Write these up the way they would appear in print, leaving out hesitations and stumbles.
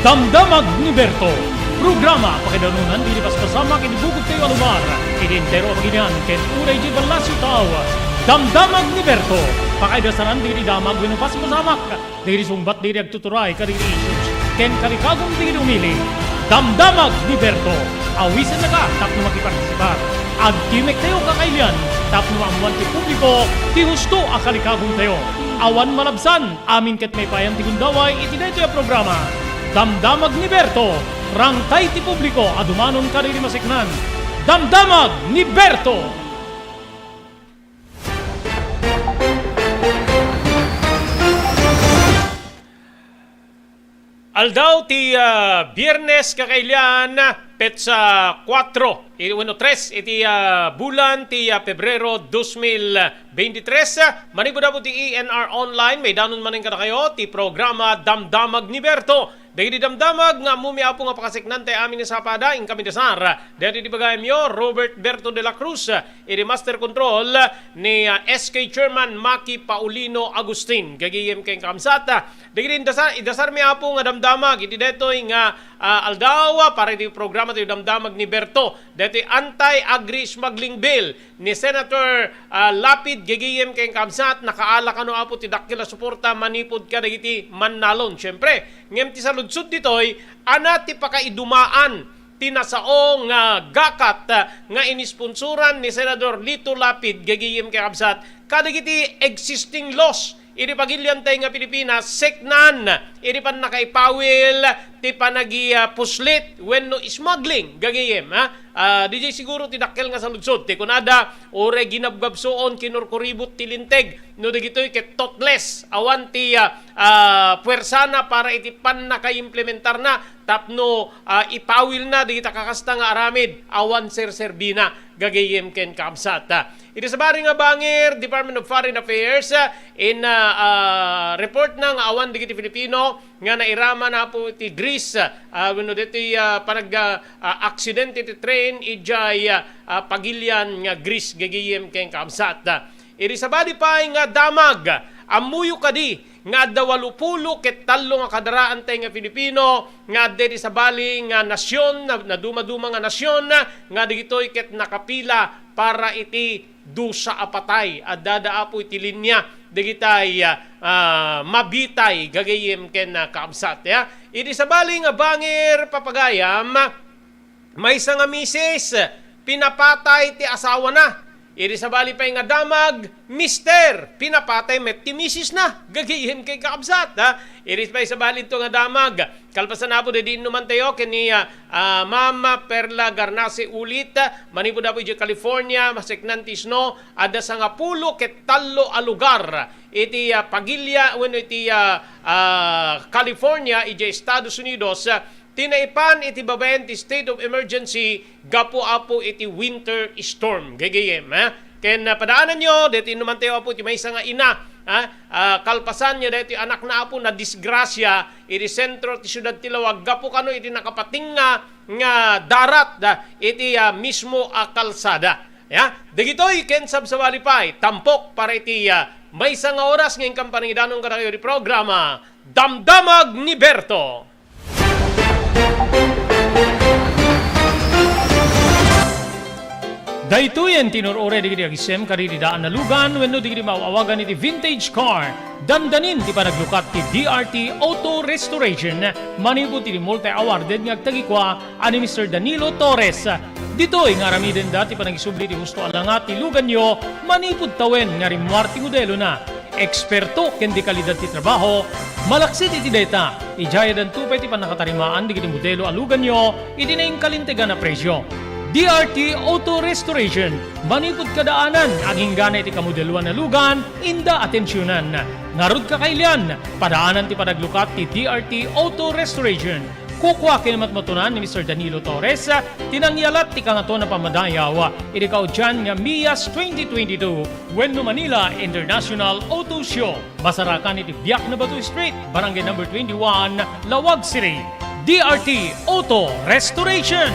Damdamag ni Berto. Programa pakidanunan dilipas kasama kinibugod kayo alumar. Identero ang ginyan ken unay di balasyo tao. Damdamag ni Berto. Pakaidasaran diri damag winupas masamak. Diri sumbat diri agtuturay kadiri issues. Ken kalikagong diri umili. Damdamag ni Berto. Awisan na ka tapno makipartisipar. Agtimek tayo kakailian. Tapno amuan ti publiko. Ti husto akalikagong tayo. Awan malabsan. Amin ket may payang tigundaway itineto yung programa. Damdamag ni Berto. Rangtay ti publiko adumanon kadiri masiknan. Damdamag ni Berto. Aldaw ti Biyernes kakailian petsa 4, 3 iti bulan ti Pebrero 2023. Manibod po ti ENR Online, may danon maning kada kayo ti programa Damdamag ni Berto. Dahil di damdamag nga mumiapo nga pakasiknan tayo amin sa pada in kami desar. Dahil di bagay myo Robert Berto de la Cruz, iti master control ni SK Chairman Maki Paulino Agustin. Gagiyem kayong kamsata. Dahil di idasar miapo nga damdamag. Iti detoy nga aldawa para iti programa tayo damdamag ni Berto. Dahil anti-agri smuggling bill ni Senator Lapid. Gagiyem kayong kamsat. Nakaala ka no apo ti dakila suporta manipod ka dagiti mannalon. Siyempre, ngem ti sa ludsud ditoy, ana ti pakaidumaan tinasaong gakat nga inisponsoran ni Senador Lito Lapid gagiyem kay kabsat kadagiti existing laws iti pagilyan tayo nga Pilipinas seknan iti pan nakaipawil ti panagi puslit when no smuggling gagiyem DJ siguro tidakkel nga sa ludsod ti kunada ore ginabgabsoon kinurkuribot ti linteg no digitoy ket totless awan ti puwersana para iti pan nakaimplementar na tapno ipawil na digita kakasta nga aramid awan serserbina gagayem ken kamsat. Iti sa bari nga bangir Department of Foreign Affairs in report na nga awan digiti Filipino nga nairama na po iti Greece wenno diti panag-accident iti train ijay pagilyan nga Greece gagayem ken kamsat. Iti sa bali pa nga damag amuyo kadi nga dawalupulo ket tallo nga kadaraan tay nga Filipino nga dedi sa bali nga nasyon na dumaduma nga nasyon nga digitoy ket nakapila para iti dusa apatay at dadaapo iti linya digitay mabitay gagayem ken kaabsat ya. Iti sa bali nga bangir papagayam may nga misis pinapatay ti asawa na. Iti sa bali pa nga damag, mister, pinapatay met ti misis na. Gagayem kay kaabsat. Iti pa sa bali ito nga damag. Kalpasan na po de din naman tayo kini Mama Perla Garnase ulit. Manipo na po di California, masiknantis no. Ada sa nga pulo ket tallo a lugar. Iti pagilya, when iti California, iti Estados Unidos, tinaipan iti babayan ti state of emergency gapo-apo iti winter storm. Gagayem. Ken padaanan nyo, deti naman tayo apo iti may isa nga ina. Kalpasan niya deti anak na apo na disgrasya iti sentro ti syudad ti Lawag. Gapo kano iti nakapating nga darat iti mismo kalsada. Dagitoy ken sabsabalipay tampok para iti may isa nga oras ngayong kampanidanong kanayo di programa Damdamag ni Berto. Daytoyen tinurore digiti agisem kadiri daan na lugan wenno digiti maawagan iti vintage car. Dandanin ti panaglukat ti DRT Auto Restoration. Manipod ti multi-awarded nga agtagikwa ani Mr. Danilo Torres. Ditoy nga ramiden dati panagisubli ti husto alangat ti lugan nyo manipod tawen nga rimwar ti modelo na. Eksperto ken di kalidad ti trabaho, malaksit iti data. Ijaya dan tupay ti panakatarimaan digiti modelo alugan nyo iti naing kalintegan na presyo. DRT Auto Restoration, manipod kadaanan, aging gana iti kamodeluan na lugan, inda atensyonan. Narod kakailian, padaanan ti padaglukat ti DRT Auto Restoration. Kukwa kinamatmatunan ni Mr. Danilo Torres, tinangyalat ti kangato na pamadayaw, iti kaudyan nga Mias 2022, Wenno Manila International Auto Show. Masarakan iti Biak na Batu Street, Barangay number 21, Lawag City. DRT Auto Restoration.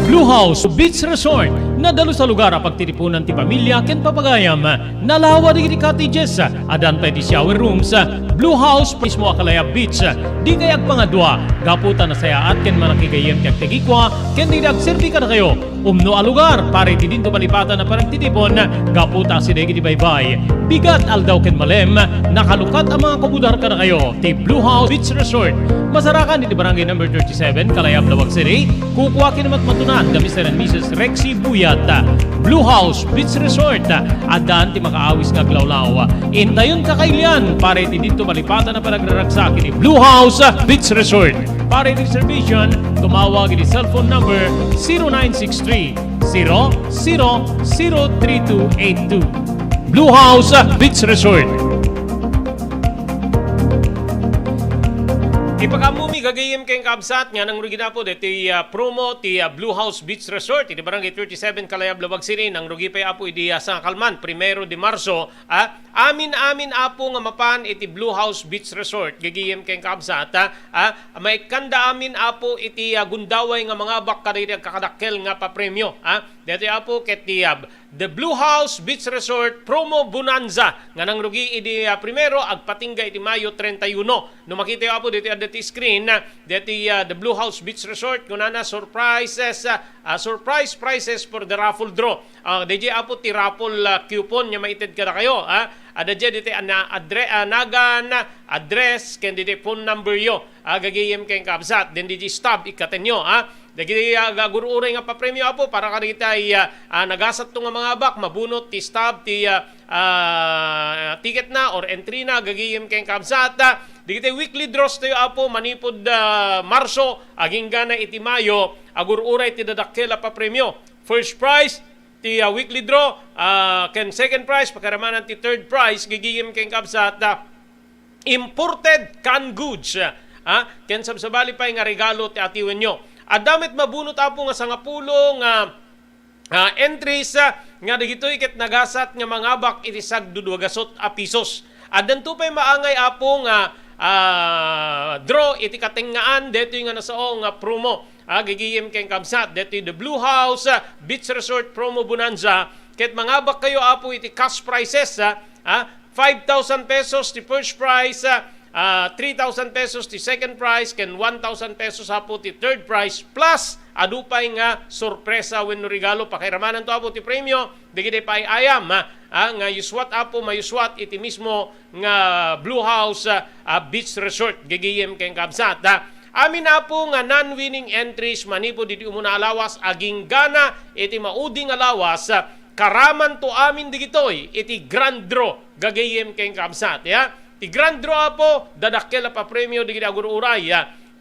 Blue House Beach Resort Nadalo sa lugar a pagtitipunan ti pamilya ken papagayam. Nalawa di cottages, adan pa di shower rooms, Blue House mismo Akalaya Beach. Di kayag pangadwa, gaputan na saya at ken manakigayem kag tegikwa, ken di nagserbi ka na kayo. Umno a lugar, pare ti dinto malipatan na parang titipon, gaputa si Degi di baybay. Bigat aldaw ken malem, nakalukat ang mga kabudar ka na kayo. Ti Blue House Beach Resort. Masarakan di barangay number 37, Kalayab, Lawag City. Kukuha kinamat matunan da Mr. and Mrs. Rexy Buyat. Blue House Beach Resort. Adan ti makaawis nga glawlaw. Intayon kakailian, pare ti dito malipatan na panagraragsak ni Blue House Beach Resort. Para reservation, tumawag ni cellphone number 0963 003282. Blue House Beach Resort. Ipagkamumi gagayim kayong kabsat nga nang rugi na po diti promo ti Blue House Beach Resort iti barangay 37 Kalayab, Lawag City nang rugi pa apo idi sa Kalman 1 de Marso amin apo nga mapan iti Blue House Beach Resort gagayim kayong kabsat may kanda amin apo iti gundaway nga mga bak kadiri kakadakkel nga papremyo dito apo ket The Blue House Beach Resort Promo Bonanza nga nang rugi idi primero agpatingga iti Mayo 31 no makita apo dito the screen dito the Blue House Beach Resort kunana surprises surprise prizes for the raffle draw DJ apo ti raffle coupon nya maited kada kayo ada dito nagan address ken dito phone number yo gagayem kay kabsat den DJ stop ikatenyo dagiti gagururay nga papremyo apo para kadita nagasat to nga mga bak mabunot ti stop ti ticket na or entry na gagayem kay kabsat digiti weekly draws tayo apo manipod Marso aging gana iti Mayo agururay ti dadakkel a papremyo first prize ti weekly draw ken second prize pagkaramanan ti third prize gagayem kay kabsat imported canned goods ken sabsabali pa nga regalo ti atiwen nyo adamit mabunot apo nga sangapulong entries nga digitoy ket nagasat nga mga bak iti sagdudugasot a pisos. Adan to pay maangay apo nga draw iti katengaan deto nga nasaong promo. Gigiyem keng kamsat deto the Blue House Beach Resort Promo Bonanza ket mga bak kayo apo iti cash prizes 5,000 pesos ti first prize 3,000 pesos ti second prize ken 1,000 pesos apo ti third prize plus adupay nga sorpresa wenno regalo pakiramanan to apo ti premyo digiti pay ayam nga yuswat apo mayuswat iti mismo nga Blue House Beach Resort gigiyem ken kabsat amin apo nga non-winning entries manipod iti umuna alawas aging gana iti mauding alawas karaman to amin digitoy iti grand draw gagayem ken kabsat Ti grand draw po, dadakkel pa premyo di ginagururay.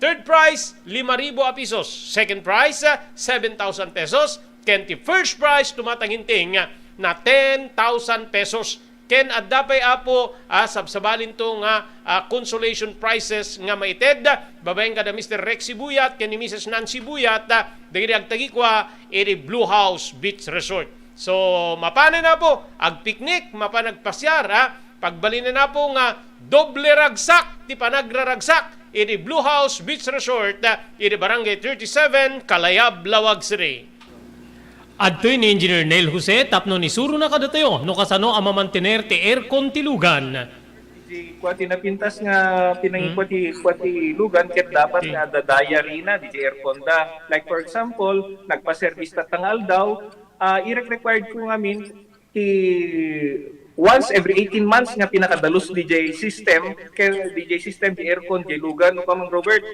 Third prize, 5,000 a pesos. Second prize, 7,000 pesos. Ken ti first prize, tumatanginting na 10,000 pesos. Ken adapay apo sabsabalin to nga consolation prizes nga maited. Babaeng kada Mr. Rexy Buyat, ken ni Mrs. Nancy Buyat, di agtagikwa, iti Blue House Beach Resort. So, mapanan na po, agpiknik, mapanagpasyar, pagbalin na po nga doble ragsak ti panagraragsak iti Blue House Beach Resort iti barangay 37 Kalayab, Lawag City. Adtoy ni Engineer Neil Jose tapno ni suro na kadatayo no kasano ang mamantener ti aircon ti lugan. Di kwati napintas nga pinangikwati lugan ket dapat nga dadaya rina di aircon da. Like for example, nagpa-service tatangal daw, required ko ngamin ti once every 18 months nga pinakadalos DJ system di aircon di lugan no kamang Robert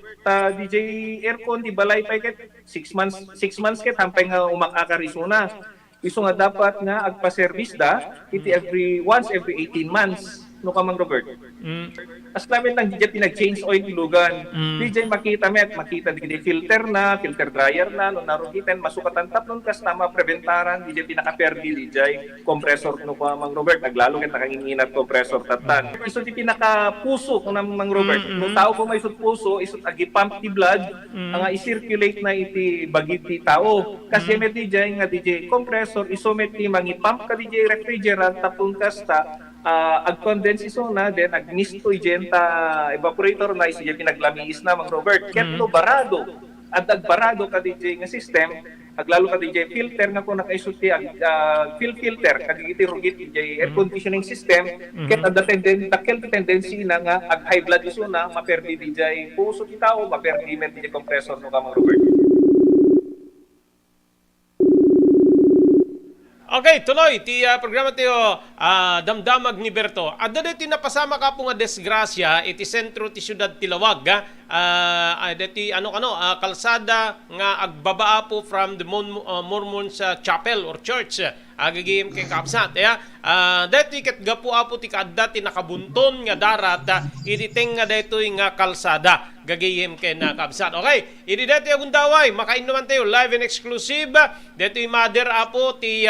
DJ aircon di balay pa ket 6 months ket hampay nga umakakarisuna iso nga dapat nga agpa-service da iti once every 18 months no kamang Robert as namin lang DJ pinag-change oil ti lugan DJ makita di filter dryer na no narugitan masukatan tapnon kas tama preventaran DJ pinaka-perdi DJ compressor no kamang Robert naglalo ket nakanginginat compressor tatan iso ti pinaka-puso kung namang Robert no tao ko may isut puso isut agi-pump ti blood nga i-circulate na iti bagit ti tao kasi met DJ nga DJ compressor iso met ti mangi-pump ka DJ refrigerant tapon kas ta ag-condense iso na then agnisto igenta evaporator na isi pinaglamiis na mang Robert ketlo barado at agbarado ka DJ nga system Aglalo ka DJ filter nga ko nakaisuti filter kagiti rugit DJ air conditioning system ket ada tendency na nga ag high blood iso na maperdi DJ puso kita o maperdi men DJ compressor no ka mga Robert. Okay, tuloy ti programa tayo Damdamag ni Berto. Adda dito napasama ka po nga desgrasya iti sentro ti syudad ti Lawag. Diti kalsada nga agbabaa po from the Mormons Chapel or Church. Agigim kay kapsat. Dito ket gapu apo ti kadda ti nakabunton nga darat ititeng nga dito nga kalsada. Gagayim kay na kapsat. Okay, idi dito yung daway. Makain naman tayo live and exclusive. Dito yung mother apo ti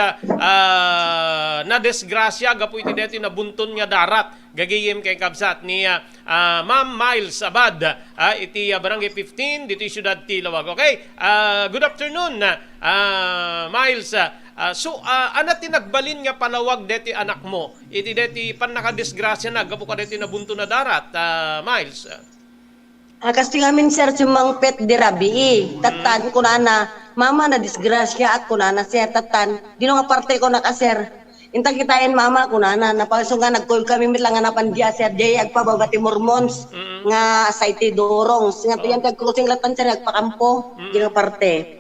na desgrasya gapu iti dito na bunton nga darat. Gagayim kay kabsat ni Ma'am Miles Abad iti Barangay 15 dito yung syudad ti Lawag. Okay? Good afternoon Miles. Ana tinagbalin nga palawag deti anak mo. Iti deti pan nakadisgrasya na gapu ka deti na bunton na darat Miles. Kasi ngamin sir sumang pet di rabi tatan ko na mama na disgrasya at ko na sir tatan dino nga parte ko na ka sir. Intang kitain mama ko na napaso nga nagkoy kami mitlang nga napandiya sir day agpababati Mormons nga saiti dorong nga tiyan kag crossing latan sir agpakampo di nga parte.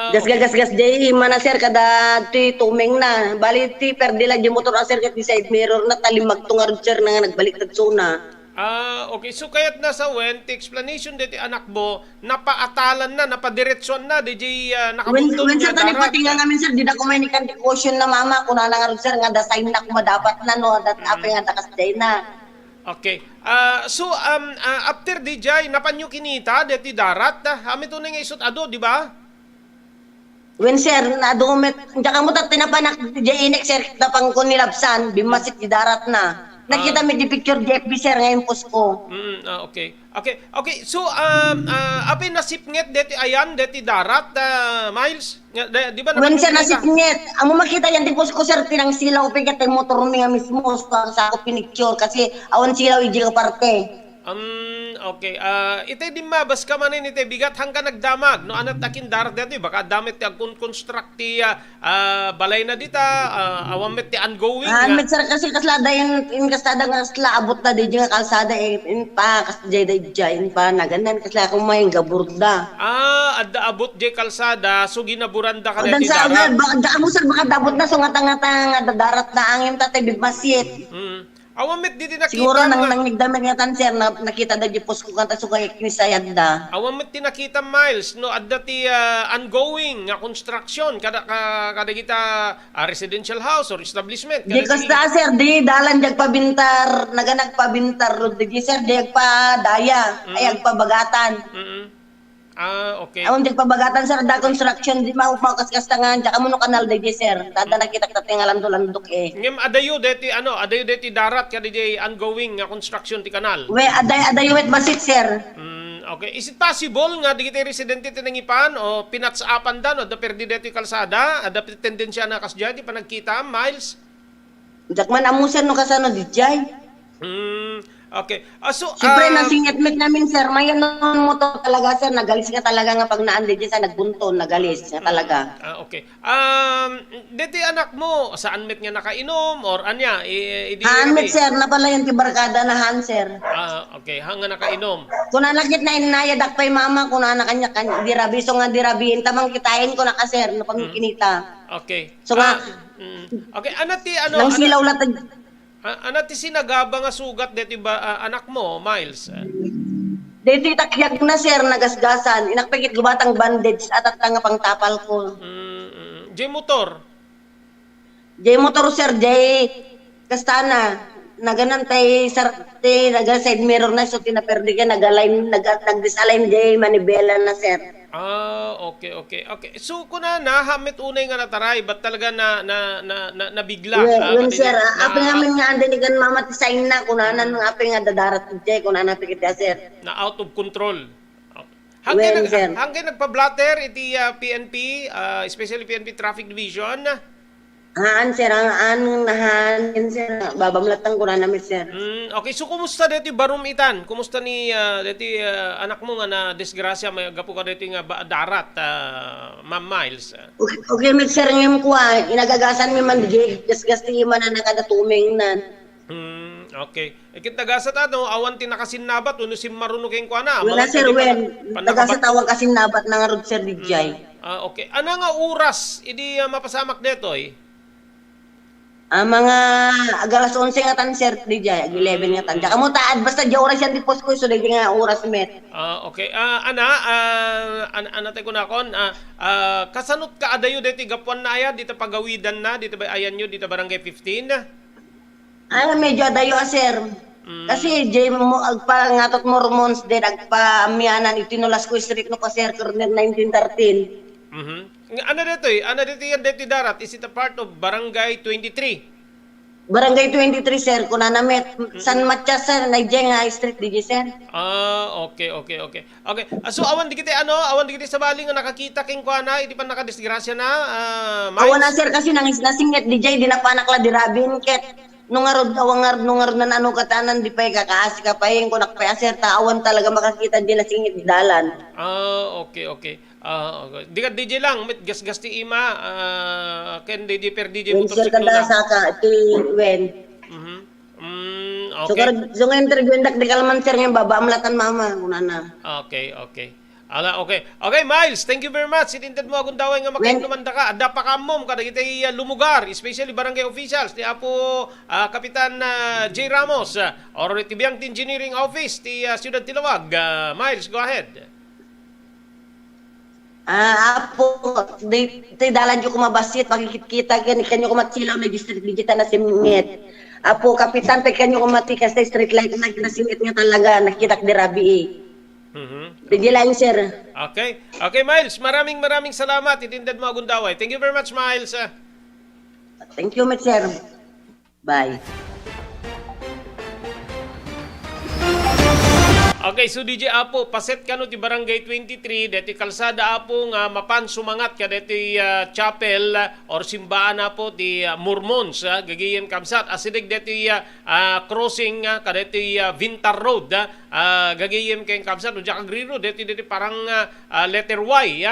Gas day mana sir kada ti tumeng na bali ti perdi lang di motor sir ket di side mirror na talimag tungar sir nga nagbalik tagsuna. Okay. So kaya't nasa ti explanation dito anak mo, napaatalan na, napadiretson na, DJ nakabuntong When niya sir, tani darat. pati nga namin sir, di na kumanikan di caution na mama, kung nga sir, nga dasign na kumadapat na no, dat ape nga dakasday na. Okay. After DJ, napanyo kinita, dito darat, hamit tunay nga isot ado, di ba? When sir, nadumit, diya mo tat tinapanak, di inek sir, tapang ko nilabsan, bimasit di darat na. Nakita mi di picture di FB sir ngayon post ko. Okay. So, apin nasipnget deti ayan, deti darat, Miles? Di ba When sir napanyo kinita? nasipnyet, ang makita yan di post ko sir, tinang silaw, pigat yung motor mi nga mismo, sa ako pinicture, kasi awan silaw iji ka parte. Okay. Ite di mabas ka manin ite bigat hanggang nagdamag. No anat takin darat dito baka damit ti construct ti balay na dita awamit ti ongoing. Met sir kasi kaslada in kasada nga kasla abot na di nga kalsada in pa kasjay in pa naganan kasla kung may gaburda. Adda abot di kalsada so ginaburanda ka Dan deti sa darat. baka mo sir baka dabot na so nga darat na angin tatay bigmasit. Awamit di nakita. Siguro nang nigdamit nga tan sir na nakita da di post ko kanta so kay kinisayad da. Awamit ti nakita Miles no adda ti ongoing nga construction kada kita residential house or establishment. Di kasta sir di dalan jag pabintar naganagpabintar rod di sir di pa daya ay agpabagatan. Okay. Awon jag pabagatan sir da construction di maukas nga jak mo no kanal di sir. Tada nakita ta tingalan landok Ngem adayo deti darat kada di ongoing nga construction ti kanal. We aday wet basit sir. Okay. Is it possible nga di kita residente ti nangipan o pinatsapan dan o da perdi deti kalsada, ada tendensya na kasdya di pa nagkita Miles? Jak man amusan no kasano di jay. Okay. Siyempre nasingit mit namin sir, mayan mo to talaga sir, nagalis ka talaga nga pag naan di sa nagbunton, nagalis nga talaga. Okay. Deti anak mo, saan met nga nakainom or anya? Han mit sir, na pala yung tibarkada na han sir. Okay, hanga nakainom. Kung nakit na inayadak pa'y mama, kung kanya dirabi, so nga dirabihin, tamang kitain ko na ka sir, na pamikinita. Okay. So nga, okay, anati nang silaw latag, anati sinagaba nga sugat deti ba anak mo, Miles? dito itakyag na sir, nagasgasan, inakpagit gubatang bandage at nga pang tapal ko. J motor. Jay motor sir, Jay kastana, naganantay sir, naga side mirror na, so tinaperdi ka, nagdisalign Jay manibela na sir. Okay. So kuna na hamit unay nga nataray, but talaga nabigla. Yun sir, api namin nga andin ikan mama tisain na, kunanan ng api nga dadarat Jay, kunanan api kita sir. Na out of control. Sir. Hanggang nagpa-blatter iti PNP, especially PNP Traffic Division. Sir, nahan, sir, babamlatan ko na namin, sir. Okay, so kumusta dito barumitan? Kumusta ni dito anak mo nga na disgrasya may gapo ka dito nga darat, Ma'am Miles? Okay, okay, sir, ngayon ko, inagagasan mi man, gas-gasti man na nakadatuming na. Okay. Ikit nagasa ta no awan ti nakasinabat uno sim maruno keng kuana. Wala, sir, nagasa tawag kasi nabat na nga rod, sir, DJ. Okay. Ana nga oras idi mapasamak detoy? Mga agalas 11 nga tan, sir, DJ, 11 nga tan. Tsaka mo taad, basta di oras yan di post ko, so di nga oras met. Okay. Ana tayo kunakon, kasanot ka adayo dito gapuan na aya, dito pagawidan na, dito ba ayan nyo, dito barangay 15? Medyo adayo, sir. Kasi di mo agpangatot mo hormones din, agpamianan, itinulas ko street no pa, sir, Corner 1913. Ano dito yan dito darat? Is it a part of Barangay 23? Barangay 23, sir, kuna namet San Matias, sir, naijay nga street, DJ, sir. Okay. So awan di kita sa bali nga nakakita king kuana, hindi pa nakadisgrasya na, Miles? Awan na, sir, kasi nasingit, DJ, di na panakla di rabin, ket. Nung arod na ano katanan, di pa kakaasi ka pa yung kunak pa, sir, taawan talaga makakita, di nasingit di dalan. Okay. Di ka DJ lang, mit gas ti ima, ken DJ per DJ Yung sir, motorsiklo kada na. saka, iti, wen. Okay. So ngayon, tergwendak, di kalaman, sir, ngayon, babaamlatan mama, kuna na. Okay. Okay, Miles, thank you very much. Itintad mo akong daway nga makainumanda ka. Adda pa ka mom kada kitay lumugar, especially barangay officials. Di apo Kapitan J. Ramos, or Tibiyang Engineering Office, ti Ciudad Tilawag. Miles, go ahead. Apo, di dalan yung kumabasit, makikita, kanyo kumatsilaw na district digital na simingit. Apo, kapitan, kanyo kumatikas na street light na kinasingit nga talaga, nakita di rabi eh. Di lang, sir. Okay, Miles, maraming salamat. Itintad mo akong daway. Thank you very much, Miles. Thank you, sir. Bye. Okay, so DJ Apo, paset ka no ti Barangay 23, deti kalsada Apo nga mapan sumangat ka deti chapel or simbaan Apo ti Mormons, gagayem kamsat. Asidig deti crossing ka deti Vintar Road, gagayem kayong kamsat. Diyan kagriro, deti parang letter Y,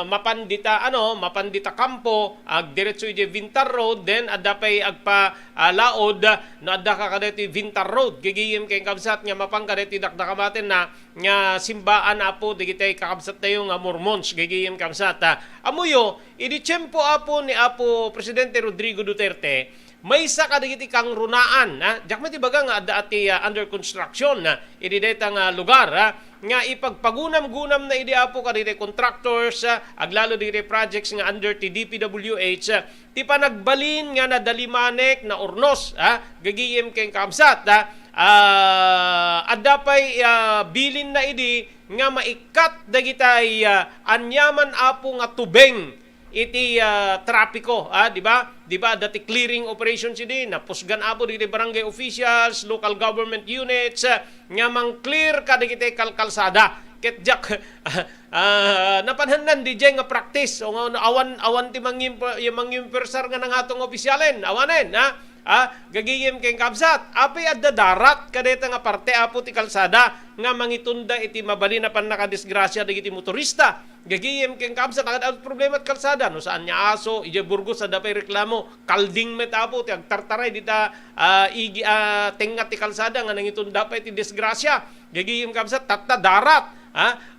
mapandita kampo, diretso iti Vintar Road, then adapay agpa laod, no adda ka deti Vintar Road, gagayem kayong kamsat nga mapang ka deti dakdakam natin na nga simbaan Apo di kitay kakabsat tayo nga Mormons gagayem kamsat. Amuyo idi tiyempo Apo ni Apo Presidente Rodrigo Duterte may sa kadagiti kang runaan, diyak ti baga nga adda ati under construction idi deta nga lugar nga ipagpagunam-gunam na idi Apo kaditi contractors aglalo diti projects nga under ti DPWH ti panagbalin nga nadalimanek na urnos gagayem kayong kamsat adapay bilin na idi nga maikat dagitay anyaman Apo nga tubeng iti trapiko, di ba? Di ba dati clearing operations idi napusgan Apo diti barangay officials, local government units nga mang-clear ka dagitay kalkalsada. Ket jak napanhanan di nga practice o nga awan ti mangimpersar nga nang atong opisyalen awanen gagayem kayong kabsat apay adda darat kadeta nga parte Apo ti kalsada nga mangitunda iti mabali na pan nakadisgrasya dagiti motorista gagayem kayong kabsat ang problema at kalsada no saan nya aso ije Burgos ada pay reklamo kalding met Apo ti agtartaray dita tengat ti kalsada nga nangitunda pa iti disgrasya gagayem kabsat tatta darat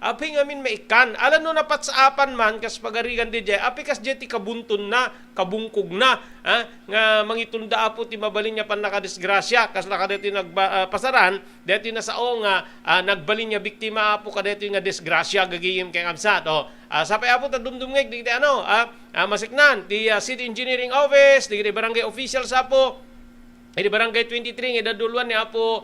api ngamin maikan alam no napat sa apan man kas pagarigan di jay api kas jay ti kabuntun na kabungkog na nga mangitunda Apo ti mabalin niya pan nakadisgrasya kas nakadeti nagpasaran deti na sao nga nagbalin niya biktima Apo kadeti nga disgrasya gagayem kay kamsat sapay Apo ta dumdumngeg di masiknan ti City Engineering Office di barangay officials Apo di barangay 23 idaduluan ni Apo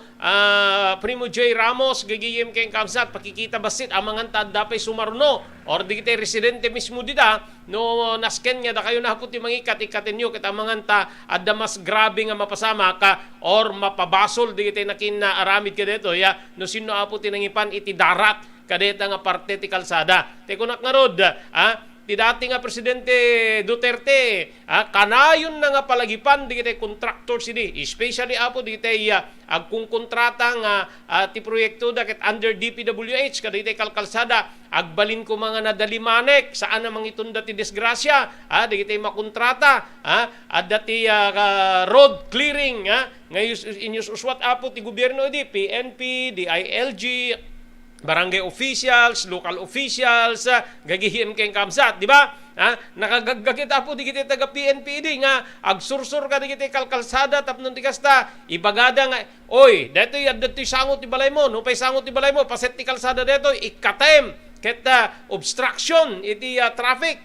Primo J. Ramos gagayem kayong kamsat pakikita basit amangan tadda pay sumarno or di kita residente mismo dita no nasken nga da kayo na Apo ti mangikat ikatin nyo kita amangan ta adda mas grabe nga mapasama ka or mapabasol di kita nakin na aramid ka dito no sino Apo tinangipan iti darat kadeta nga parte ti kalsada ti kunak nga rod ti dati nga Presidente Duterte, kanayon na nga palagipan di kita contractor sini, especially apo di kita agkung kontrata nga ti proyekto da ket under DPWH kada iti kalkalsada agbalin ko mga nadalimanek saan na mangitunda ti disgrasya di kita makontrata adda ti road clearing nga inyus uswat apo ti gobyerno di PNP, DILG, barangay officials, local officials, gagihim keng kamsat, di ba? Nakagagagit apo di kita taga PNPD nga agsursur ka di kita kalkalsada tapnon ti kasta ibagada nga oy detoy adtoy sangot ti balay mo no pay sangot ti balay mo paset ti kalsada detoy ikatem ket obstruction iti traffic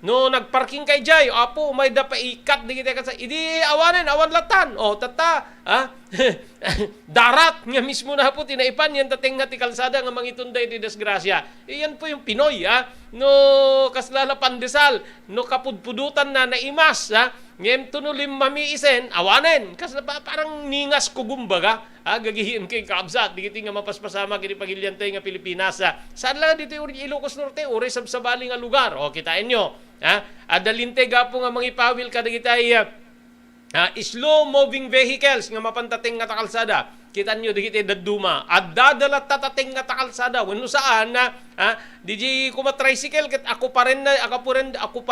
no nagparking kay jay apo may da pa ikat di kita kasa idi awanen awan latan tata darat nga mismo na po tinaipan yan tateng nga ti kalsada nga mangitunday ti desgrasya iyan po yung Pinoy no kaslala pandesal no kapudpudutan na naimas ngem tunulim mamiisen awanen kasla parang ningas ko gumbaga gagihim kay kaabsat di kiti nga mapaspasama kini pagilyantay nga Pilipinas saan lang dito Ilocos Norte uri sabsabali nga lugar kitain nyo adalinte gapo nga mangipawil kada kitay slow moving vehicles nga mapantateng nga takalsada kita nyo di kita daduma at dadalat tatateng nga takalsada wano saan DJ kuma tricycle ket ako pa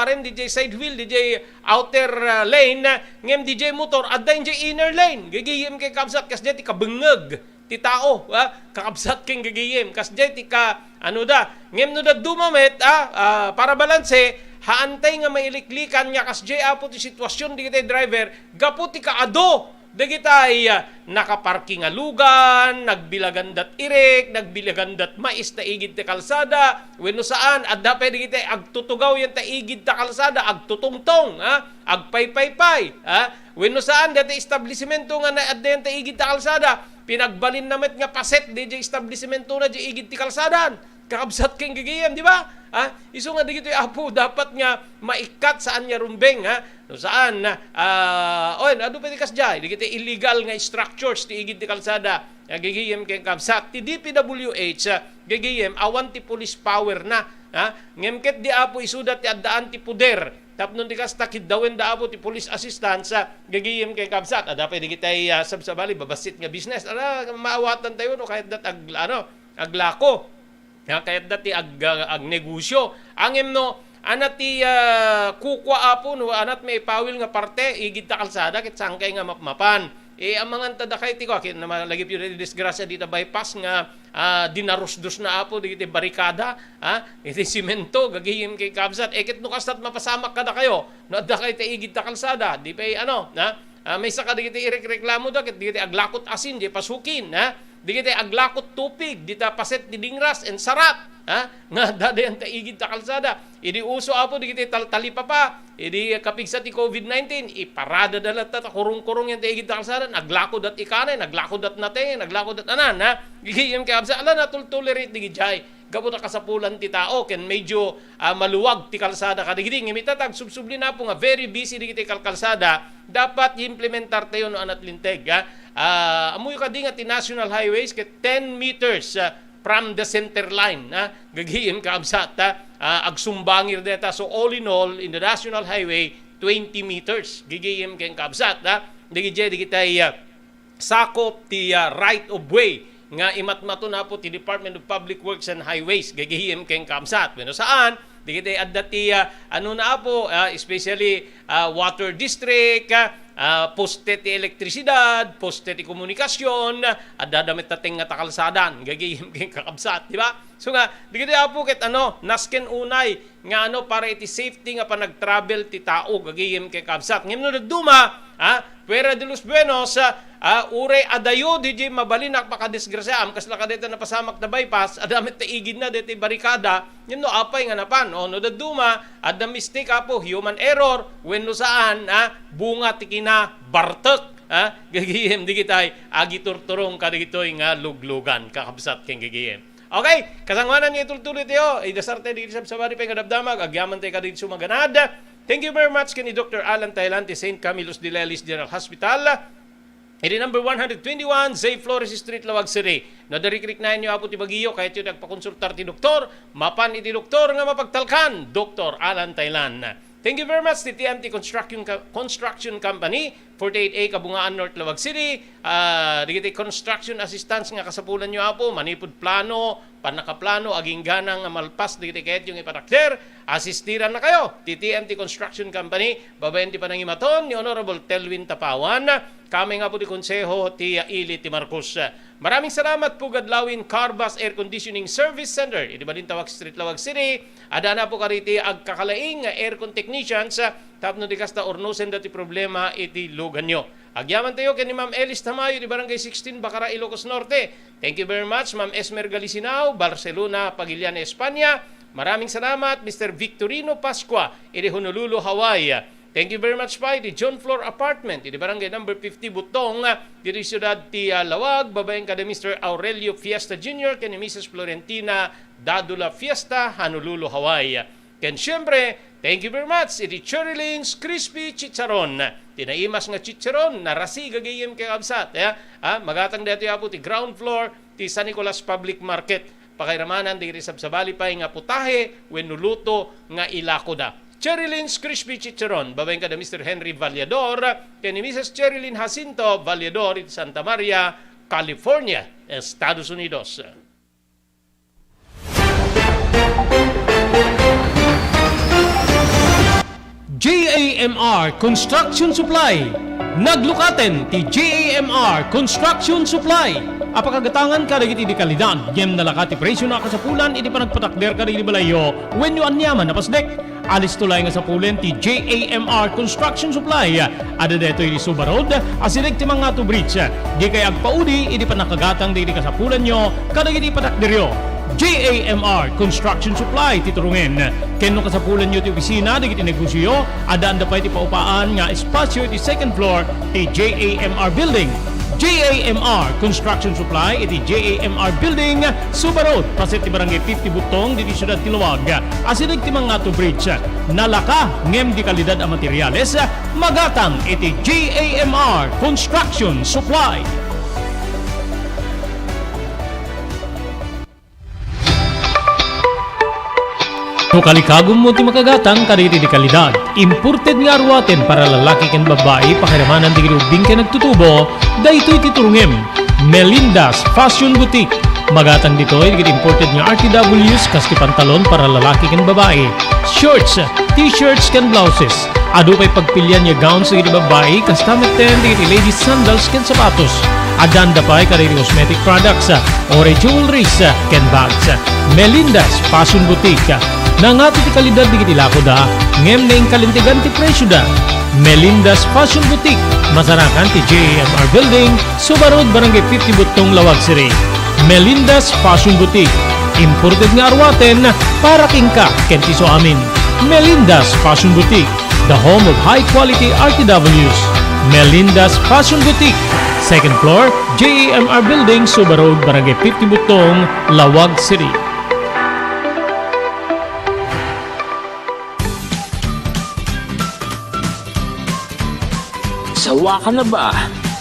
rin DJ side wheel DJ outer lane ngem DJ motor adda DJ inner lane gigiyem kay kabsat kas ti kabengeg ti tao kakabsat king gigiyem kas ti ka ngem no daduma met para balanse haantay nga mailiklikan nya kas apo ti sitwasyon di kita driver gapo ti kaado di kita nakaparking nga lugan nagbilagandat irek nagbilagandat mais ta igid ti kalsada wenno saan adda pwede kita agtutugaw yan ta igid ta kalsada agtutungtong agpaypaypay wenno saan dati establishmento nga adda yan ta igid ta kalsada pinagbalin namet nga paset di establishmento na di igid ti kalsadan kakabsat king gigiyem di ba iso nga digito apo dapat nga maikat saan nya rumbeng no saan adu pwede kas jay digito illegal nga structures ti igid ti kalsada gigiyem keng kabsat ti DPWH gigiyem awan ti police power na ngemket di apo isudat ti addaan ti puder tapnon ti kas takiddawen da apo ti police assistance gigiyem keng kabsat ada pwede kitay sabsabali babasit nga business maawatan tayo no kahit dat aglako kayat dati ag negosyo angem no anat ti kukwa apo no anat may pawil nga parte igid ta kalsada ket sangkay nga mapmapan ang mga tadakay ti ko kin lagi pyo disgrasya dita bypass nga dinarusdos na apo di barikada iti simento gagihim kay kabsat ket no kastat mapasamak kada kayo no adda kay ta igid ta kalsada di pay may saka di kiti ireklamo da ket di kiti aglakot asin di pasukin di kita aglakot tupig dita paset di dingras and sarat nga dadayan ta igid ta kalsada idi uso apo di kita talipa pa idi kapigsa ti COVID-19 iparada dalat ta kurung-kurung yan ta igid ta kalsada naglakod at ikanay naglakod at nateng naglakod at anan gigiyem kay absa ala natultolerate di gijay gabo ta kasapulan ti tao ken medyo maluwag ti kalsada kadigidi ngimitatag subsubli na po nga very busy di kita kalsada dapat implementar tayo no anat linteg amuy kadi nga ti national highways ket 10 meters from the center line gagihim kaabsat agsumbangir deta so all in all in the national highway 20 meters gigihim ken kaabsat digije digitay sakop ti right of way nga imatmato na po ti Department of Public Works and Highways gagihim ken kaabsat wenno saan digitay adda ti na po especially water district poste ti elektrisidad, poste ti komunikasyon, adadamit tateng nga takalsadan, gagihim keng kakabsat, di ba? So nga, di kita po ket nasken unay, nga para iti safety nga pa nag-travel ti tao, gagihim keng kakabsat. Ngayon no nagduma, Puera de los Buenos, ure adayo, di mabalinak makadisgrasya, kasla ka dito napasamak na bypass, adamit ta igid na dito barikada, yun no apay nga napan, no daduma, ada mistake apo, human error, when no saan, bunga tikina bartek, gagihim di kitay, agiturturong kadigitoy nga luglugan, kakabsat keng gagihim. Okay, kasangwanan nga itultuloy tayo, idasarte di sa sabari pa yung kadabdamag, agyaman tayo kadito sumaganad. Thank you very much kini Dr. Alan Tailante, St. Camillus de Lelis General Hospital. Iti number 121, Zay Flores Street, Lawag City. No, dari-krik na inyo apo ti Baguio, kahit yung nagpakonsultar ti doktor, mapan iti doktor nga mapagtalkan, Dr. Alan Taylan. Thank you very much ti TMT Construction Company, 48A Kabungaan North, Lawag City. Digiti construction assistance nga kasapulan nyo apo, manipod plano, panakaplano, aging ganang malpas, digiti kahit yung ipatakder, asistiran na kayo. Ti TMT Construction Company, babayan ti panangimaton ni Honorable Telwin Tapawan, kami nga po di konseho ti Ili ti Marcos. Maraming salamat po Gadlawin Carbas Air Conditioning Service Center. Iti Balintawak Street, Lawag City. Adana po kariti agkakalaing aircon technicians. Tapno di kasta ornosen dati problema iti lugan nyo. Agyaman tayo kay ni Ma'am Elis Tamayo di Barangay 16 Bacara, Ilocos Norte. Thank you very much Ma'am Esmer Galicinao, Barcelona, Pagilian, Espanya. Maraming salamat Mr. Victorino Pascua, iti Honolulu, Hawaii. Thank you very much pa, di John Floor Apartment, di Barangay number 50 Butong, di Siyudad ti Lawag, babaeng kada Mr. Aurelio Fiesta Jr., ken ni Mrs. Florentina Dadula Fiesta, Honolulu, Hawaii. Ken siyempre, thank you very much, iti Cherry Lanes Crispy Chicharon, tinaimas nga chicharon, narasi gagayim kay Absat, magatang dito yapo ti ground floor, ti San Nicolas Public Market, pakairamanan di risabsabali pa nga putahe, wenuluto nga ilakoda. Cherry Lane's Crispy Chicharon, babaeng kada Mr. Henry Vallador, kay ni Mrs. Cherry Lynn Jacinto Vallador, in Santa Maria, California, Estados Unidos. JAMR Construction Supply. Naglukaten ti JAMR Construction Supply. Apakagatangan ka dagiti di kalidad, yem nalakati presyo na kasapulan, iti panagpatakder ka dagiti balayo, when you anyaman na pasdek. Alis tulay nga sa pulen ti JAMR Construction Supply. Ada deto iti Suba Road, asinig ti mga bridge. Di kay agpaudi, iti panakagatang di kasapulan nyo, kadagiti patakderyo. JAMR Construction Supply titurungin. Kenno kasapulan nyo ti opisina, digiti negosyo, adaan da pa iti paupaan nga espasyo iti second floor ti JAMR Building. JAMR Construction Supply iti JAMR Building, Suba Road, pasit ti Barangay 50 Butong, di Siyudad ti Lawag. Asinig ti mga bridge. Nalaka ngem di kalidad a materyales, magatang iti JAMR Construction Supply. No kalikagom mo ti makagatang kaditi di kalidad. Imported nga arwaten para lalaki ken babae pakiramanan di gilubing ken nagtutubo, daytoy titurungem. Melinda's Fashion Boutique. Magatang ditoy digit imported nga RTWs kas ti pantalon para lalaki ken babae. Shorts, t-shirts ken blouses. Adu pay pagpilyan nga gowns digit babae kas tameten digit ladies sandals ken sapatos. Adanda pay kaditi cosmetic products, ore jewelries ken bags. Melinda's Fashion Boutique. Nangato ti kalidad di kitilako da, ngem na kalintigan ti presyo da. Melinda's Fashion Boutique, masarakan ti JAMR Building, Suba Road, Barangay 50 Butong, Lawag City. Melinda's Fashion Boutique, imported nga arwaten para kingka kentiso amin. Melinda's Fashion Boutique, the home of high-quality RTWs. Melinda's Fashion Boutique, second floor, JAMR Building, Suba Road, Barangay 50 Butong, Lawag City. Sawa ka na ba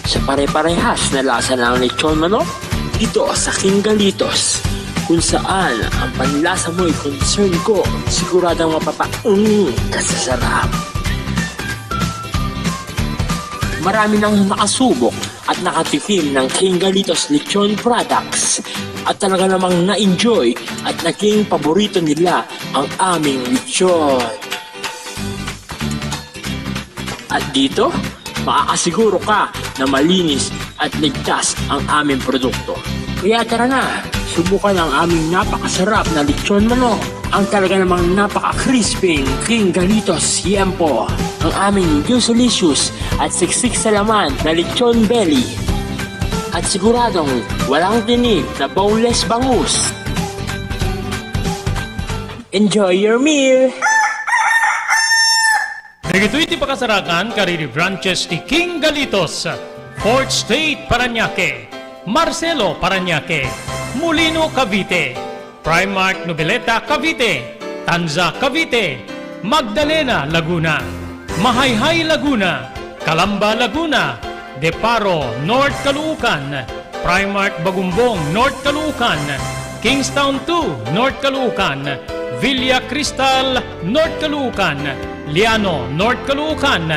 sa pare-parehas na lasa ng lechon manok? Dito sa King Galitos, kung saan ang panlasa mo'y concern ko, siguradang kasasarap. Marami nang nakasubok at nakatikim ng King Galitos lechon products at talaga namang na-enjoy at naging paborito nila ang aming lechon. At dito, makakasiguro ka na malinis at ligtas ang aming produkto. Kaya tara na, subukan ang aming napakasarap na lechon manok. Ang talaga namang napaka-crisping King Galitos Yempo. Ang aming juice-licious at siksik sa laman na lechon belly. At siguradong walang tinig na boneless bangus. Enjoy your meal! Nagito'y ti pakasarakan kariri branches ti King Galitos, Fort State, Parañaque, Marcelo, Parañaque, Molino, Cavite, Primark, Noveleta, Cavite, Tanza, Cavite, Magdalena, Laguna, Mahayhay, Laguna, Calamba, Laguna, Deparo, North Caloocan, Primark Bagumbong, North Caloocan, Kingstown 2, North Caloocan, Villa Cristal, North Caloocan, Liano, North Caloocan,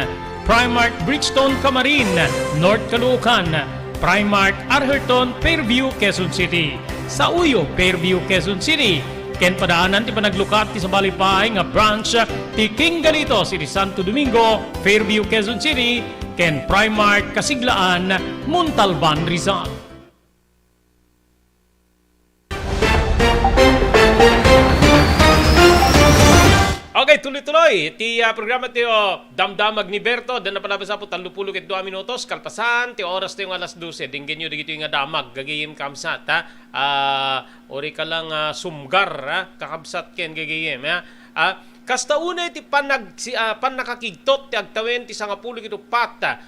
Primark Bridgestone Camarin, North Caloocan, Primark Arherton, Fairview, Quezon City. Sa Uyo, Fairview, Quezon City. Ken padaanan ti panaglukat ti sa Balipay nga branch ti King Galito, City Santo Domingo, Fairview, Quezon City. Ken Primark Kasiglaan, Montalban, Rizal. Okay, tuloy-tuloy. Ti programa ti Damdamag ni Berto. Dan na palabas po 32 minutos. Kalpasan, ti oras ti yung alas 12. Dinggan nyo, digito yung damag. Gagayim kamsat, ha? Ori ka lang sumgar, ha? Kakabsat ken gagayim, ha? Kasta unay ti panakakigtot ti agtawen ti 10 kito pata,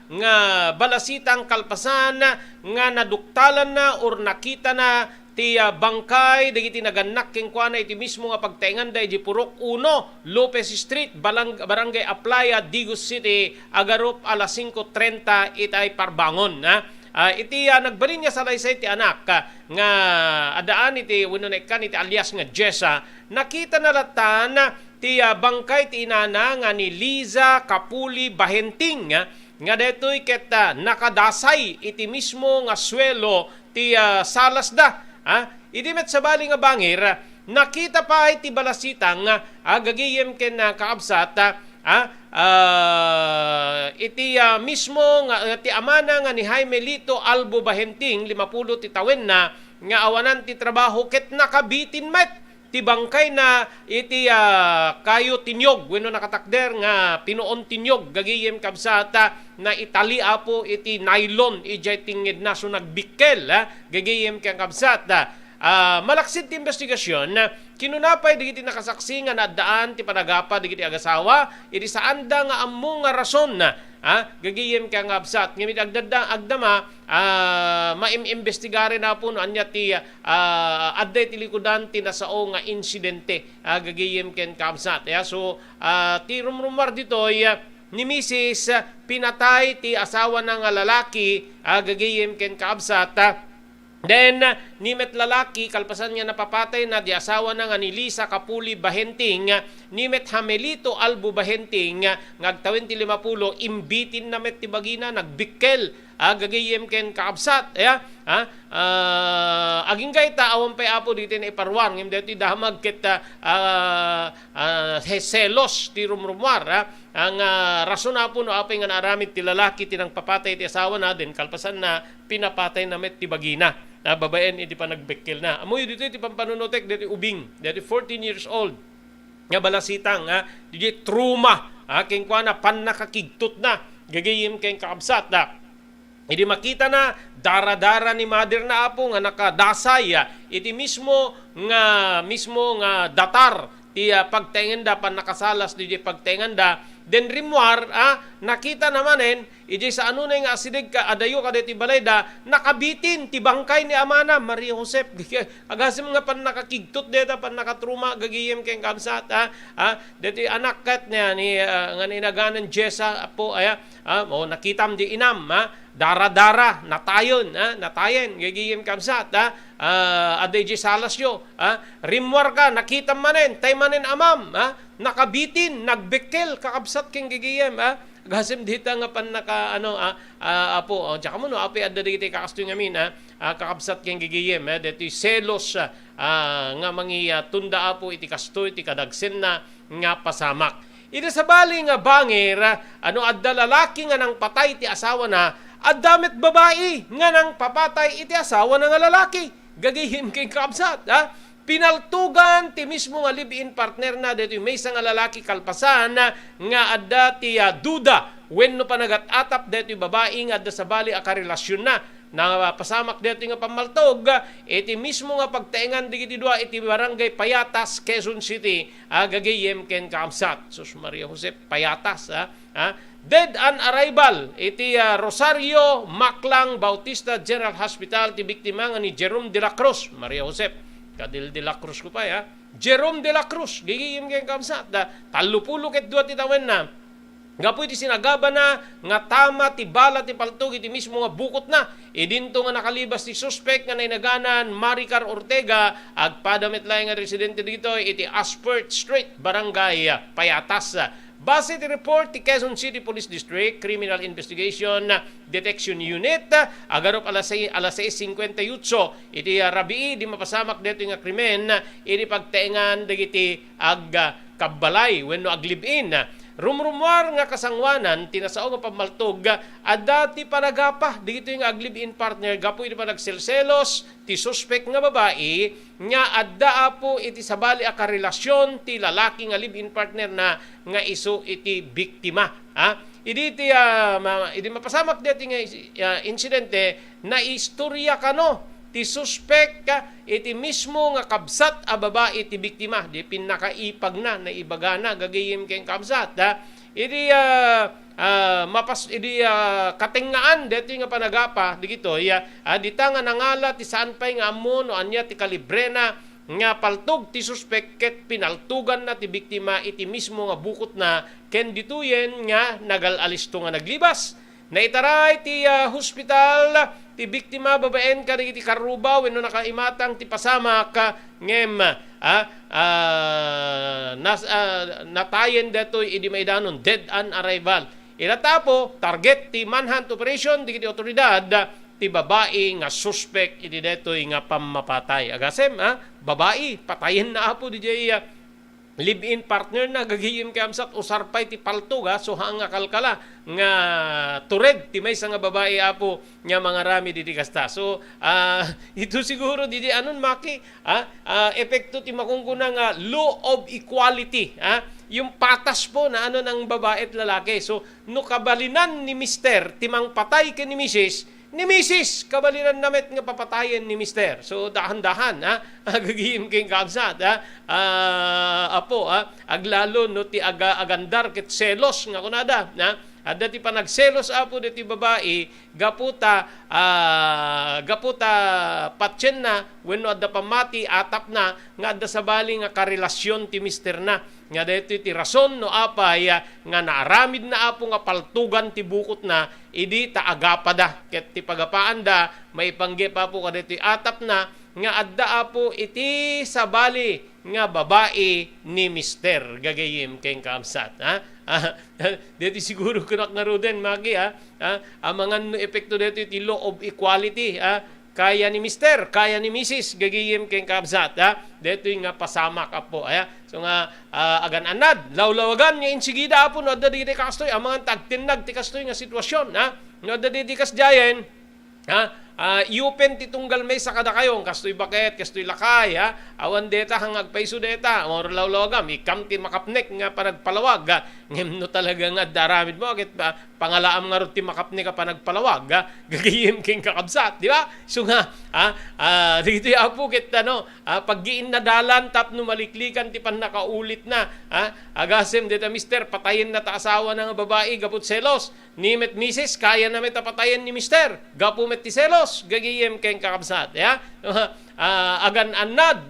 nga balasitang kalpasan nga naduktalan na or nakita na ti bangkay dagiti naganak ken kuana iti mismo nga pagtaengan da iti Purok 1 Lopez Street Barangay Aplaya Digos City agarup alas 5:30 itay parbangon, iti nagbalin niya sa laysay ti anak nga adaan iti wenonekkan iti alias nga Jessa nakita na latan ti bangkay ti inana nga ni Liza Kapuli Bahenting nga detoy ket nakadasay iti mismo nga swelo ti salas da. Iti met sa bali nga bangir, nakita pa iti balasitang gagayem ken kaabsat iti mismo nga ti amana nga ni Jaime Lito Albo Bahenting 50 ti tawen na nga awanan ti trabaho ket nakabitin met ti bangkay na iti kayo tinyog wenno nakatakder nga pinuon tinyog gagayem kabsata na itali apo iti nylon ijay tingid na so nagbikkel gagayem kang kabsat malaksid ti investigasyon kinunapay digiti nakasaksi nga nadaan ti panagapa digiti agasawa iti saan da nga ammo nga rason gagayem kang absat ngamit agdama maimbestigare na po no anya ti adday ti likudan ti nasao nga insidente gagayem ken kabsat so ti rumrumar ditoy ni Mrs. pinatay ti asawa ng lalaki gagayem ken kaabsat. Then, nimet lalaki, kalpasan niya napapatay na di asawa na nga ni Lisa Kapuli Bahenting, nimet Hamelito Albo Bahenting, ngagtawin ti 50, imbitin na met ti bagina, nagbikkel, gagayem ken kaabsat, aging gaita, awan pa apo dito na iparwang, ngim dito damag ket selos ti rumrumwar, ang rason na po no apay nga naaramid ti lalaki tinang papatay ti asawa na din, kalpasan na pinapatay na met ti bagina. Babaen iti pa nagbekkel na. Amoy dito iti pampanunotek dito ubing, dito 14 years old. Nga balasitang dito truma, king kwa na panakakigtot na, gagayim king kaabsat na. Idi makita na dara-dara ni mother na apo nga nakadasay iti mismo nga datar ti pagtengenda pan nakasalas di pagtengenda den rimwar nakita namanen iji sa ano na nga asidig ka adayo ka deti balayda nakabitin ti bangkay ni amana Maria Josep agasim nga pan nakakigtot deta pan nakatruma gagiyem ken kamsat deti anak kat niya ni nga ninaganan Jessa apo nakitam di inam dara-dara natayon natayen gagiyem kamsat aday di salasyo rimwar ka nakita manen tay manen amam nakabitin nagbekkel kakabsat king gigiyem gasim dita nga pan naka apo tsaka mo no api adda digiti kakasto ngamin kakabsat king gigiyem dito selos nga mangi tunda apo iti kasto iti kadagsen na nga pasamak iti sabali nga bangir adda lalaki nga nang patay ti asawa na addamet babae nga nang papatay iti asawa na nga lalaki gagihim king kakabsat pinaltugan ti mismo nga live-in partner na dito may isang lalaki kalpasan nga adda ti duda wenno panagat-atap dito babae nga adda sa bali akarelasyon na pasamak dito nga pamaltog iti mismo nga pagtaengan digiti dua iti barangay Payatas Quezon City gagayem ken kaamsat sus Maria Jose Payatas dead on arrival iti Rosario Maclang Bautista General Hospital ti biktima nga ni Jerome de la Cruz Maria Jose Kadil de la Cruz ko pa Jerome de la Cruz gigiyim keng kamsat 32 ket 2 ti tawen na nga pwede sinagaba na nga tama ti bala ti paltog iti mismo nga bukot na idinto nga nakalibas ti suspect nga nainaganan Maricar Ortega agpadamit laing nga residente dito iti Aspert Street Barangay Payatas. Base ti report ti Quezon City Police District Criminal Investigation Detection Unit agarop alas 6:58 iti rabii di mapasamak dito nga krimen iti pagtaengan dagiti kabbalay wenno aglibin. Rumrumwar nga kasangwanan tinasao nga pamaltog adati panagapa digito yung aglibin partner gapo iti panagselselos ti suspect nga babae nga adda po iti sabali a karelasyon ti lalaki nga live-in partner na nga isu iti biktima. Idi mapasamak dito nga insidente na istorya kano ti suspect iti mismo nga kabsat a babae ti biktima di pinakaipag na ibagana gagayim keng kabsat idi katengaan dito nga panagapa digito dita nga nangala ti saan pay nga amon o anya ti kalibrena nga paltog ti suspect ket pinaltugan na ti biktima iti mismo nga bukot na ken dituyen nga nagalalisto nga naglibas. Naitaray ti hospital ti biktima babaen ka iti Karubaw wenno nakaimatang ti pasamak ngem natayen detoy idi maidanon dead on arrival. Ilatapo target ti manhunt operation digiti otoridad ti babae nga suspect iti detoy nga pamapatay. Agasem babae patayen na apo di live-in partner na gagiyim kay amsat usarpay ti paltog so hanga kalkala nga tured ti maysa nga babae apo nga mga rami diti kasta. So ito siguro didi anon maki epekto ti makungkuna nga law of equality yung patas po na ano ng babae at lalaki. So no kabalinan ni Mister timang patay ken ni Mrs. kabaliran namit nga papatayen ni Mister. So dahan-dahan agagihim king kabsat aglalo no ti agandar ket selos nga kunada adda ti panagselos apo diti babae gaputa patyen na wenno adda pamati atap na nga adda sabali nga karelasyon ti Mister na nga dito ti rason no apay nga naaramid na apo nga paltugan ti bukot na idi taagapada ket ti pagapaan da maipangge pa po kadito atap na nga adda apo iti sabali nga babae ni Mister gagayim keng kamsat dito siguro kunak na roden magi ang mga epekto dito ti law of equality kaya ni Mister, kaya ni Mrs. gagiyim keng kabsat dito nga pasamak apo so nga agan-anad lawlawagan nga insigida apo no adda diti kastoy ang mga tagtinag ti kastoy nga sitwasyon no adda diti kasjayen iupen ti tunggal may sa kada kayong kastoy baket kastoy lakay awan deta hangag paiso deta or lawlawagam ikam ti makapnek nga panagpalawag ngem no talaga nga daramid mo ket pangalaam nga rut ti makapnek ka panagpalawag gagayim king kakabsat di ba so nga dito apo ket paggiin na dalan tapno maliklikan ti panakaulit na agasem deta Mister patayen na ta asawa ng babae gaput selos ni met Mrs. kaya na met patayen ni Mister gapu met ti selos gagiyem keng kakabsat agan anad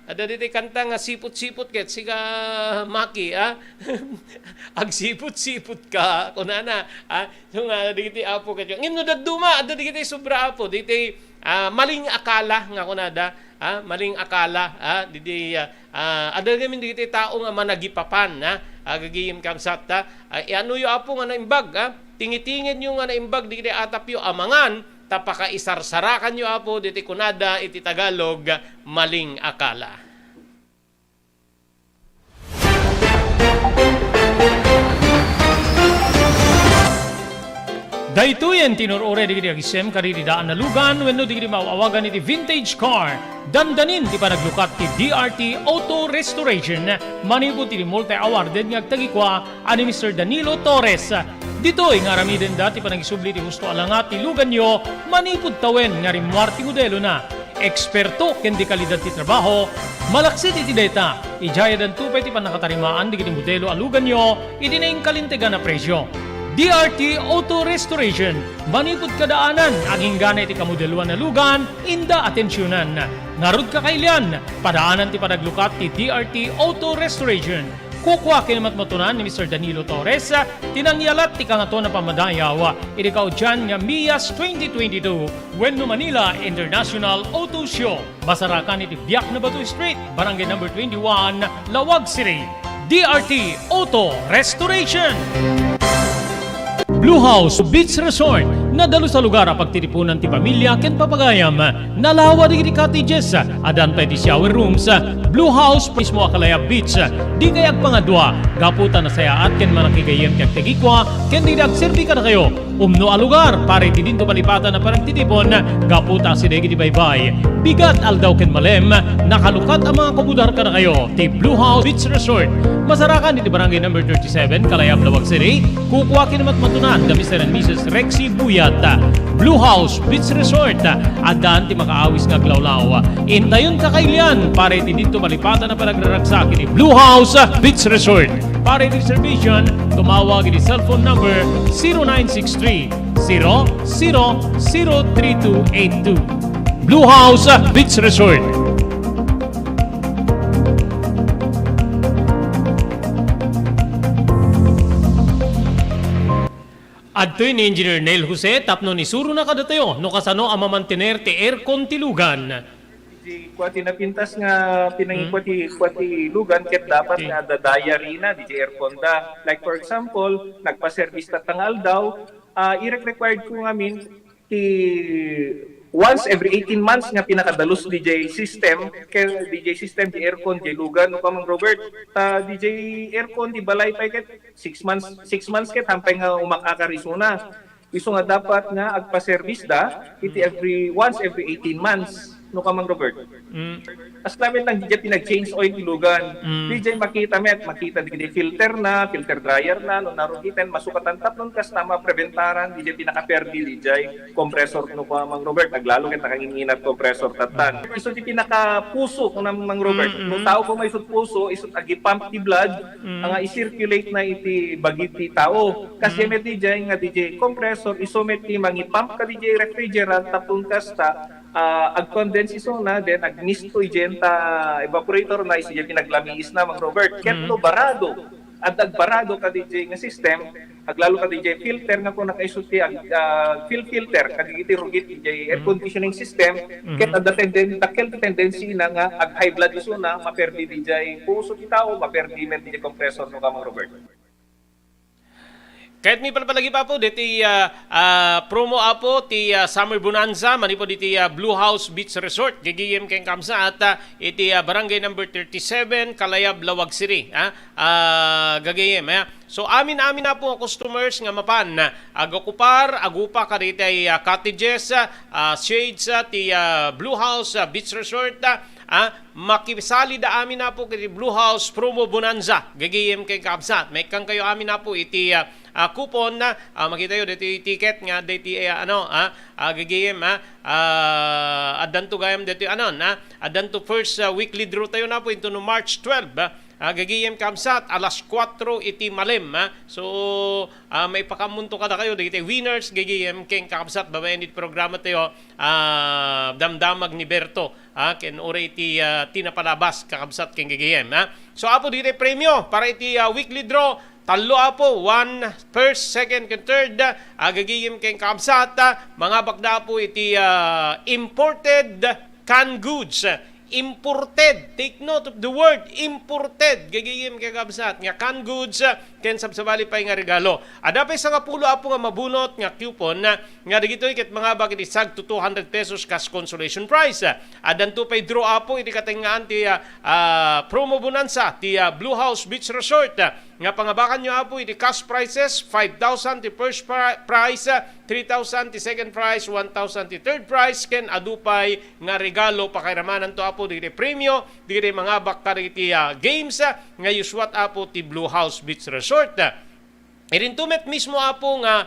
ada diti kanta nga siput-siput ket siga maki ag siput-siput ka kunana so nga diti apo ket ngem no dadduma ada diti sobra apo diti maling akala nga kunada maling akala diti ada gamin diti tao nga managipapan agagiyem kamsat ano yo apo nga naimbag tingitingin yung nga naimbag diti atap yo amangan tapaka isarsarakan nyo apo diti kunada iti Tagalog maling akala. Daytoyen tinurore digiti agisem karididaan na lugan wenno digiti maawagan iti vintage car. Dandanin ti panaglukat ti DRT Auto Restoration manipod ti multi-awarded nga agtagikwa ani Mr. Danilo Torres. Ditoy nga aramiden dati panagisubli ti husto alangat ti lugan nyo manipod tawen nga rimwar ti modelo na. Eksperto ken di kalidad ti trabaho, malaksit iti data. Ijaya dan tupay ti panakatarimaan digiti modelo alugan nyo iti naing kalintegan na presyo. DRT Auto Restoration, manipod kadaanan, aging gana iti kamodeluan na lugan, inda atensyonan. Narod ka kailian, padaanan ti panaglukat ti DRT Auto Restoration. Kukwa kinamat matunan ni Mr. Danilo Torres, tinangyalat ti kangato na pamadayaw, irikaw dyan nga Mias 2022, when no Manila International Auto Show. Masarakan iti Biak na Batu Street, Barangay number 21, Lawag City. DRT Auto Restoration. Blue House Beach Resort, nadalo sa lugar a pagtitipunan ti pamilya ken papagayam, nalawa di cottages, adan pa ti shower rooms, Blue House mismo Akalaya Beach, di kayag pangadwa, gaputan na saya at ken manakigayem kag tegikwa, ken di nagserbi ka na kayo, umno a lugar, pare ti dinto malipatan na parang titipon, gaputa si degi di baybay, bigat aldaw ken malem, nakalukat ang mga kabudar ka na kayo, ti Blue House Beach Resort, masarakan iti barangay number 37, Kalayab, Lawag City, kukuha kinamat matunan, the Mr. and Mrs. Rexy Buyat, Blue House Beach Resort, adan ti makaawis nga glawlaw. Intayon kakailian, pare ti dito malipatan na panagraragsak ni Blue House Beach Resort. Pare reservation, tumawag ni cellphone number 0963 003282. Blue House Beach Resort. Adtoy ni Engineer Nel Jose, tapno ni Suro na kadatayo, no kasano ang mamantener ti aircon tilugan. Di kwati napintas nga pinangikwati lugan ket dapat nga dadaya rina di aircon da. Like for example, nagpa-service ta tangal daw, i-required ko ngamin ti once every 18 months nga pinakadalos DJ system di aircon di lugan no kamang Robert DJ aircon di balay pa ket 6 months ket hampay nga umakakarisuna iso nga dapat nga agpa-service da iti once every 18 months no kamang Robert. As namin lang DJ pinag-change oil ilugan. DJ makita di filter dryer na no narugitan masukatan tapnon kas tama preventaran DJ pinaka-perdi DJ compressor no kamang Robert naglalo ket nakanginginat compressor tatan. Iso di pinaka-puso no namang Robert. No tao ko may isut puso isut agi-pump ti blood nga i-circulate na iti bagiti tao. Kasi met DJ nga DJ compressor iso met ti mangi-pump ka DJ refrigerant tapon kas ta ag-condense iso na then agnisto igenta evaporator na isya pinaglamiis na mang Robert ketlo barado at agbarado ka DJ nga system aglalo ka DJ filter nga kung nakaisuti filter kagigiti rugit DJ air conditioning system ket ada tendency na nga ag high blood iso na maperdi DJ puso ti tao maperdi men DJ compressor no ka mang Robert. Kahit may palagi pa po, diti promo apo, ti Summer Bonanza, mani po diti Blue House Beach Resort, gigiyem keng kamsa at iti barangay number 37, Kalayab, Lawag City. Gagiyem. So amin na po ang customers nga mapan, agupa ka diti cottages, shades, ti Blue House Beach Resort, makisali da amin na po kiti Blue House Promo Bonanza, gagiyem keng kamsa. May kang kayo amin na po iti coupon na makita yo dito ticket nga dito gagayem adan to gayam dito adan to first weekly draw tayo na po into no March 12 gagayem kamsat alas 4 iti malem so may pakamunto kada kayo dito winners gagayem keng kamsat babayan dit programa tayo damdamag ni Berto ken ore iti tinapalabas kakabsat keng gagayem so apo dito premyo para iti weekly draw talo apo, 1, first, second, and third, agagiyim keng kamsat, mga bakda po iti imported canned goods. Imported, take note of the word, imported. Gagiyim keng kamsat, nga canned goods, ken sabsabali pa nga regalo. Adapay sa nga pulo apo nga mabunot, nga coupon, nga digito ikat mga bakit isag to 200 pesos kas consolation prize. Adan to pay draw apo, iti katingaan ti promo bonanza, ti Blue House Beach Resort. Nga pangabakan nyo apo iti cash prices 5,000 ti first prize 3,000 ti second prize 1,000 ti third prize ken adupay nga regalo pakairamanan to apo di premyo di mga bakta iti games nga yuswat apo ti Blue House Beach Resort. Irintumet mismo apo nga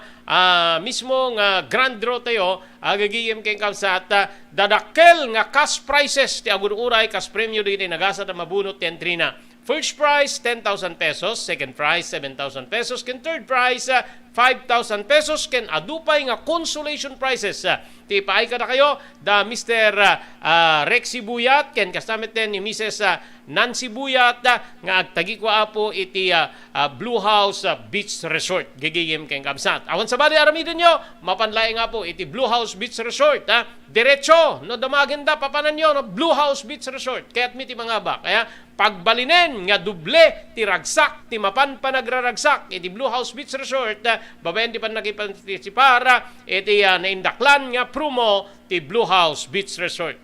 grand draw tayo agagiyem keng kamsat dadakkel nga cash prices ti agururay cash premyo di nagasat na mabunot ti entrina first prize 10,000 pesos, second prize 7,000 pesos, ken third prize 5,000 pesos, ken adupay nga consolation prizes. Ti paay ka na kayo da Mr. Rexy Buyat ken kastamit din ni Mrs. Nancy Buyat nga agtagi ko apo iti Blue House Beach Resort. Gigiyem ken kamsat. Awan sa bali aramidin nyo, mapanlay nga po iti Blue House Beach Resort. Diretso, no damagenda papanan nyo no Blue House Beach Resort. Kaya't mi ti mga ba. Kaya pagbalinen nga duble ti ragsak ti mapan panagraragsak iti Blue House Beach Resort. Babayan di pa nakiparticipar iti naindaklan nga promo ti Blue House Beach Resort.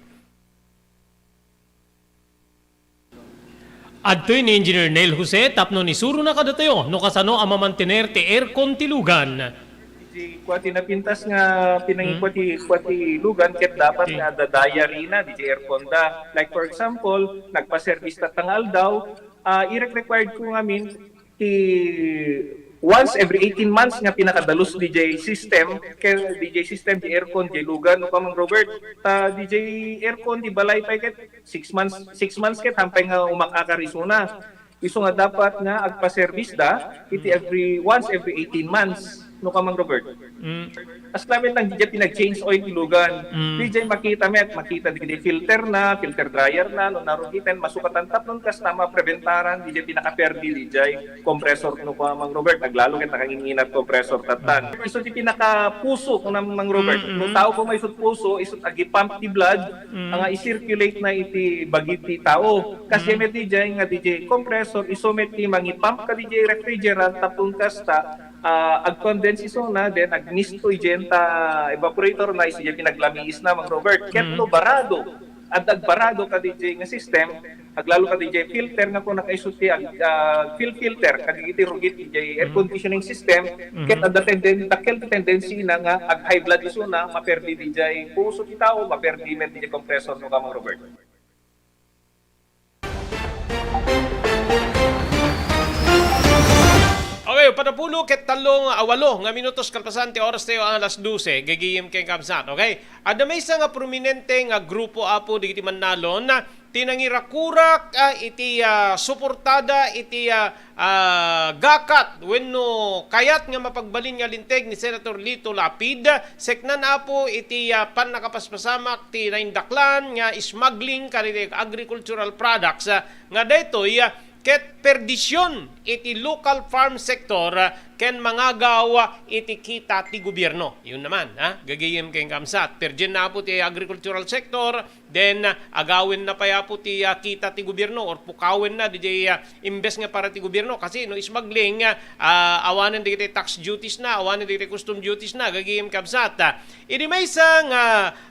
Adtoy ni Engineer Neil Jose tapno ni suro na kadatayo no kasano ang mamantener ti aircon ti lugan. Di kwati napintas nga pinangikwati lugan ket dapat nga dadaya rina di aircon da. Like for example, nagpa-service ta tangal daw, i-required ko ngamin ti once every 18 months nga pinakadalos DJ system di aircon di lugan no kamang Robert DJ aircon di balay pa ket 6 months ket hampay nga umakakarisuna iso nga dapat nga agpa-service da iti once every 18 months no kamang Robert. As namin lang DJ pinag-change oil ilugan. DJ makita di filter dryer na no narugitan masukatan tapnon kas tama preventaran DJ pinaka-perdi DJ compressor no kamang Robert naglalo ket nakanginginat compressor tatan. Iso di pinaka-puso no namang Robert. No tao ko may isut puso isut agi-pump ti blood nga i-circulate na iti bagiti tao. Kasi met DJ nga DJ compressor iso met ti mangi-pump ka DJ refrigerant tapon kas ta ag-condense iso na then agnisto igenta evaporator na isya pinaglamiis na mang Robert ketno barado at agbarado ka DJ nga system aglalo ka DJ filter nga kung nakaisuti filter kagigiti rugit DJ air conditioning system ket ada tendency na nga ag high blood iso na maperdi DJ puso ti tao maperdi men DJ compressor no ka mang Robert. Okay, padapulo ket talong awalo nga minutos kalpasan ti oras tayo alas 12 gagiyem ken kamsat. Okay? Ada may isa nga prominente nga grupo apo digiti Manalon na tinangirakurak iti suportada iti gakat wenno kayat nga mapagbalin nga linteg ni Senator Lito Lapid seknan apo iti pan nakapaspasamak ti naindaklan nga smuggling kaniti agricultural products nga daytoy ket perdisyon iti local farm sector ken mangagaw iti kita ti gobyerno. Yun naman, gagayem ken kamsat. Perjen na po ti agricultural sector, then agawin na pa po ti kita ti gobyerno or pukawin na di imbes nga para ti gobyerno kasi no smuggling awanen di tax duties na, awanen di custom duties na, gagayem kamsat. Idi may isang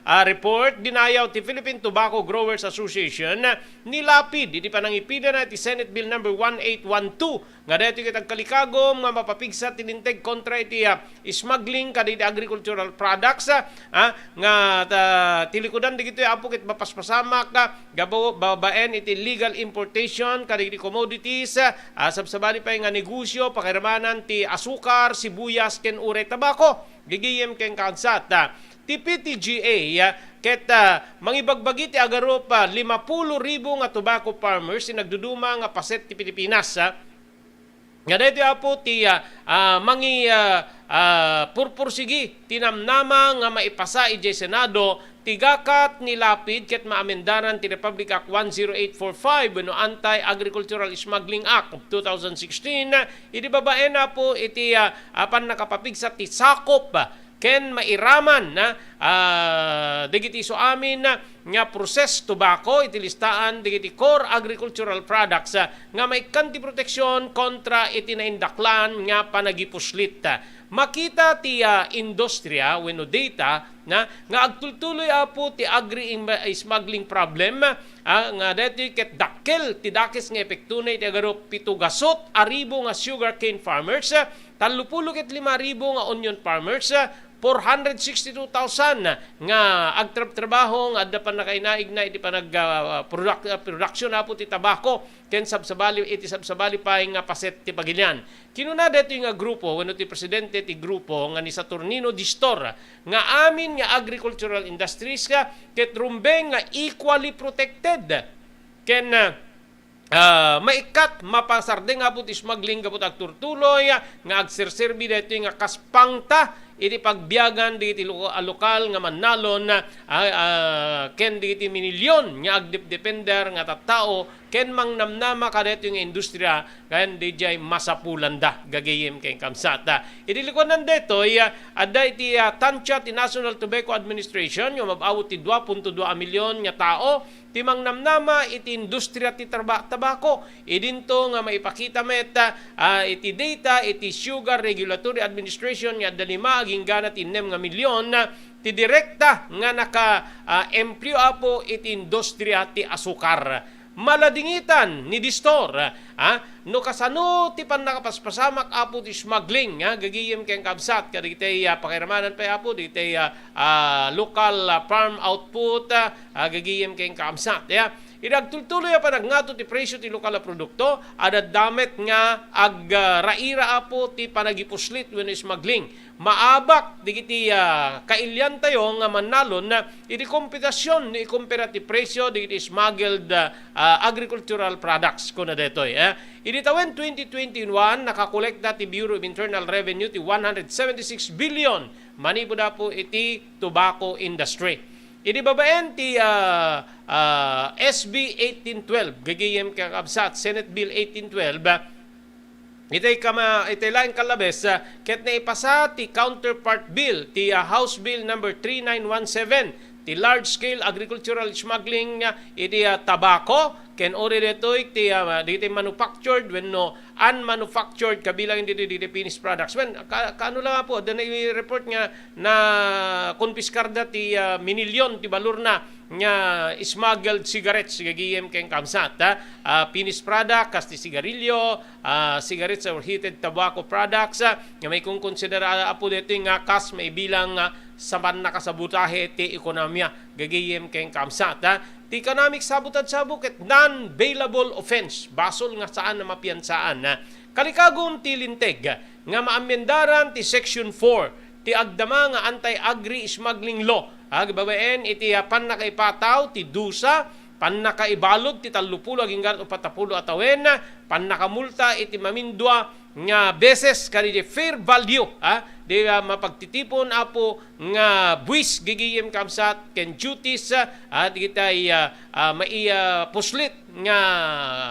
report dinayaw ti Philippine Tobacco Growers Association nilapid iti panangipida na ti Senate Bill number 1812 nga dito kitag kalikagom nga mapapigsa tininteg kontra iti smuggling kaditi agricultural products nga tilikudan digito apo ket mapaspasamak babaen iti legal importation kaditi commodities sabsabali pa nga negosyo pakiramanan ti asukar, sibuyas ken uray tabako gigiyem ken kansat ti PTGA ket mangibagbagi ti agarup 50,000 nga tobacco farmers nagduduma nga paset ti Pilipinas nga dito apo ti purpursigi tinamnama nga maipasa iti Senado tigakat ni Lapid ket maamendaran ti Republic Act 10845 no Anti-Agricultural Smuggling Act of 2016 idi babaen na po iti apan nakapapigsa ti sakop ken mairaman na digiti so amin nga processed tobacco iti listaan digiti core agricultural products nga may kanti proteksyon kontra iti naindaklan nga panagipuslit. Makita ti industriya wenno data nga agtultuloy apo ti agri-smuggling problem nga deti ket dakkel ti dakes nga epektunay ti agarup 7,000 nga sugarcane farmers, 35,500 nga onion farmers, 462,000 nga agtrabaho nga adda pa nakainaig na iti panag production na po ti tabako ken sabsabali pa nga paset ti pagilian. Kinuna dito nga grupo wenno ti presidente ti grupo nga ni Saturnino Distor nga amin nga agricultural industries ket rumbeng nga equally protected ken maikat mapasarde nga po ti smuggling kaput agturtuloy nga agserserbi dito nga kaspangta iti pagbiyagan di iti lokal nga manalon ken di iti minilyon nga agdepender nga tattao ken mangnamnama kadito nga industriya ken di jay masapulanda gagayem ken kamsata iti likonan dito adda iti tansya ti National Tobacco Administration nga mabawot ti 2.2 milyon nga tao ti mangnamnama iti industriya ti tabako idinto nga maipakita met iti data iti Sugar Regulatory Administration nga dalima aging gana ti 6 nga milyon ti direkta nga naka-empleo apo iti industriya ti asukar maladingitan ni Distor no kasano ti pan nakapaspasamak apo ti smuggling gagiyem ken kabsat kadagiti pakiramanan pa apo diti local farm output gagiyem ken kabsat idagtultuloy pa nagngato ti presyo ti lokal na produkto ada damet nga raira apo ti panagipuslit when smuggling maabak digiti kailyan tayo nga manalon na iti kompetasyon ni kumpara ti presyo digiti smuggled agricultural products kuno detoy iti tawen 2021 nakakolekta ti Bureau of Internal Revenue ti 176 billion manipo da po iti tobacco industry. Idi babaen ti SB 1812 gagayem kakabsat Senate Bill 1812 itay laing kalabes ket na ipasa ti counterpart bill ti House Bill number 3917 ti large scale agricultural smuggling iti tobacco ken ori detoy ti diti manufactured when no unmanufactured kabilang diti finished products when kaano lang po dan i-report nga na konpiskarda ti minilyon ti balur na nga smuggled cigarettes gagiyem ken kamsat finished product kas ti sigarilyo cigarettes or heated tobacco products nga may kung konsidera apo dito nga kas may bilang saman nakasabutahe ti ekonomiya gagiyem ken kamsat ti economic sabutad-sabuk ket non-bailable offense basol nga saan na mapiyansaan kalikagum ti linteg nga maamendaran ti section 4 ti agdama nga anti-agri smuggling law babaen iti pan nakaipataw ti dusa pan nakaibalod ti 30 aging 40 atawen pan nakamulta iti mamindua nga beses kani fair value di mapagtitipon apo nga buwis gigiyem kamsat ken duties digitay puslit nga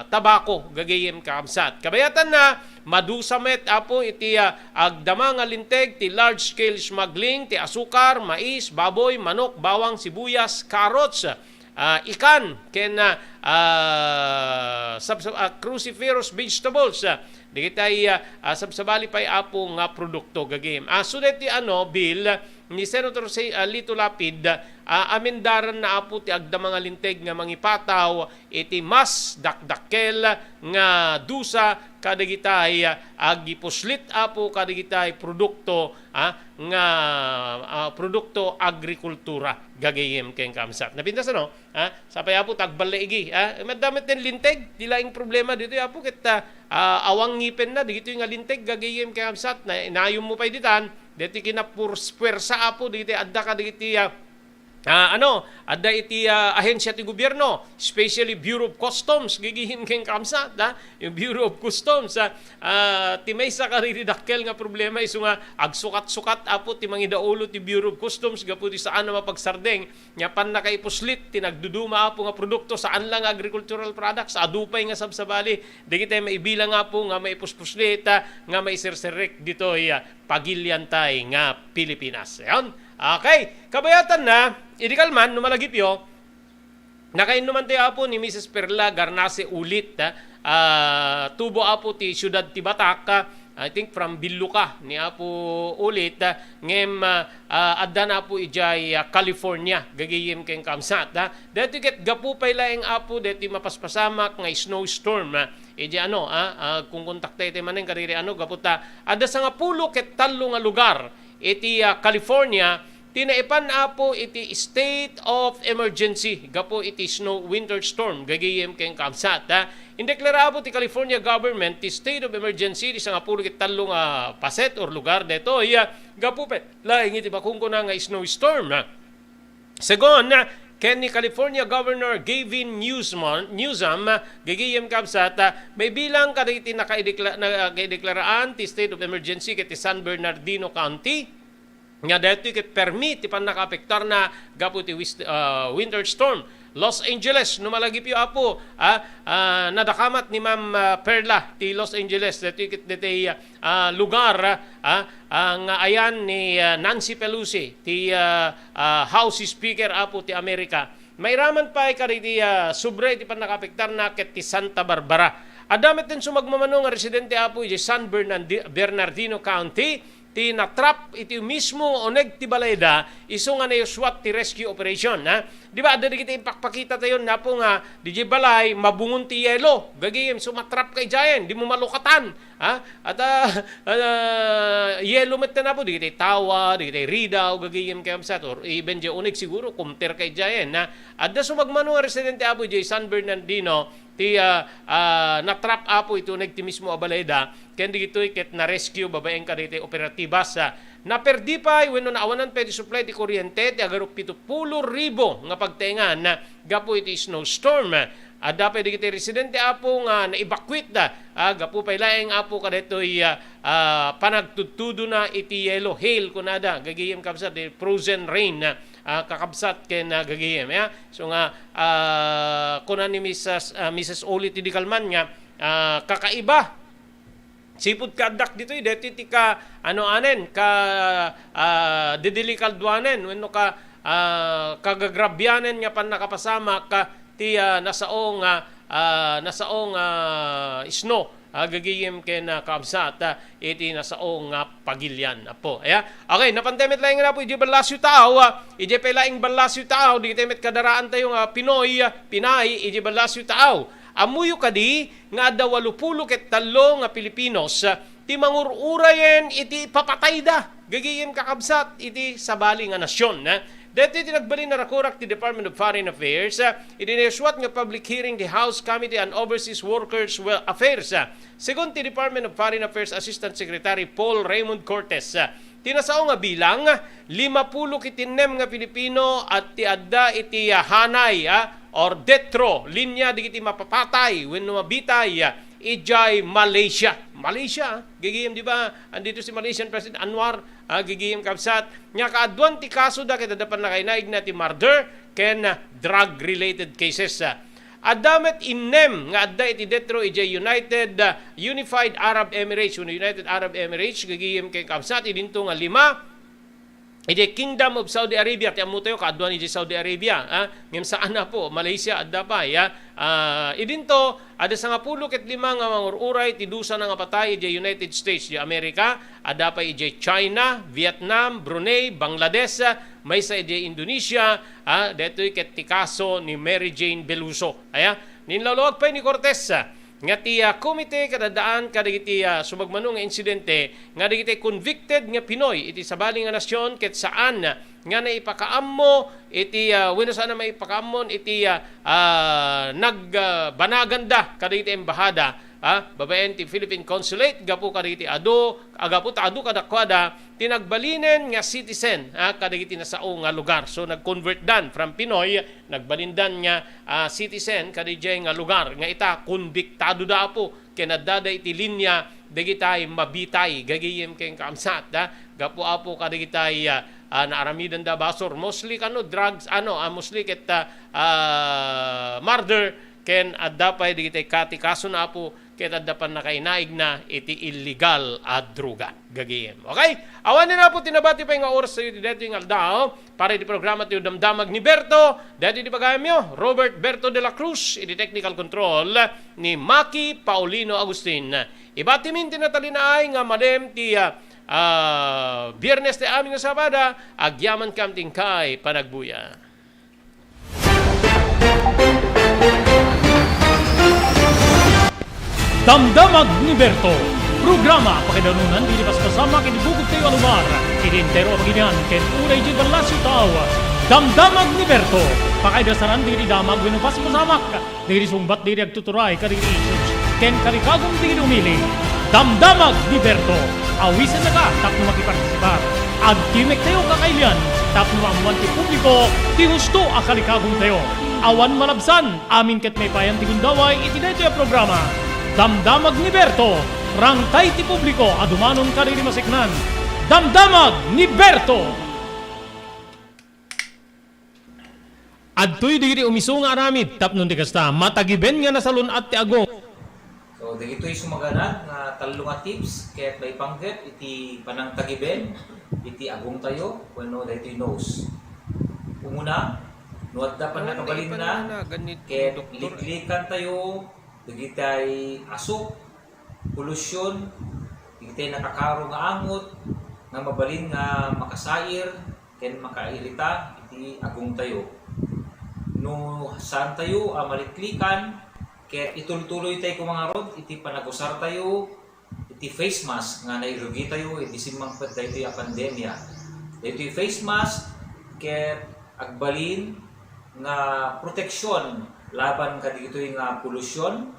tabako gagayem kamsat kabayatan na madusamet apo iti agdama nga linteg ti large scale smuggling ti asukar, mais, baboy, manok, bawang, sibuyas, carrots ikan ken cruciferous vegetables digitay sabsabali pay apo nga produkto gagayem sudet ti bill ni Senator Lito Lapid amendaran na apo ti agdama nga linteg nga mangipataw iti mas dakdakkel nga dusa kadagitay agipuslit apo kadagitay produkto nga produkto agrikultura gagayem ken kamsat napintas sapay apo tagbalaigi madamit den linteg di laing problema dito apo ket awang ngipin na dito nga linteg gagayem ken kamsat na inayom mo pay ditan dito kinapursa apo dito adda ka dito adda iti ahensya ti gobyerno, especially Bureau of Customs, gigihim ken kamsat yung Bureau of Customs ti maysa ka ridakkel nga problema isu nga agsukat-sukat apo ti mangidaulo ti Bureau of Customs gapu ti saan na mapagsardeng nya pan nakaipuslit ti nagduduma apo nga produkto saan lang agricultural products adupay nga sabsabali digitay maibilang apo nga maipuspuslit nga maiserserek dito pagilyantay nga Pilipinas. Ayon. Okay, kabayatan na, idikalman, numalagipyo, nakainuman tayo apo ni Mrs. Perla Garnase ulit, tubo apo ti syudad ti Batak, I think from Biluca ni apo ulit, ngem adda na apo ijay California, gagayim ken kamsat. Dati ket gapu pay laeng apo, dati mapaspasamak nga snowstorm, ija kung kontakta iti manen kariri gaputa, adda sa nga pulo ket talo nga lugar, iti California, tinaipan apo iti state of emergency gapo iti snow winter storm gagayem ken kamsat indeklara apo ti California government ti state of emergency di sa nga pulo ket talo nga paset or lugar deto gapo pe laing iti bakungko na nga snow storm segon ken ni California Governor Gavin Newsom gagayem kabsat may bilang kadagiti nakaideklaraan ti state of emergency ket ti San Bernardino County nga dahito ket permit ti panakaapektar na gapu ti winter storm. Los Angeles numalagip yu apo nadakamat ni Ma'am Perla ti Los Angeles dahito ket deti lugar nga ayan ni Nancy Pelosi ti House Speaker apo ti Amerika. Mayraman pa kaditi sobre ti panakaapektar na ket ti Santa Barbara. Adamit din sumagmamano nga residente apo ti San Bernardino County ti natrap iti mismo oneg ti balayda iso nga na SWAT ti rescue operation. Di ba, adali kita impakpakita tayo na po nga di balay mabungon ti yelo gagayim sumatrap kay Jayan di mo malukatan. At yelo met na po di kita tawa di kita ridaw gagayim kay amsat or even di oneg siguro kumter kay Jayan adda sumagmano nga residente apo di San Bernardino ti natrap apo ito nagti mismo abalayda ken digitoy ket na rescue babaeng kaditi operatibas naperdi pay wenno naawanan pwede supply ti kuryente ti agarop 70,000 nga pagtaengan gapo iti snowstorm. Adda pwede kiti residente apo nga na-evacuate gapo pay laeng apo kaditoy panagtudtudo na iti yellow hail kunada gagayem kabsat di frozen rain kakabsat ken gagayem so nga kunan ni Mrs. Oli ti Dikalman nga kakaiba sipud kadak dito deti ti ka anen ka didelikal duanen wenno ka kagagrabyanen nga pan nakapasama ka ti nasaong snow gagayem ken kabsat iti nasaong pagilyan apo. Okay, napantemet laing na po iti balasyo tao iti pelaing balasyo tao di temet kadaraan tayo nga Pinoy Pinay iti balasyo tao. Amuyo kadi nga adda 80 ket 3 nga Pilipinos ti mangururayen iti papatayda gagayem kakabsat iti sabali nga nasyon. Dito tinagbalin na rakurak ti Department of Foreign Affairs idineswat nga public hearing the House Committee on Overseas Workers Affairs. Segun ti Department of Foreign Affairs Assistant Secretary Paul Raymond Cortes tinasao nga bilang 50 kitinem nga Pilipino at ti adda iti hanay or detro linya digiti mapapatay wenno mabitay ijay Malaysia gigiyem di ba andito si Malaysian President Anwar gigiyem kabsat nya kaadwan ti kaso da ket dapan nakainaig na ti murder ken drug related cases. Adamet innem nga adda iti detro ijay Unified Arab Emirates United Arab Emirates gigiyem kay kabsat idinto nga 5 iti Kingdom of Saudi Arabia ti amuto yo kaadwan iti Saudi Arabia ngem saan na po Malaysia adda pa idinto ada 10 ket 5 nga mangururay ti dusa nga patay iti United States di Amerika adda pa iti China, Vietnam, Brunei, Bangladesh maysa iti Indonesia detoy ket ti kaso ni Mary Jane Beluso ninlalawag pa ni Cortes nga ti komite kadadaan kadagiti sumagmano nga insidente nga dagiti convicted nga Pinoy iti sabali nga nasyon ket saan nga naipakaammo iti wenno saan na maipakaammon iti nagbanaganda kadagiti embahada babaen ti Philippine Consulate gapu kadagiti adu kadakwada tinagbalinen nga citizen kadagiti nasao nga lugar so nag-convert dan from Pinoy nagbalindan nga citizen kadagiti nga lugar nga ita konbiktado da po kenadada iti linya dagitay mabitay gagayem ken kaamsat gapu apo kadagitay naaramidan da basor mostly drugs mostly ket murder ken adda pay digitay kati kaso na po ket adda pan nakainaig na iti illegal droga gagayem. Okay? Awan na po tinabati pa nga oras sa iti dito yung aldaw para iti programa ti Damdamag ni Berto dito iti pagayam yo Robert Berto de la Cruz iti technical control ni Maki Paulino Agustin. Ibatimin tinatalinaay nga madem ti Biyernes ti amin nga Sabada agyaman kam tingkay panagbuya. Damdamag ni Berto. Programa pakidanunan di pas kasama kinibugog tayo alumar. Idintero paginian ken unay di balasyo tao. Damdamag ni Berto. Pakaidasaran di damag winupas masamak. Di sumbat di agtuturay kadiri issues. Ken karikagong di umili. Damdamag ni Berto. Awisan na ka tapno makipartisipar. Agtimek tayo kakailian, tap nuamuan ti publiko, ti husto akalikagong tayo. Awan malabsan, amin ket may payan ti gundaway, iti daytoy a programa. Damdamag ni Berto, rangtay ti publiko, adumanon kariri masiknan. Damdamag ni Berto! Adtoy digiti umiso nga aramid, tapnon di kasta, matagiben nga nasalun at ti agong. So, dagito'y sumaganad nga talo nga tips kaya't may pangget iti panang tagiben, iti agong tayo, bueno, dagito'y nose. Umuna, nuwad da pa nakabalin na, kaya't liklikan tayo, dagitay asok, polusyon, dagitay nakakaro nga angot, nga mabalin nga makasair, kaya't makairita, iti agong tayo. No, saan tayo maliklikan, kaya ituloy-tuloy tayo kung mga rod, iti panagusar tayo, iti face mask nga nairugi tayo, iti simangpet tayo iti pandemya. Iti face mask, kaya agbalin nga proteksyon laban ka dito yung pollution,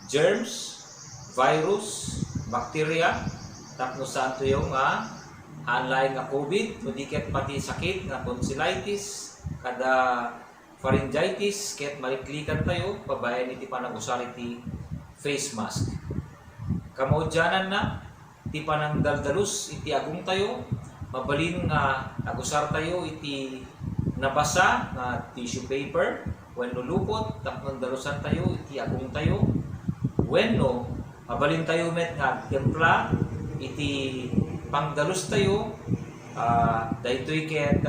germs, virus, bacteria, tapno saan tayo nga online nga COVID, hindi ket pati sakit nga tonsillitis, kada pharyngitis, kaya't maliklikan tayo, pabayan iti panagusar iti face mask. Kamaudyanan na, iti panang daldalus, iti agong tayo, mabalin nga agusar tayo iti nabasa nga tissue paper, when lulupot, tapnon dalusan tayo, iti agong tayo, when no, mabalin tayo met nga templa, iti pangdalus tayo, dahito'y kaya't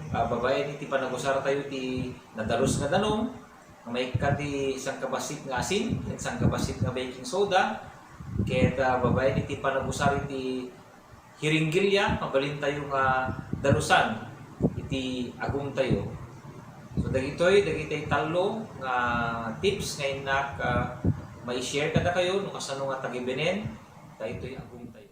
babae iti panagusar tayo ti nadalos nga danom, may kati isang kabasit nga asin, isang kabasit nga baking soda, kaya babae iti panagusar iti hiringgilya, mabalin tayo nga dalusan iti agong tayo. So dagitoy talo nga tips nga inak mai-share kada kayo no kasano nga tagibenen, dagitoy agong tayo.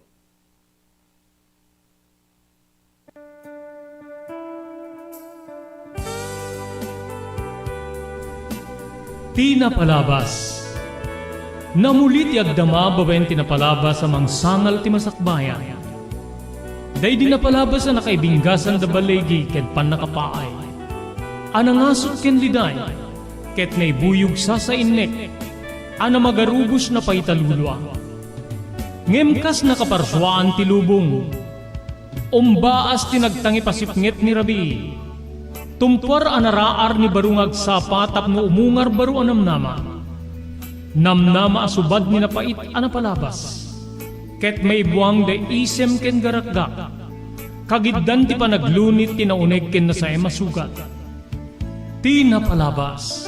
Tinapalabas. Namulit yagdama babaen tinapalabas sa mangsangal ti masakbayan. Day dinapalabas na nakaibinggasan da balegi ket pan nakapaay. Anangasot ken liday ket naibuyog sa innek. Ana magarubos na paitalulwa. Ngemkas nakaparswaan ti lubong. Umbaas tinagtangi pasipnget ni Rabi. Tumpar anaraar ni barungag sapa tapno umungar baru anamnama. Namnama asubad ni napait anapalabas. Ket may buwang da isem ken garakgak. Kagiddan ti panaglunit tinaunig ken nasay masugat. Tinapalabas.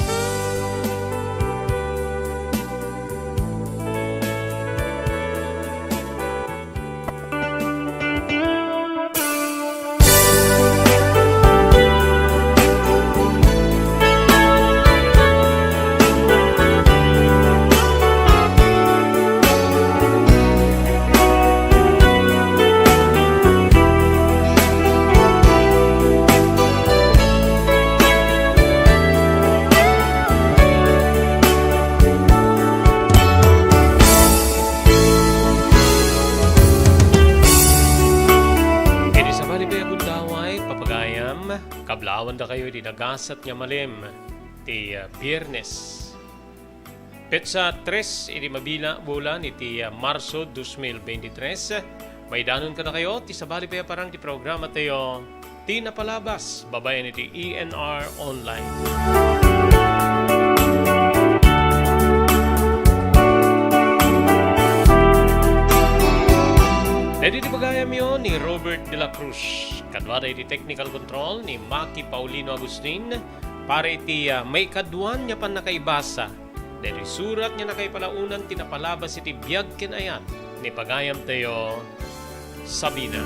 Kablawan da kayo di nagasat nga malim ti Biyernes. Petsa 3 iti mabila bulan iti Marso 2023. May danon ka na kayo ti sabali pa parang ti programa tayo Tinapalabas, babayan iti ENR Online. Dito di bagayam yun ni Robert de la Cruz. Kadwada iti technical control ni Maki Paulino Agustin. Para iti may kaduan niya pa nakaibasa. Dito surat niya nakaipalaunan tinapalabas iti biyag kinayat ni pagayam tayo Sabina.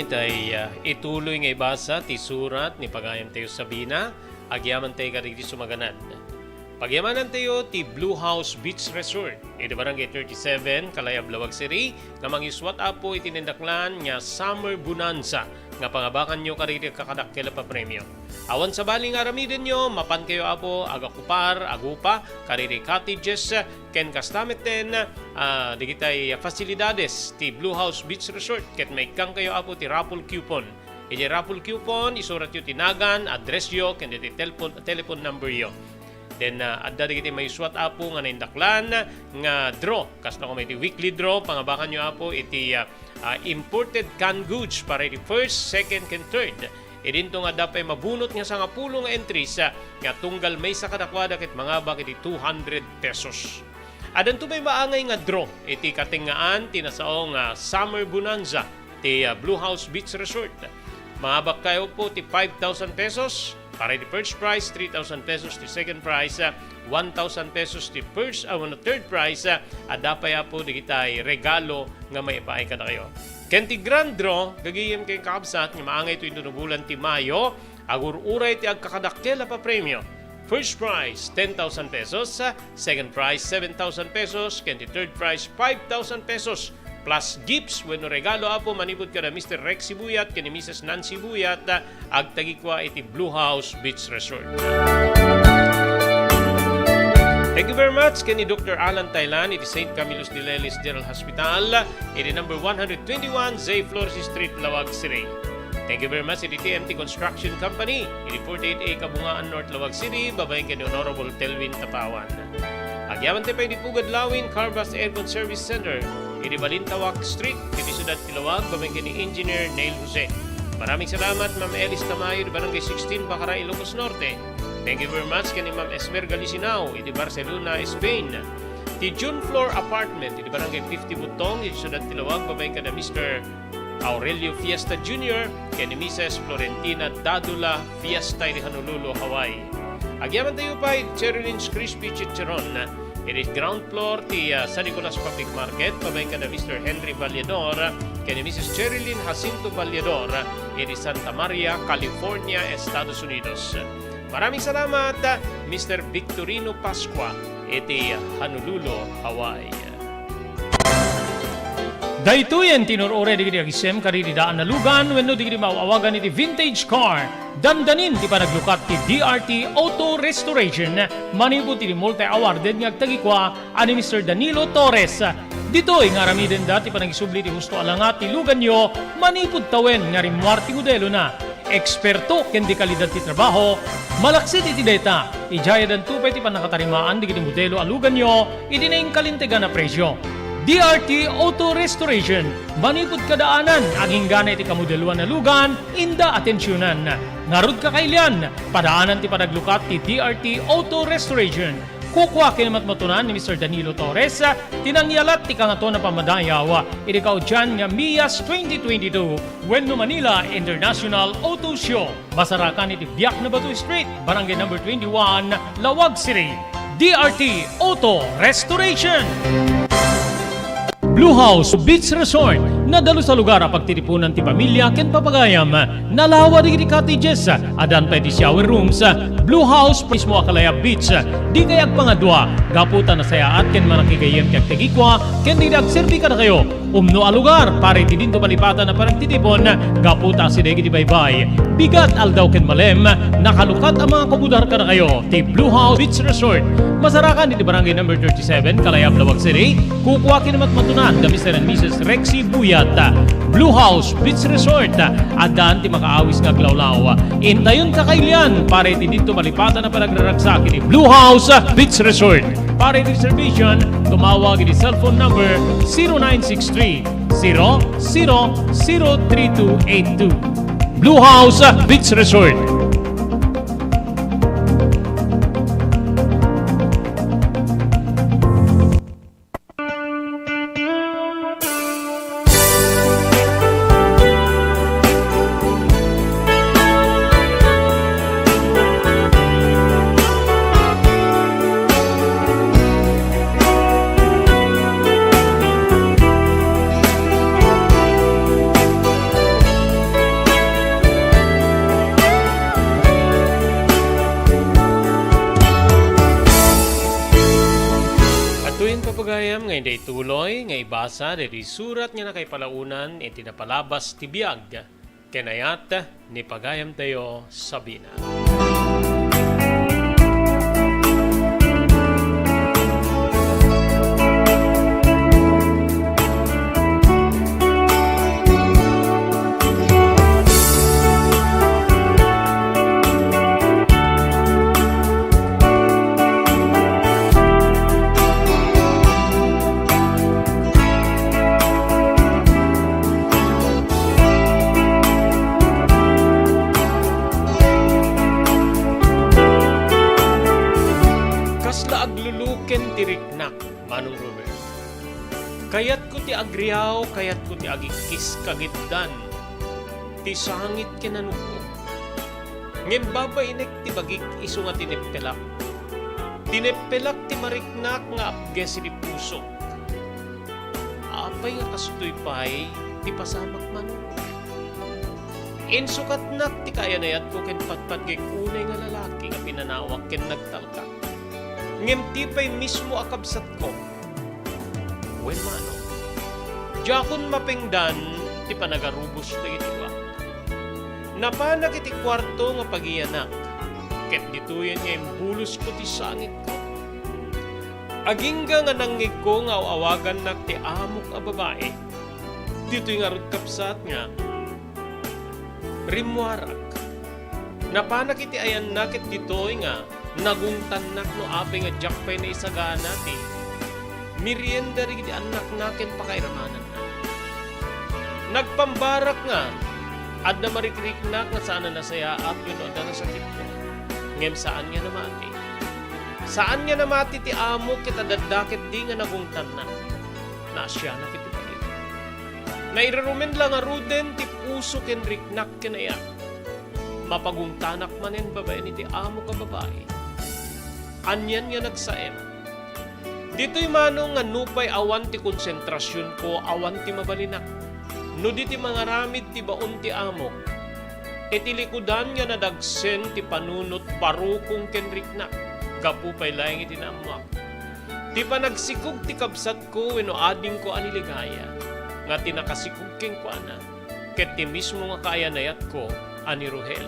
Itay ituloy nga ibasa ti surat ni pagayam tayo Sabina, agyaman tayo kariti sumaganad. Pagyamanan tayo ti Blue House Beach Resort, iti barangay 37, Kalayab, Lawag City, nga mangiswat apo itinindaklan nga Summer Bonanza, nga pangabakan nyo kariri kakadakkel pa premyo. Awan sa bali nga ramiden nyo, mapan kayo apo agakupar, agupa, kariri cottages, ken kastameten, digitay fasilidades ti Blue House Beach Resort, ket may kang kayo apo ti raffle coupon. Iti raffle coupon, isurat nyo tinagan, address yo, ken iti telephone number yo. Then, adda digiti may suwat apo nga naindaklan nga draw. Kas na ko may weekly draw, pangabakan nyo apo iti imported canned goods para iti first, second, and third. Idinto nga dapay mabunot nga sa nga pulo nga entries nga tunggal may sa kadakwada ket mga bakit iti 200 pesos. Adan to may maangay nga draw iti katingaan tinasaong Summer Bonanza ti Blue House Beach Resort. Mahabak kayo po ti 5,000 pesos. Para di first prize, 3,000 pesos. Di second prize, 1,000 pesos. Di third prize, adapaya po di kitay regalo nga may ipaay ka na kayo. Kenti grand draw, gagiyem kayong kakabsat, nga maangay ito yung bulan ti Mayo, agur-uray ti agkakadakkel pa premyo. First prize, 10,000 pesos. Second prize, 7,000 pesos. Kenti third prize, 5,000 pesos. Plus gifts, when regalo apo manipod ka na Mr. Rex Sibuyat kani Mrs. Nancy Buyat agtagikwa iti Blue House Beach Resort. Thank you very much kani Dr. Alan Taylan iti St. Camillus de Lelis General Hospital iti number 121 Zay Flores Street, Lawag City. Thank you very much iti TMT Construction Company iti 48A Kabungaan North, Lawag City, babayin kani Honorable Telvin Tapawan. Agyaman tayo pa iti Pugad Lawin Carbas Aircon Service Center iti Balintawak Street, iti Sudad Kilawag, pamangkin ni Engineer Neil Jose. Maraming salamat, Ma'am Elis Tamayo, Barangay 16, Bacaray, Ilocos Norte. Thank you very much kani Ma'am Esmer Galicinao, iti Barcelona, Spain. Ti June Floor Apartment, iti Barangay 50 Butong, iti Sudad Kilawag, pamangkin na Mr. Aurelio Fiesta Jr., kani Mrs. Florentina Dadula Fiesta, iti Honolulu, Hawaii. Agyaman tayo pa, iti Cheryl's Crispy Chicharon, iti ground floor ti San Nicolas Public Market, pabengka na Mr. Henry Vallador, kani Mrs. Cherilyn Jacinto Vallador, iti Santa Maria, California, Estados Unidos. Maraming salamat, Mr. Victorino Pasqua, iti Honolulu, Hawaii. Daytoyen tinurore digiti agisem karidi daan na lugan wenno digiti maawagan iti vintage car. Dandanin ti panaglukat ti DRT Auto Restoration manipod ti multi-awarded nga agtagikwa ani Mr. Danilo Torres. Ditoy nga ramiden dati panagisubli ti husto alangat ti lugan nyo manipod tawen nga rimwarti modelo na. Eksperto ken di kalidad ti trabaho, malaksit iti data. Ijaya dan tupay ti panakatarimaan digiti modelo alugan nyo iti naing kalintegan na presyo. DRT Auto Restoration, manipod kadaanan, aging gana iti kamodeluan na lugan, inda atensyonan. Ngarud kakailian, padaanan ti panaglukat ti DRT Auto Restoration. Kukwa kinamat matunan ni Mr. Danilo Torres, tinangyalat ti kangato na pamadayaw, iti kaudyan nga Mias 2022, Wenno Manila International Auto Show. Basarakan iti Biak na Batu Street, Barangay number 21, Lawag City. DRT Auto Restoration. Blue House Beach Resort, nadalo sa lugar pagtitipunan ti pamilya ken papagayam, nalawa digiti cottages, adan pa ti shower rooms, Blue House mismo Akalaya Beach, di kayag pangadwa, gaputan na saya at ken manakigayem kag tagikwa, ken di agserbi ka na kayo, umno a lugar, pare ti dinto palipatan na parang titipon, gaputa si degi ti baybay, bigat aldaw ken malem, nakalukat ang mga kabudar ka na kayo, ti Blue House Beach Resort, masarakan di barangay number 37, Kalayab, Lawag City, kukwa kinamat matunan da Mr. and Mrs. Rexy Buyat, Blue House Beach Resort, adan ti makaawis nga glawlaw. Intayon kakailian, pare ti dito malipatan na panagraragsak ni Blue House Beach Resort. Pare ti reservation, tumawag ni cellphone number 0963 003282. Blue House Beach Resort. Papagayam ngay day tuloy, ngay basa, day surat nga na kay palaunan, iti napalabas ti biag. Kenayat ni pagayam tayo Sabina. Kasla agluluken tiriknak, Manong Robert. Kayat ko ti agriyaw, kayat ko ti agikis kagitdan. Ti sangit kinanuko. Ngem babainek ti bagik iso nga tinepelak. Tinepelak ti mariknak nga apges ti puso. Apay nga kastoy pay, ti pasamak Manong Robert. Insukat nak ti kayanayat ko ken patpatgay unay nga lalaki nga pinanawag ken nagtalka. Ngem tipay mismo akabsat ko. Wen mano. Jakon mapingdan ti panagarubos na itiwa. Napanak iti kwarto nga pagiyanak. Ket dituyan nga imbulos ko ti sangit ko. Agingga nga nangig ko nga awagan nak ti amok a babae. Dito'y nga rod kapsat nga. Rimwarak. Napanak iti ayan nakit dito'y nga nagungtan nak no apay nga jakpay na isagana ti merienda rin iti anak nakin pakairamanan na. Nagpambarak nga at na marikriknak nga saan na nasaya at yun na nasakit ko. Ngem saan nga namati? Saan nga namati ti amo kita dadakit di nga nagungtan na. Nasya na kiti palit. Nairumen lang nga ruden ti puso ken riknak kinaya. Mapagungtanak manen babae ni ti amo ka babae. Anyan nga nagsaem. Dito'y manong nga nupay awan ti konsentrasyon ko, awan ti mabalinak. No di ti mga ramid ti baon ti amok. Iti likudan nga nadagsen ti panunot parukong kenriknak. Kapupay laing iti naamak. Ti panagsikog ti kabsat ko wenno ading ko aniligaya. Nga tinakasikog ken ko ana. Ket ti mismo nga kaayanayat ko ani Rohel.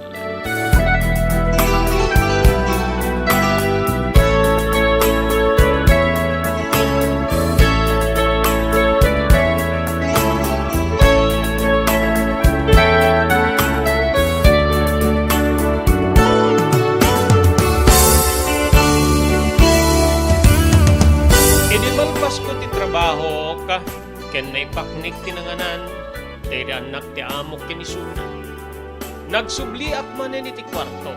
Trabaho ka, ken naipaknik tinanganan, dahil anak ti amok kinisuna. Nagsubli ak manen iti kwarto.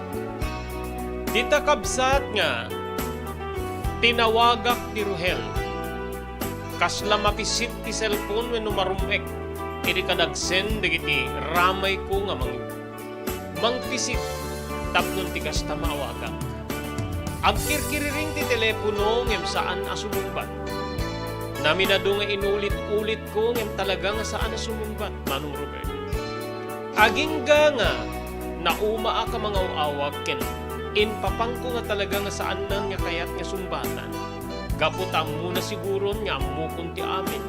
Dita kabsat nga, tinawagak ti Rohel. Kasla mapisit ti cellphone wenno marumek, iti kadagsen digiti ramay ko nga mangpisit tapnon ti kasta mawagak. Agkirkiriring ti telepono ngem saan asumumbat. Naminado nga inulit-ulit ko ngem talaga nga saan na sumumbat, Manong Robert. Agingga nga nauma ka mga uawag ken inpapang ko nga talaga nga saan nang nga kayat nga sumbatan. Gaputam muna siguro nga mukon ti amin.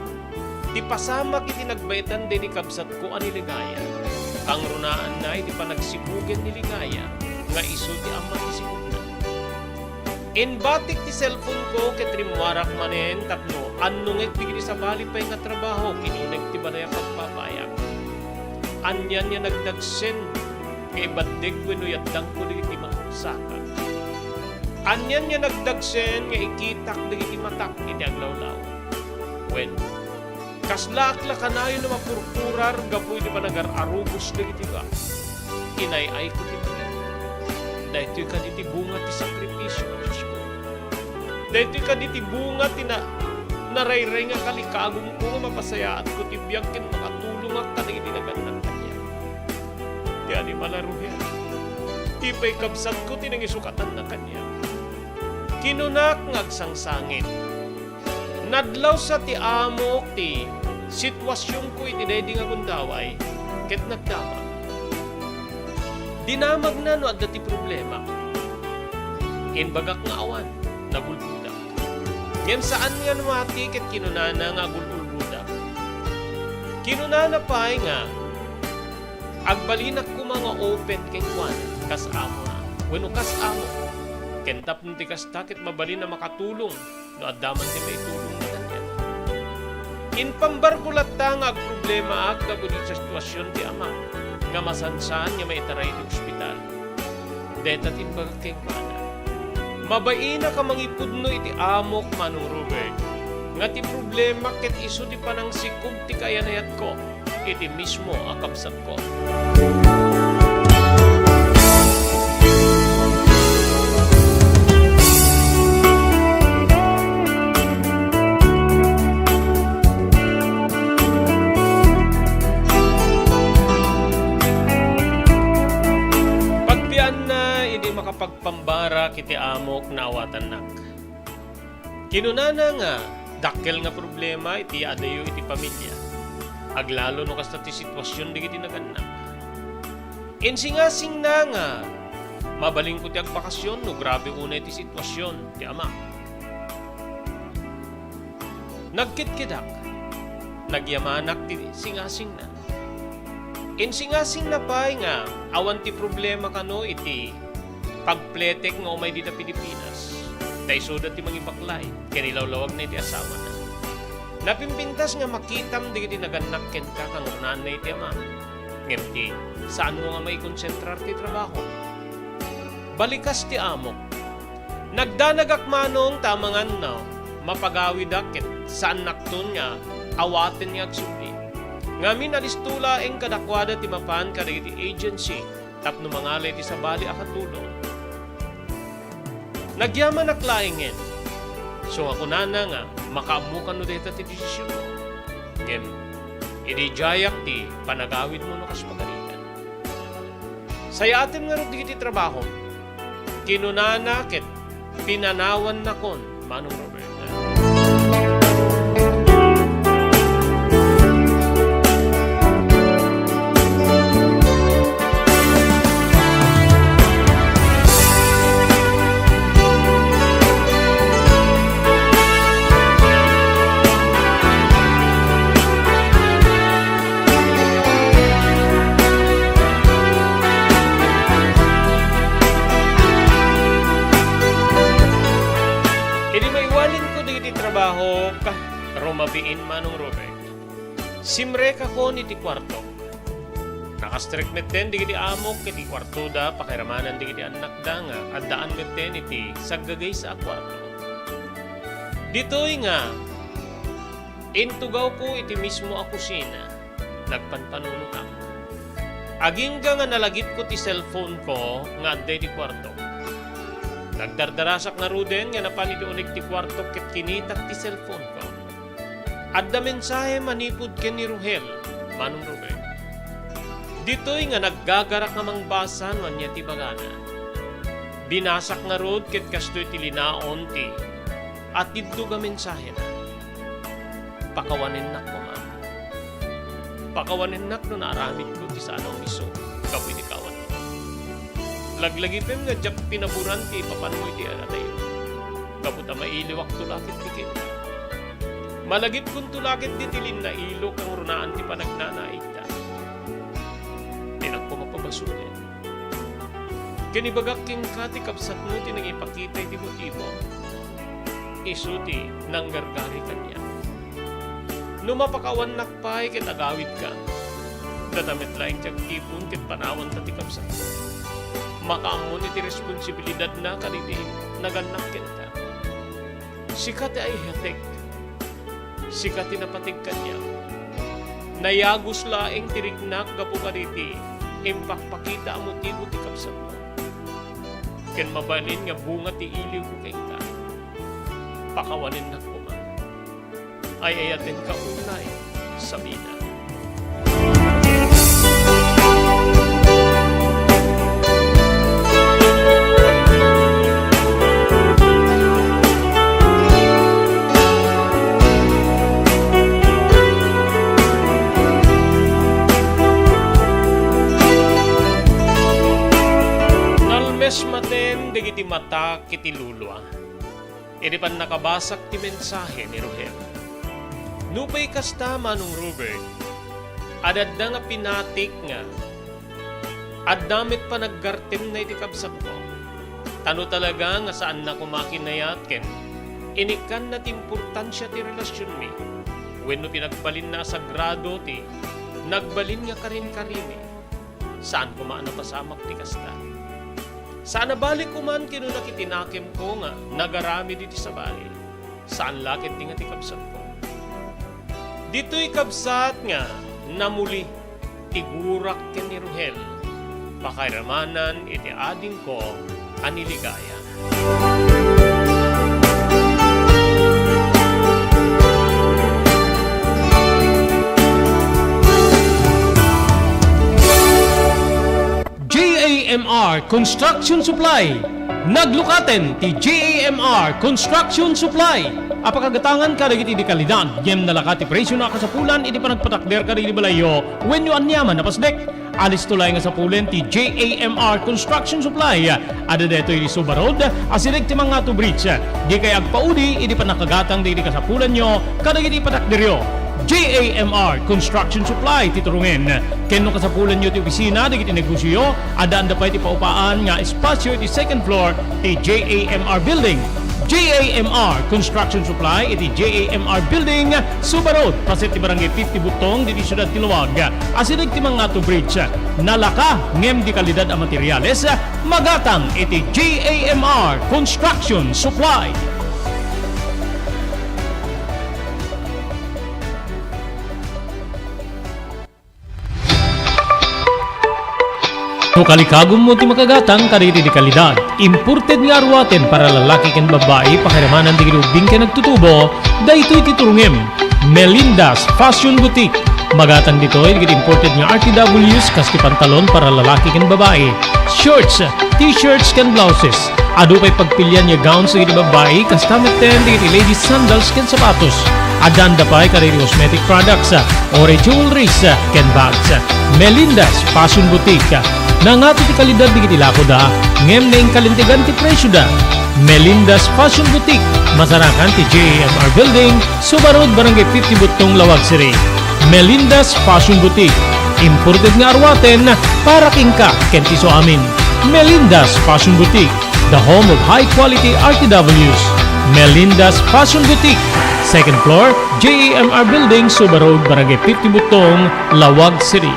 Ti pasamak iti nagbaitan din ni kabsat ko ani ligaya. Ang runaan na iti panagsigugen ni ligaya nga iso ti ama ti sigugna. Inbatik ti cellphone ko ket rimwarak manen tapno annunget bigini sa bali pay nga trabaho kinuneg ti banaya pagpapayak. Anyan nga nagdagsen kay baddeg wenno yaddang ko digiti masaka. Anyan nga nagdagsen nga ikitak digiti matak iti aglawlaw. Wen kaslakla kanayo na mapurpurar gapoy di panagar-arubos digiti ka. Inay-ay ko ti dahito ka diti bunga ti sakripisyo Diyos ko. Dahito ka diti bunga ti narayray nga kalikagong ko nga mapasayaan ko ti biyang kin makatulong ak ka na itinagandang kanya. Di ani malaruhin. Tipay kabsat ko tinangisukatan na kanya. Kinunak ngagsangsangit. Nadlaw sa ti amok ti sitwasyon ko iti daydi nga gundaway ket nagdamag. Dinamag na no at dati problema. Inbagak nga awan, nagulbudak. Ngayon saan nga numati ket kinunana nga gulbudak. Kinunana pa nga, Agbalinak ko mga open kay Juan, kas amo na. Bueno, kas amo. Kentap ng tikas takit mabali na makatulong. No adaman ti may tulong na ganyan. In pambarkulat ta nga problema agkagod sa sitwasyon ti ama. Nga masansan nga may taray ng ospital. Detatin baga kay Juan. Mabain na ka mangipudno iti amok Manong Robert. Nga ti problema ket iso ti panang sikog ti kayanayat ko. Iti mismo akabsat ko. Pagbian na hindi makapagpambara kiti amok na awatanak. Kinunana nga dakkel nga problema iti adayo iti pamilya. Aglalo no kasta ti sitwasyon di kiti naganap. Insingasing na nga mabaling ko ti agbakasyon no grabe unay ti sitwasyon ti ama. Nagkitkidak, nagyamanak ti singasing na. Insingasing na pa'y nga awan ti problema kano iti pagpletek nga umay di na Pilipinas. Dahil sudat ti mangibaklay, kanilawlawag na iti asawa na. Napimpintas nga makitam di kiti naganak ken ka kang nanay ti ama. Ngemti, saan mo nga may konsentrar ti trabaho? Balikas ti amok. Nagdanagak manong tamangan na mapagawid akit saan nakton nga awaten nga agsubli. Ngamin alistula eng kadakwada ti mapan kadagiti agency tapno mangalay ti sabali akatulong. Nagyaman aklaingen. So ako nana nga, makaamukan no deta ti desisyon mo. Ngem, idijayak ti panagawid mo no kas pagalitan. Saya atin nga rin di kiti trabaho, kinunana ket pinanawan na kon, Manong Robert. Trabaho ka, rumabiin Manong Robert. Simre ka ko ni ti kwarto. Nakastrek meten di kiti amok kiti kwarto da, pakiramanan di kiti anak da nga, addaan meten iti saggagay sa kwarto. Dito'y nga, intugaw ko iti mismo a kusina, nagpanpanuno ako. Aging nga nalagit ko ti cellphone ko nga adday ti kwarto. Nagdardarasak na ruden nga napanituunig ti kwarto ket kinitak ti cellphone ko. Adda mensahe manipud ken ni Ruhel, Manong Robert. Dito'y nga naggagarak nga mangbasan wanya ti bagana. Binasak nga rod ket kastoy ti linaon ti at didto nga mensahe na. Pakawanin nak ko man. Pakawanin nak no naaramid ko ti sa anong miso. Kapoy ti kawan. Laglagipem nga jak pinaburan ti papanoy ti anatayo. Kaputa mailiwak tulakit ti kin. Malagip kung tulakit di tilin na ilo kang runaan ti panagnanaig ta. Tinak ko mapabasunin. Kinibagak king kati kapsat mo ti nang ipakita ti motibo. Isu ti nang gargari kanya. Numapakawan nakpay ket agawid ka. Datamit laing jak tipon ket panawan ta ti kapsat mo. Makaamon iti responsibilidad na kalitiin naganak kita. Sikat ay hetek. Sikat napatig kanya. Nayagos laeng tirignak gapu kariti. Impakpakita ang motibo ti kapsat mo. Ken mabalin nga bunga ti iliw ko kay ka. Pakawanin na ko man. Ay ayatin ka unay sa mina. Maten digiti mata kiti lulwa. Iti pan nakabasak ti mensahe ni Ruhel. Nupay kasta Manong Robert. Adadda nga pinatik nga At damit pa naggartem na iti kabsat ko. Tano talaga nga saan na kumakinayat ken. Inikan na importansya ti relasyon mi. Wenno pinagbalin na sagrado ti, nagbalin nga karin-karimi. Saan ko maanapasamak ti kasta? Saan nabalik ko man kino nakitinakim ko nga nagarami diti sa bali? Saan lakit ti nga ti kabsat ko? Dito'y kabsat nga namuli tigurak ken ni Ruhel. Pakairamanan iti ading ko aniligaya. JAMR Construction Supply. Naglukaten ti JAMR Construction Supply. Apakagatangan ka dagiti di kalidad, yem nalakati presyo na kasapulan, iti panagpatakder ka di balayo, when you anyaman napasdek. Alis tulay nga sapulen ti JAMR Construction Supply. Ada deto iti Subarod, asilig ti mga to bridge. Di kay agpaudi, iti panakagatang di kasapulan nyo, kadagiti patakderyo. JAMR Construction Supply titurungin. Kenno kasapulan nyo ti opisina, digiti negosyo, adaan da pa iti paupaan nga espasyo iti second floor ti JAMR Building. JAMR Construction Supply iti JAMR Building, Subarod, paset ti barangay 50 Butong, diti syudad ti Luwag. Asilig ti mga to bridge, nalaka ngem di kalidad a materyales, magatang iti JAMR Construction Supply. No kalikagom mo ti makagatang kariri di kalidad. Imported nga arwaten para lalaki ken babae pakiramanan di ubing ken nagtutubo, daytoy titurungem. Melinda's Fashion Boutique. Magatang ditoy digit imported nga RTWs kas ti pantalon para lalaki ken babae. Shorts, t-shirts ken blouses. Adu pay pagpilyan nga gowns digit babae kas tameten digit ladies sandals ken sapatos. Adan da pay kariri cosmetic products, ore jewelries ken bags. Melinda's Fashion Boutique. Nangati ti kalidad di kiti lako da, ngem na ing kalintigan ti presyo da. Melinda's Fashion Boutique, masarakan ti JAMR Building, Subarod, Barangay 50 Butong, Lawag City. Melinda's Fashion Boutique, imported nga arwaten para kingka kenti so amin. Melinda's Fashion Boutique, the home of high quality RTWs. Melinda's Fashion Boutique, second floor, JAMR Building, Subarod, Barangay 50 Butong, Lawag City.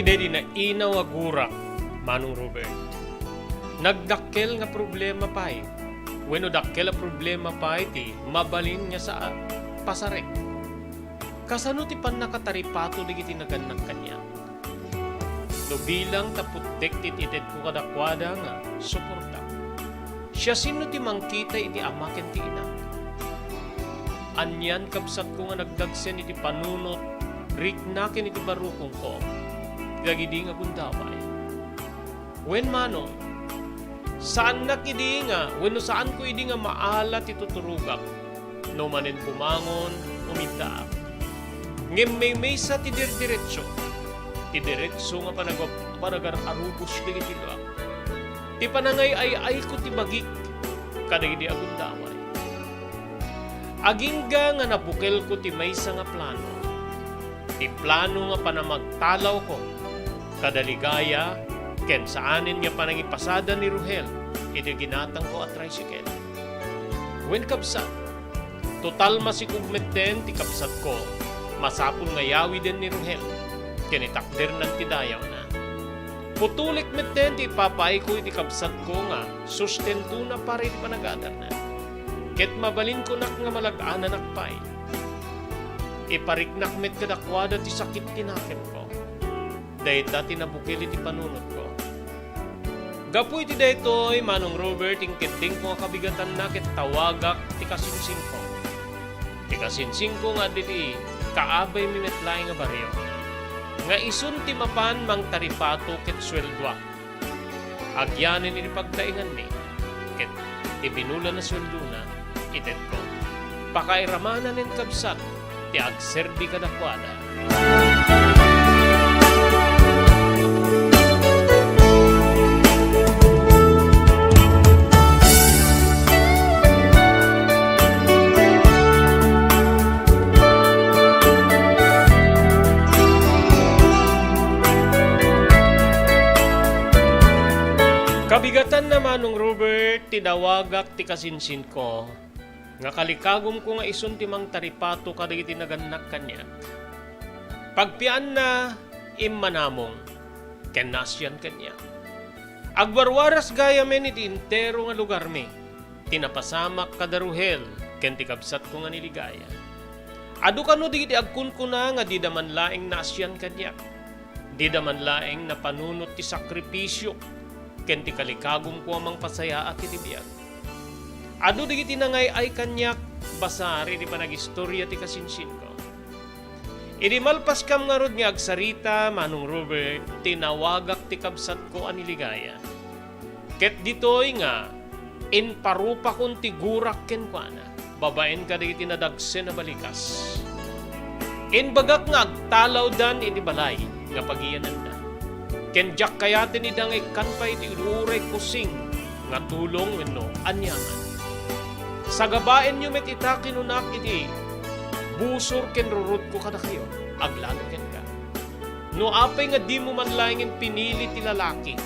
Idi na inaw agura, Manong Robert. Nagdakkel nga problema pa eh. Wenno dakkel a problema pa iti mabalin niya sa pasarek. Kasano ti pan nakataripato digiti naganak kanya. No bilang taputek titited ko kadakwada nga suporta. Siya sino ti mangkita iti amaken ti ina. Anyan kabsat ko nga nagdagsen iti panunot, riknaken iti barukong ko. Gagidi nga gundaway. Wen manong, saan nakidi nga, wenno saan ko idi nga maalat ituturugak, no manen bumangon, umintaak. Ngem may sa ti diretso nga panagar-arubos digiti luak. Ti panangay ay ko ti bagik, kadagidi agundaway. Agingga nga nabukel ko ti maysa nga plano. Ti plano nga panamagtalaw ko, kadaligaya, ken saanin nga panangipasada ni Ruhel, iti ginatang ko at tricycle. Wen kabsat, total masikugmeten ti kabsat ko, masapul nga yawi din ni Ruhel, ken itakder ng tidayaw na. Putulik meten ti papay ko iti kabsat ko nga, sustento na para iti panagadar na. Ket mabalin ko nak nga malag-ana nakpay. Ipariknak met kadakwada ti sakit tinakem ko. Dahil dati nabukil iti panunod ko. Gapu iti daytoy Manong Robert ingkending ko nga kabigatan na ket tawagak ti kasinsin ko. Ti kasinsin ko nga diti kaabay mi metlaeng nga baryo. Nga isun ti mapan mang taripato ket sweldwa. Agyanen ini pagdaingan ni ket ibinula na sweldo na itet ko. Pakairamanan nin kabsat ti agserbi kadakwada. Kabigatan na Manong Robert, tidawagak ti kasinsin ko, nga kalikagom ko nga isun ti mang taripato kadagiti naganak kanya. Pagpian na immanamong, ken nasyan kanya. Agwarwaras gaya men iti intero nga lugar mi, tinapasamak kadaruhel, ken ti kabsat ko nga niligaya. Adu kano digiti agkun ko na nga di daman laeng nasyan kanya, di daman laeng napanunot ti sakripisyo, ken ti kalikagom ko amang pasaya at itibiyag. Adu digiti nangay ay kanyak basari di panagistorya ti kasinsin ko. Idi malpas kam nga rod nga agsarita Manong Robert, tinawagak ti kabsat ko aniligaya. Ket ditoy nga inparupa kon ti gurak ken kuana, babaen ka digiti nadagsen na balikas. Inbagak nga agtalaw dan iti balay nga pagiyanan da. Ken jak kayatin idang ikanpay ti uray kusing nga tulong wenno anyaman. Sa gabaen nyo met ita kinunak iti busor ken rurut ko kada kayo aglagan ken ka. No apay nga di mo man laingin pinili ti lalaki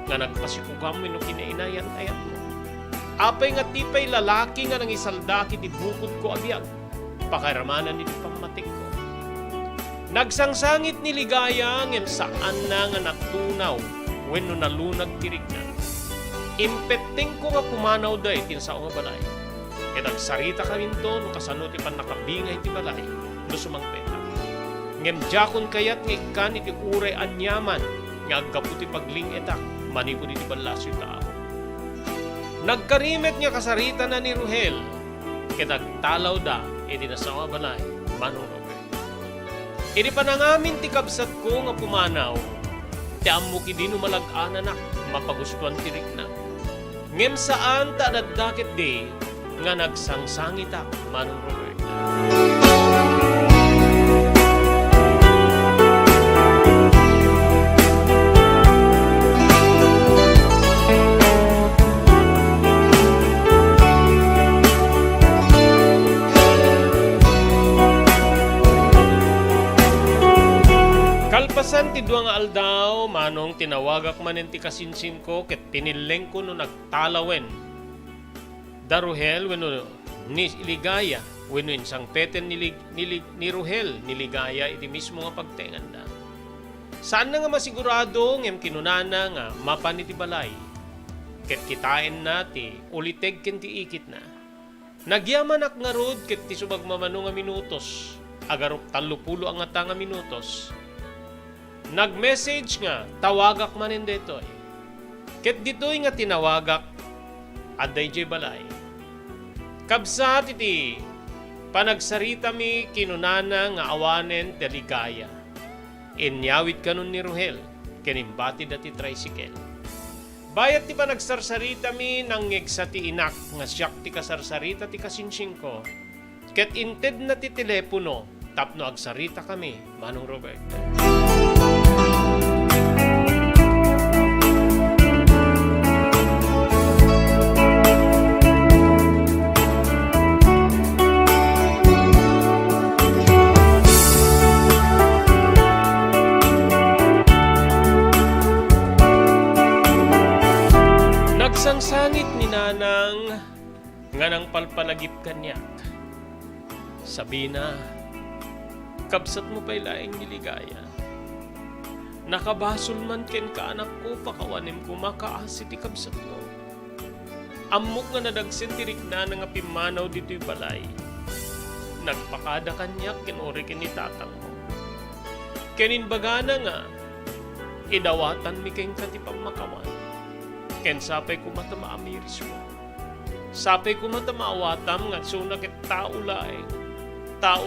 nga nagpasikugam wenno kinainayan ayat mo. Apay nga tipay lalaki nga nangisaldaki ti bukod ko abiyag pakaramanan iti pamatik ko. Nagsangsangit ni ligaya ngem saan na nga natunaw wenno nalunag tirignan. Impetting ko nga pumanaw da itin sa nga balay. Ket agsarita ka rinto no kasano ti pan nakabingay ti balay no sumangpeta. Ngem jakon kayat nga ikan iti uray anyaman nga aggapu ti pagling etak manipod iti balasyo tao. Nagkarimet nga kasarita na ni Ruhel ket agtalaw da iti nasa nga balay Manong Robert. Idi panangamin ti kabsat ko nga pumanaw, ti ammo kidi no malag-anan mapagustuhan tirik na. Ngem saan ta dadakit di nga nagsangsangita Manong Robert. Kalpasan ti duang nga aldaw, Manong tinawagak manen ti kasinsin ko ket pinileng ko no nagtalawen. Daruhel wenno ni Ligaya wenno insang peten ni Ruhel ni Ligaya iti mismo nga pagtengan da. Saan na nga masigurado ngem kinunana nga mapan iti balay. Ket kitain na ti uliteg ken ti ikit na. Nagyamanak nga rod ket ti subag mamano nga minutos. Agarok 30 ang ata nga minutos. Nag-message nga, tawagak manin detoy. Ket ditoy nga tinawagak, aday jay balay. Kabsat iti, panagsarita mi kinunana nga awanen ti Ligaya. Inyawit kanon ni Ruhel, kenimbati dati tricycle. Bayat ti panagsarsarita mi nang ngegsa ti inak, nga siyak ti kasarsarita ti kasinsin ko. Ket inted na ti telepono, tapno agsarita kami, Manong Robert. Nagsangsangit ni Nanang nga nang palpalagip kanyak. Sabi na, kabsat mo pa'y laing niligaya. Nakabasol man ken ka anak ko, pakawanim ko makaasi ti kabsat mo. Amok nga nadagsin tirik na nga pimanaw dito'y balay. Nagpakada kanyak ken ori ken itatang mo. Kenin bagana nga, idawatan mi ken katipang makawan. Ken sapay ko mata maamiris mo. Sapay ko mata maawatam nga suna ket tao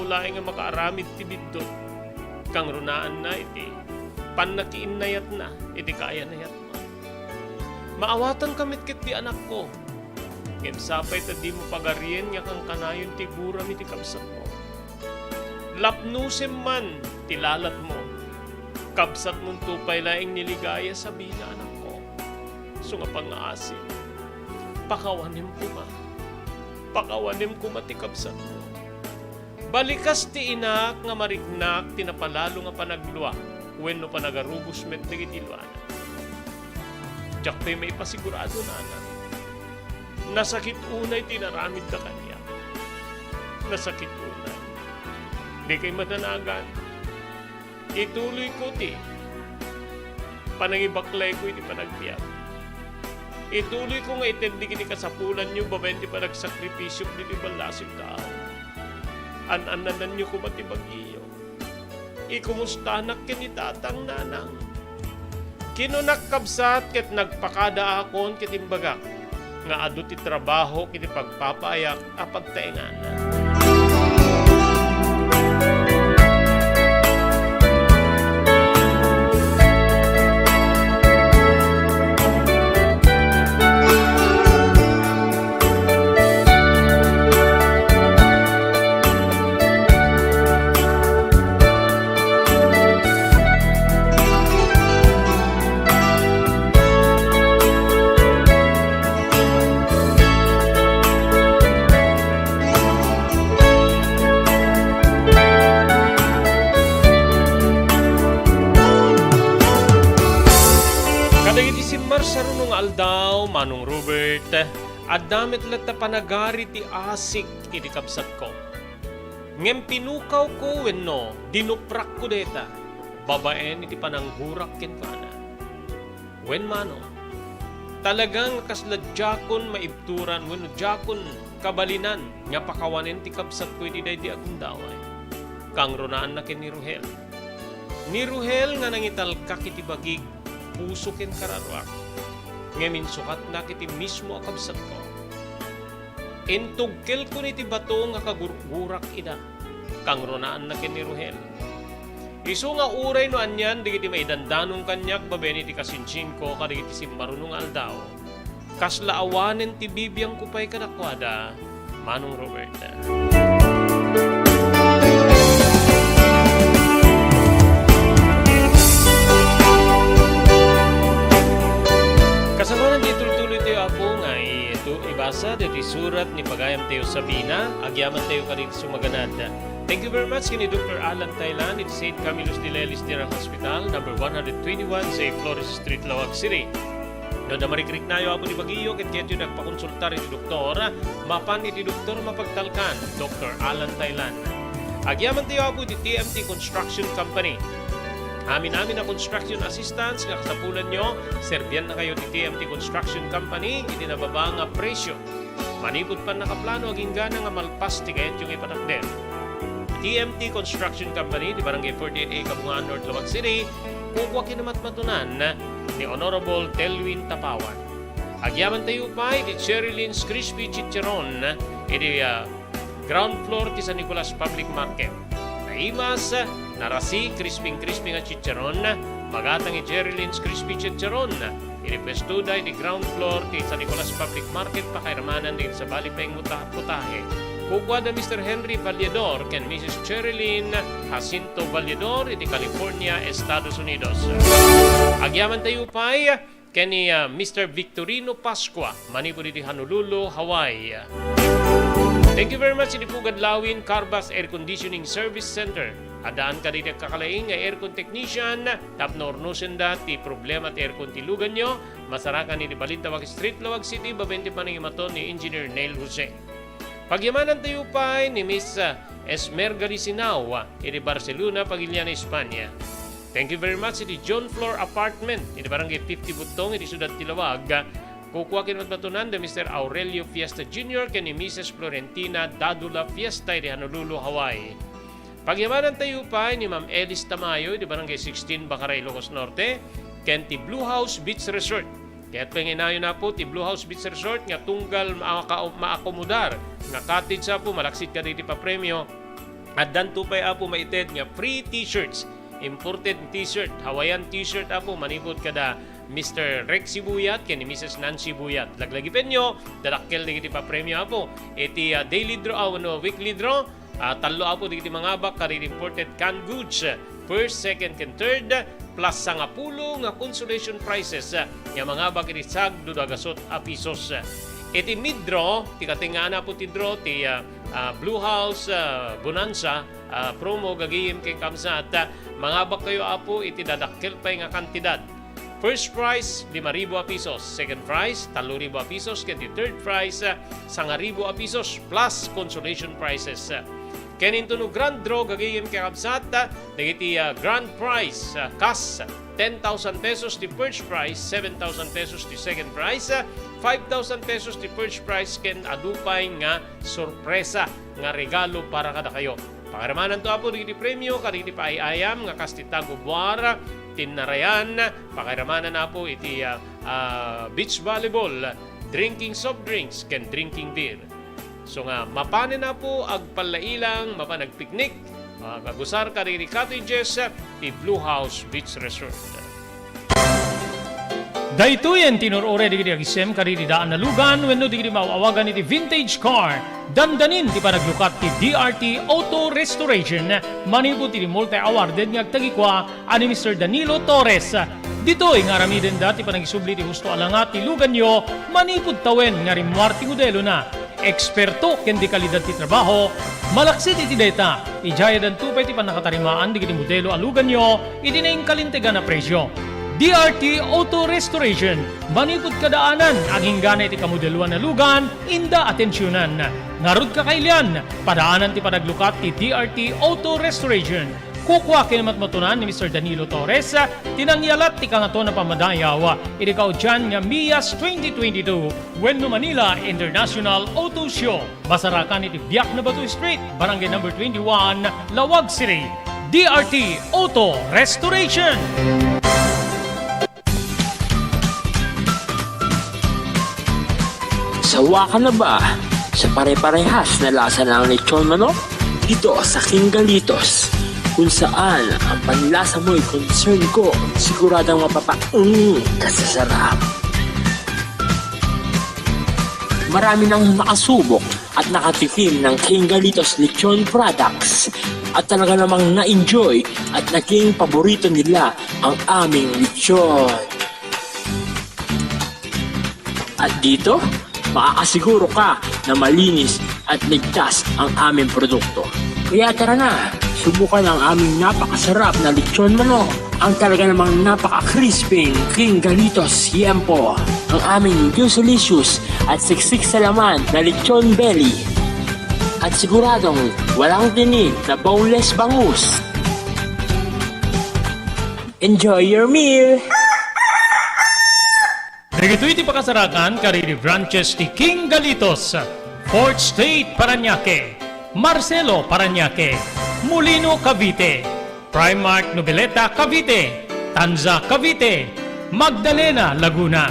lae nga makaaramid ti bidot. Kang runaan na iti panakiinayat na iti kaya nayat mo. Maawatan kamit ket di anak ko. Ken sapay ta di mo pagarian nga kang kanayon ti buram iti kabsat mo. Lapnusim man tilalat mo. Kabsat mong tupay laing niligaya sa bina anak ko. So nga pang-aasi. Pakawanim ko ma. Pakawanim ko ti kabsat mo. Balikas ti inak nga mariknak tinapalalo nga panagluwa. Wenno panagarubos met digiti luana. Diyak tayo may pasigurado na anak. Nasakit unay tinaramid na kanya. Nasakit unay. Di kay madanagan. Ituloy ko ti. Panangibaklay ko iti panagbiyak. Ituloy ko nga itendi kini kasapulan nyo babayin ti panagsakripisyo ni ti balasig tao. An-ananan nyo kumatibag iyo. Ikumustanak kini tatang nanang. Kinunak kabsat ket nagpakada akon kitimbagak nga adu ti trabaho kiti pagpapayak a pagtaengan. Sarunong aldaw, Manong Robert, at damit lata panagari ti asik iti kabsat ko. Ngem pinukaw ko wenno, dinuprak ko deta, babaen iti pananggurak ken kana. Wen mano, talagang kasladjakon maibturan, wenno jakon kabalinan, nga pakawanen ti kabsat ko iti day di agundaway. Kang runaan na ken ni Ruhel. Ni Ruhel nga nangitalkak iti bagig, puso ken kararwak. Ngamin sukat na kiti mismo akabsat ko. Intugkel ko niti bato nga kagurgurak ida. Kang runaan na kini Ruhel. Isu nga uray no anyan digiti maidandanong kanyak babeni ti kasinsin ko kadigiti simmarunong aldaw. Kasla awanen ti bibiyang kupay kadakwada, Manong Robert. Kasalanan di tuloy-tuloy tayo apo nga ito ibasa dito surat ni Pagayam tayo Sabina, agyaman tayo kanig sumaganad. Thank you very much kini Dr. Alan Thailand at St. Camillus de Lelis General Hospital, number 121 sa Flores Street, Lawag City. Doon na marikrik na yo apo ni Bagiyo ket kaya yung nagpakonsultar iti doktor, mapan iti doktor mapagtalkan, Dr. Alan Thailand. Agyaman tayo apo iti TMT Construction Company. Amin na construction assistance nga kasapulan nyo, serbian na kayo ti TMT Construction Company, iti nababa nga presyo. Manipod pa nakaplano aging gana nga malpas ti kayat yung ipatakder. TMT Construction Company, di Barangay 48A, Kabungan, North Lawag City, kukwa kinamatmatunan ni Honorable Telwin Tapawan. Agyaman tayo pa, iti Cherry Lynn's Crispy Chicharon, iti ground floor ti San Nicolas Public Market. Naimas, narasi, crispy nga chicharon, magatang i-Cherry Lynn's Crispy Chicharon. Inipestuda di ground floor ti San Nicolas Public Market, pakairamanan din sa Balipeng Putahe. Kukwa da Mr. Henry Vallador ken Mrs. Cherry Lynn Jacinto Vallador iti California, Estados Unidos. Agyaman tayo pa'y ken ni Mr. Victorino Pascua, manipod iti Honolulu, Hawaii. Thank you very much iti Pugad Lawin Carbas Air Conditioning Service Center. Adaan ka dito kakalaing nga aircon technician, tapnornusin da ti problema ti aircon ti lugan nyo, masarakan iti Balintawak Street, Lawag City, babenti pa ng imaton ni Engineer Neil Jose. Pagyamanan tayo pa ni Miss Esmerga Sinaw, iti Barcelona, Pagiliana, Espanya. Thank you very much iti John Floor Apartment, iti Barangay 50 Butong, iti Sudad Tilawag. Kukuha kinmatmatunan de Mr. Aurelio Fiesta Jr. ken ni Mrs. Florentina Dadula Fiesta iti Honolulu, Hawaii. Pagyamanan tayo pa ni Ma'am Elis Tamayo iti Barangay 16 Bacaray, Ilocos Norte, ken ti Blue House Beach Resort Kaya't panginayo na po ti Blue House Beach Resort nga tunggal maakomodar nga cottage po malaksit ka dito pa premyo at dan tupay po maited nga free t-shirts, imported t-shirt, Hawaiian t-shirt po manipod kada Mr. Rex Sibuyat ken ni Mrs. Nancy Buyat. Laglagipin nyo, dadakkel dito pa premyo po. Iti daily draw weekly draw, talo po dito mga bak kari imported canned goods. First, second, and third, plus sa nga pulo nga consolation prizes nga mga bagirisag dudagasot a pisos. Iti mid-draw, ti katingana po ti draw, ti Blue House Bonanza promo gagayim kay kamsa at mga bak kayo apo iti dadakkel pa nga kantidad. First prize, 5,000 pesos. Second prize, 3,000 pesos. Ken ti third prize, 9,000 pesos plus consolation prizes. Keninto no grand draw gagayim kay kabsat dagiti grand prize cash 10,000 pesos ti first prize, 7,000 pesos ti second prize, 5,000 pesos ti first prize ken adupay nga sorpresa nga regalo para kada kayo. Pakaramanan to apo dagiti premyo kadagiti paayam nga kastita gubwara tinarayan pakaramanan na po iti beach volleyball, drinking soft drinks ken drinking beer. So nga, mapanin na po agpalailang, mapanagpiknik, magagusar ka rin cottages, ti Blue House Beach Resort. Daytoyen tinurore digiti agisem karidi daan na lugan wenno digiti mauawagan iti vintage car. Dandanin ti panaglukat ti DRT Auto Restoration manipod ti multi-awarded nga agtagikwa ani Mr. Danilo Torres. Ditoy nga ramiden dati panagisubli ti husto alangat ti lugan nyo manipod tawen nga rimwar ti modelo na. Eksperto ken di kalidad ti trabaho, malaksit iti data, ijaya dan tupay ti panakatarimaan di modelo alugan nyo, iti na kalintegan na presyo. DRT Auto Restoration, manipod kadaanan, aging gana iti kamodeluan na lugan, inda atensyonan. Narod kakailian, padaanan ti panaglukat ti DRT Auto Restoration. Kukwa kinamatmatunan ni Mr. Danilo Torres, tinangyalat ti kangato na pamadayaw, idikaw dyan nga Mias 2022, Wendo Manila International Auto Show. Basarakan iti Biak na Batu Street, Barangay number 21, Lawag City. DRT Auto Restoration. Sawa ka na ba sa pare-parehas na lasa ng lechon manok? Dito sa King Galitos, kung saan ang panlasa mo'y concern ko, siguradang kasasarap. Marami nang nakasubok at nakatikim ng King Galitos lechon products at talaga namang na-enjoy at naging paborito nila ang aming lechon. At dito, makakasiguro ka na malinis at ligtas ang aming produkto. Kaya tara na, subukan ang aming napakasarap na lechon manok. Ang talaga namang napaka-crispy King Galitos Yempo. Ang aming juicy-licious at siksik sa laman na lechon belly. At siguradong walang tinig na boneless bangus. Enjoy your meal! Dagitoy iti pakasarakan karidi branches ti King Galitos, Fourth State Parañaque, Marcelo Parañaque, Molino Cavite, Primark Noveleta Cavite, Tanza Cavite, Magdalena Laguna,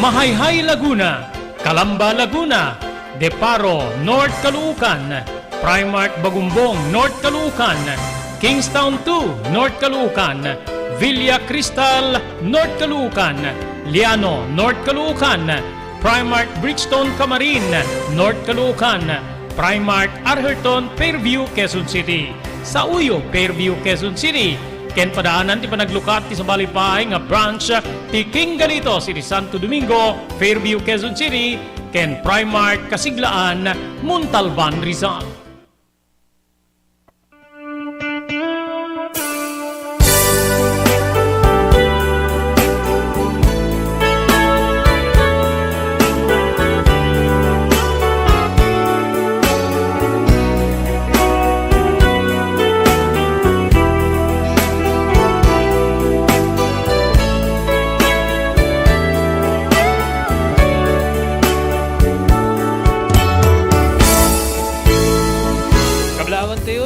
Mahayhay Laguna, Calamba Laguna, Deparo North Caloocan, Primark Bagumbong North Caloocan, Kingstown 2 North Caloocan, Villa Cristal North Caloocan, Liano North Caloocan, Primark Bridgestone Camarin North Caloocan, Primark Arherton Fairview Quezon City, sa Uyo Fairview Quezon City, ken padaanan ti panaglukat ti sa balipay nga branch ti King Galitos iti Santo Domingo Fairview Quezon City, ken Primark Kasiglaan Montalban Rizal.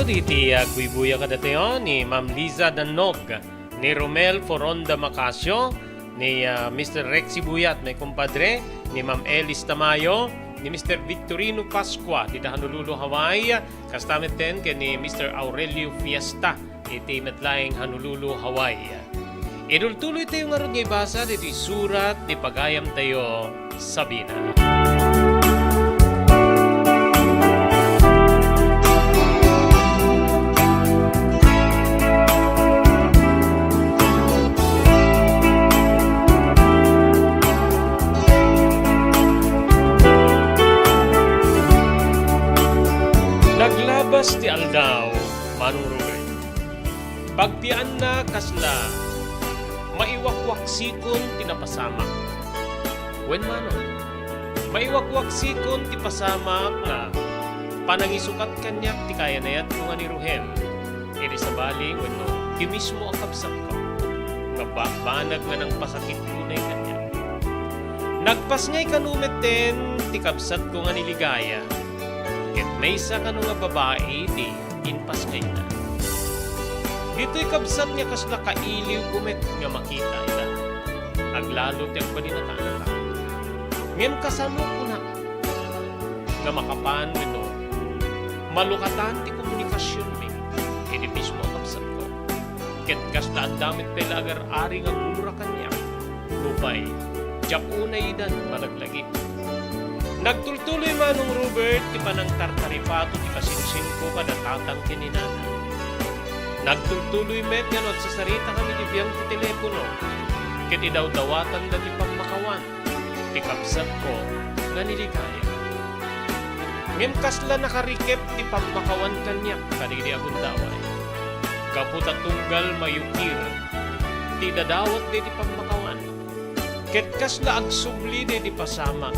Iti Guibuya kadatayon ni Ma'am Liza Danog, ni Romel Foronda Macasio, ni Mr. Rexy Buyat, may kumpadre, ni Ma'am Elis Tamayo, ni Mr. Victorino Pasqua, di Honolulu, Hawaii, kastamit din kay ni Mr. Aurelio Fiesta, iti metlaing Honolulu, Hawaii. Idultuloy tayo nga ron nga ibasa, dito surat, di pagayam tayo, Sabina. Naglabas ti aldaw, Manong Robert. Pagtian na kasla, maiwakwaksikon ti napasama. Wen manon, maiwakwaksikon ti pasama nga panangisukat kanyak ti kaya na yan nga ni Ruhel. Edi sa bali, wenno, ti mismo ang kabsat ko. Nga banag nga ng pasakit kunay kanya. Nagpas nga'y kanumeten ti kabsat ko nga niligaya. Ket may isa ka nga babae di inpas ngay na. Dito'y kabsat niya kasla kailiw kumet nga makita ita. Aglalo ti agbalinataan ka. Ngem kasano ko na nga makapan no malukatan ti komunikasyon mi. Hindi mismo ang kabsat ko. Ket kasla ang damit pala agar ari nga gura kanya. Lupay, japunay dan malaglagi. Nagtultuloy Manong Robert, ti panang tartaripato ti kasinsin ko kadatatang kininana. Nagtultuloy met ganot sa sarita kami ti biyang ti telepono. Kiti daw dawatan da ti pamakawan, ti kapsat ko nga niligaya. Ngem kasla nakarikep ti pamakawan kanyak kanili abundaway. Kaputa tunggal mayukir, ti dadawat di ti pamakawan. Ket kasla agsubli di ti pasama.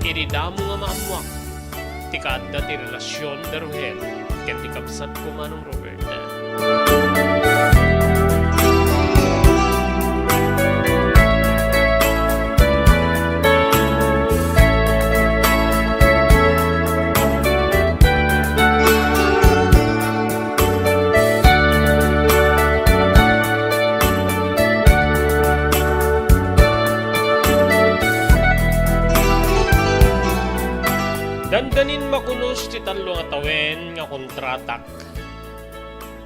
Iridamo nga maamuak, ti kaadda ti relasyon da Ruhel, ket ti kapsat ko Manong Robert. Dandanin makunos ti talo nga tawen nga kontratak.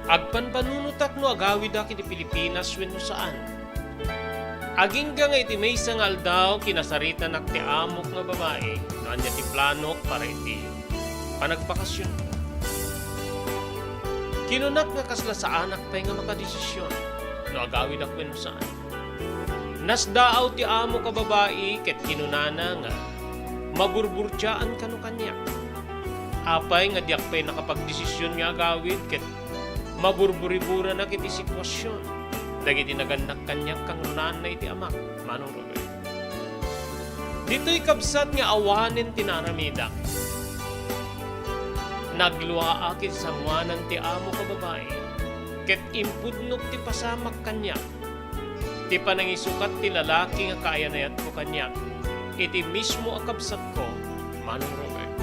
Agpanpanunutak no agawid aki ti Pilipinas wenno saan. Agingga nga iti maysa nga aldaw kinasarita nak ti amok nga babae no anya ti planok para iti panagpakasyon. Kinunak nga kasla sa anak pay nga makadesisyon no agawid ak wenno saan. Nasdaaw ti amo ka babae ket kinunana nga maburburtyaan kanu kanya. Apay nga diak pay nakapagdesisyon nga agawid ket maburburi-bura na kiti sitwasyon. Dagiti naganak kanya kang runan na iti amak, Manong Robert. Dito'y kabsat nga awanin tinaramidak. Nagluwa akin sa ngwanan ti amo ka babae, ket impudnok ti pasamak kanya. Ti panangisukat ti lalaki nga kaayanayat ko kanya, iti mismo akabsat ko, Manong Robert.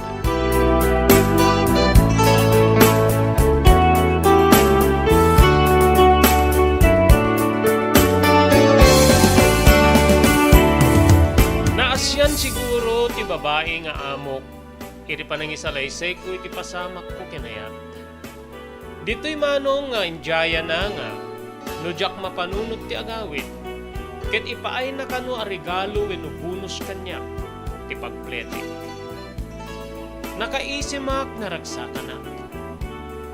Naasyan siguro ti babae nga amok, iti panangisalaysay ko iti pasamak ko kinayat. Dito'y manong nga enjaya na nga, nujak mapanunot ti agawid, ket ipaay na kano a regalo wenno bonus kanya ti pagpletik. Nakaisimak na ragsakanak.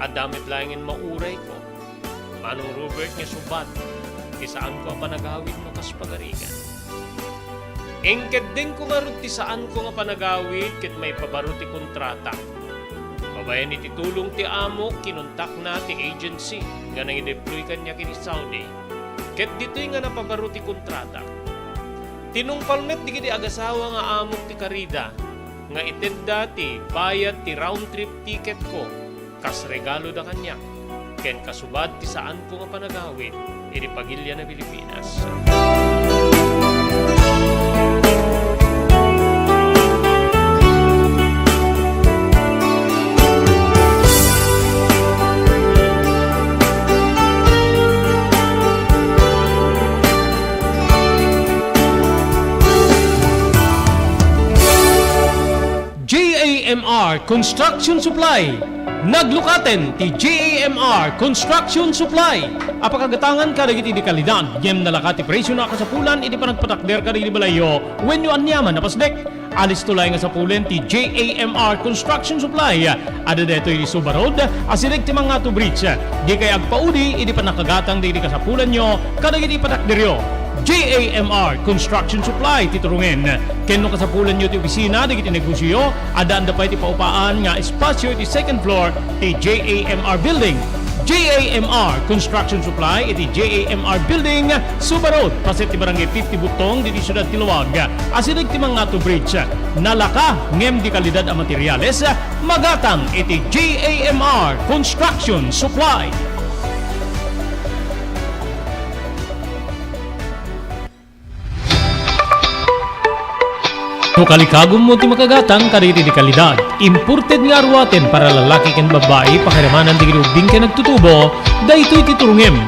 Adamit langin mauray ko. Manong Robert nga subat, ti saan ko ang panagawid mo kas pagarigan. Engked din ko nga ti saan ko nga panagawid ket may pabaro ti kontrata. Pabayan iti tulong ti amo, kinuntak na ti agency nga nang i-deploy kanya kini Saudi. Ket dito'y nga napabaro ti kontrata. Tinungpalmet di kiti agasawa nga amok ti karida nga itenda ti bayad ti round trip ticket ko kas regalo da kanya. Ken kasubad ti saan ko nga panagawid iti pagilya na Pilipinas. JAMR Construction Supply. Naglukaten ti JAMR Construction Supply. Apakagatangan ka dagiti di kalidad. Yem nalakati presyo na kasapulan iti panagpatakder ka di balayo when you anyaman na pasdek. Alis tulay nga sapulen ti JAMR Construction Supply. Ada deto iti Subarod asirig ti mga to bridge. Di kay agpaudi iti panakagatang di kasapulan nyo kadagiti patakderyo. JAMR Construction Supply titurungen. Kenno kasapulan nyo ti opisina digiti negosyo adaan da pa iti paupaan nga espasyo iti second floor ti JAMR Building. JAMR Construction Supply iti JAMR Building Subarod paset ti barangay 50 Butong diti syudad ti Luwag. Asirig ti mga to bridge. Nalaka ngem di kalidad a materyales magatang iti JAMR Construction Supply. No kalikagom mo ti makagatang kariri di kalidad. Imported nga arwaten para lalaki ken babae pakiramanan di ubing ken nagtutubo. Daytoy titurungem.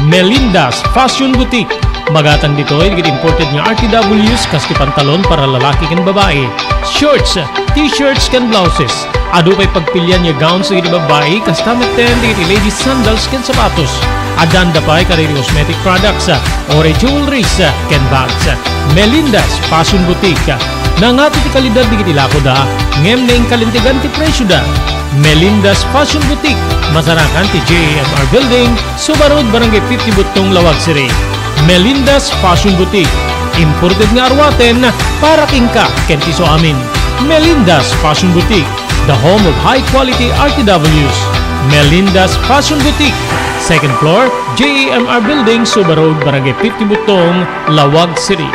Melinda's Fashion Boutique. Magatang ditoy digit imported nga RTWs kas ti pantalon para lalaki ken babae. Shorts, t-shirts ken blouses. Adu pay pagpilyan nga gowns digit babae kas tameten digit ladies sandals ken sapatos. Adan da pay kariri cosmetic products, ore jewelries ken bags. Melinda's Fashion Boutique. Nangati ti kalidad di kiti lako da, ngem na kalintigan ti presyo da. Melinda's Fashion Boutique, masarakan ti JAMR Building, Subarod, Barangay 50 Butong, Lawag City. Melinda's Fashion Boutique, imported nga arwaten para kingka kenti so amin. Melinda's Fashion Boutique, the home of high-quality RTWs. Melinda's Fashion Boutique, second floor, JAMR Building, Subarod, Barangay 50 Butong, Lawag City.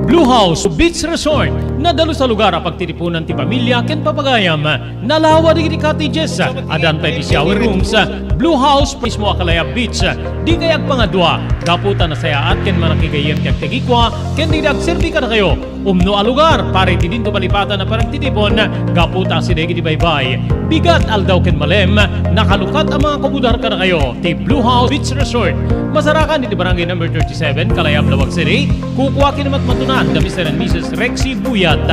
Blue House Beach Resort nadalo sa lugar a pagtitipunan ti pamilya ken papagayam. Nalawa digiti cottages adan pa ti shower rooms. Blue House mismo Akalaya Beach. Di kay agpangadwa gaputan na sayaat ken manakigayem ti agtegikwa ken di agserbi ka na kayo. Umno a lugar pare ti dinto palipatan na parang titipon gaputa si degi di baybay. Bigat aldaw ken malem nakalukat ang mga komudar ka na kayo ti Blue House Beach Resort. Masarakan di barangay number 37 Kalayab, Lawag City. Kukuha kinamat matunan da Mr. and Mrs. Rexy Buyat.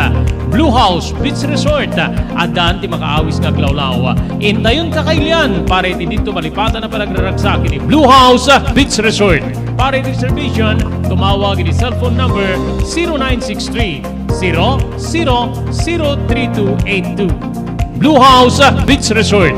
Blue House Beach Resort. Adaan ti makaawis nga glawlaw. Intayon kakailian pare ti dito malipatan na panagraragsak ni Blue House Beach Resort. Pare reservation tumawag ni cellphone number 0963 003282. Blue House Beach Resort.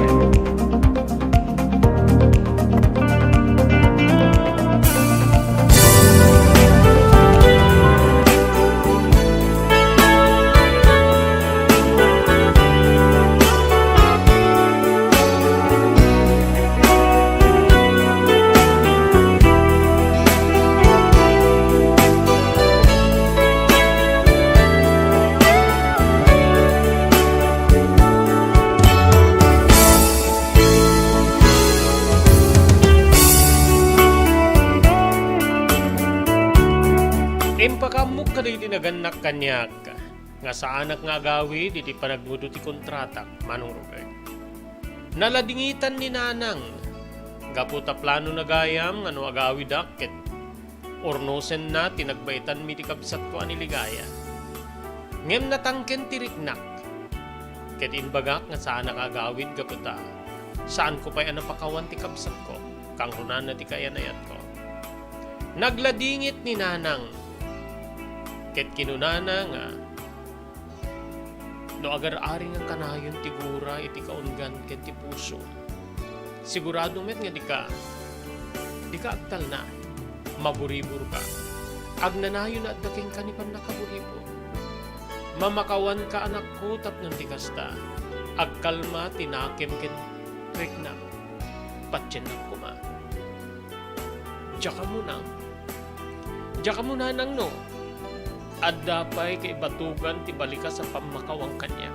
Impakamuk ka di tinaganak kanyak nga sa anak nga agawi di panagmudo ti kontratak Manong Robert. Naladingitan ni nanang gaputa plano na gayam nga no agawi dakket ornosen na tinagbaitan mi ti kabsat ko aniligaya. Ngem natangken ti riknak ket inbagak nga sa anak agawid gaputa saan ko pa'y anapakawan ti kabsat ko kang runan na ti kayanayat ko. Nagladingit ni nanang ket kinunana nga no agar-ari nga kanayon ti gura iti kaunggan ket ti puso. Sigurado met nga di ka agtal na maburibur ka. Agnanayon na at daking kanipan nakaburibur. Mamakawan ka anak ko tapnon ti kasta. Agkalma tinakem ken rikna. Patyen na kuma. Diya ka muna nang no. At dapay kay batugan ti balika sa pamakawang kanya.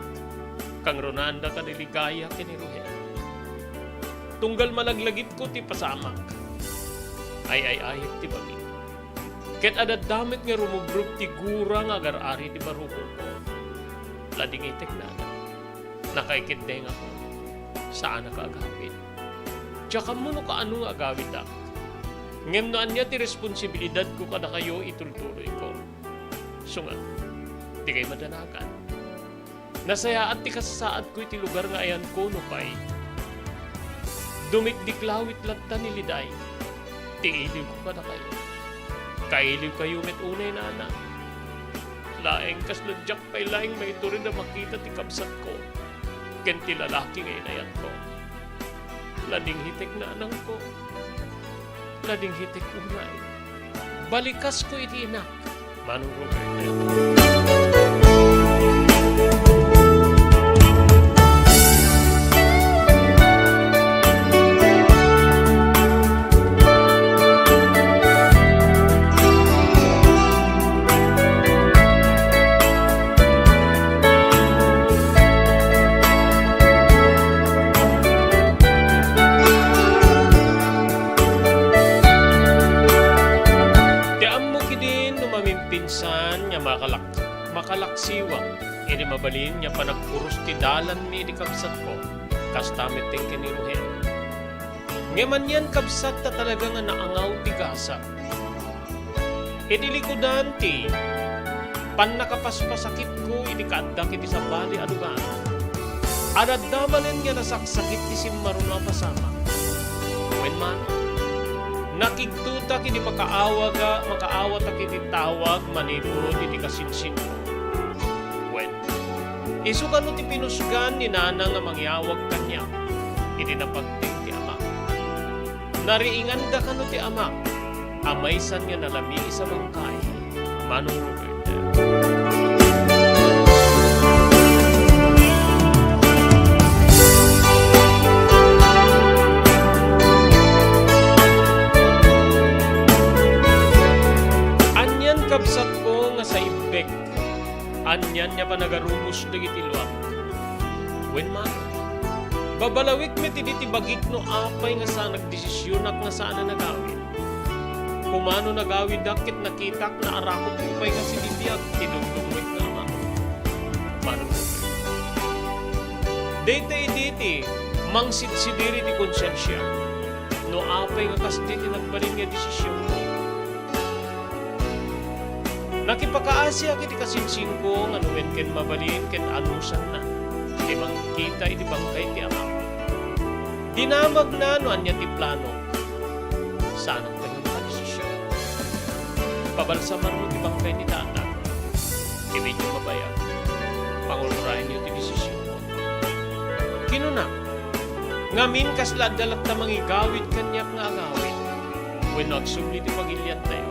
Kang ronanda ka niligaya kiniruhe. Tunggal malaglagip ko ti pasamak. Ay ti babi. Ket adat damit nga rumubrug ti gura nga agar-ari ti baruko ko. Lading itek na nakaikindeng ako. Saan ka agawin? Tsaka mo no ka ano agawin dak? Ngem noan niya ti responsibilidad ko kada kayo itultuloy ko. So nga, di kayo madanagan. Nasaya at ti kasasaad ko iti lugar nga ayan ko no pay. Dumikdiklawit latta ni Liday. Tiiliw ko kada kayo. Kailiw kayo met unay na anak. Laeng kasladyak pay laeng may rin na makita ti kabsat ko. Ken ti lalaki ngayon ayan ko. Lading hitik na anang ko. Lading hitik unay. Balikas ko iti inak. Manong Roberto. Pinsan niya makalaksiwang ini mabalin niya panagpuros ti dalan mi di kabsat ko kastamit ting kiniruhen. Ngaman yan kabsat ta talaga nga naangaw ti gasa. Idilikodan ti pan nakapaspasakit ko ini kaaddak iti sa bali alugan. Adadamanen nga nasaksakit ti simmaron na pasama. When man nakigtuta kini makaawa ta kini tawag manipod iti kasinsin ko. When isu kanu ti pinusgan ni nana nga mangyawag kanya iti napagting ti ama. Nariingan da kanu ti ama amaysan nga nalami sa bangkay. Manong Roberto. Kabsat ko nga sa ibek, anyan niya pa nagarubos dagiti luwak. When man, babalawik met iti bagik no apay nga sa nagdesisyonak nga saan na nagawin. Kumano nagawin dakit nakitak na arakot upay nga sinibiyag, tinugdungwit nga ama. Paano mo? Dete, mangsit-sidiri di konsensya, no apay nga kasti tinagbalin nga desisyon mo. Nakipakaasya kiti kasinsing ko nga nuwen ken mabalin ken anusan na. Di kita iti bangkay ti ama. Dinamag na no anya ti plano. Sana kanyang kadesisyon. Pabalsaman mo ti bangkay ni tata. Ibig nyo mabayag. Pangulurahin nyo ti desisyon mo. Kinunak. Ngamin kaslad dalat na mangigawid kanyak nga agawid. When nagsubli ti pagilyan tayo.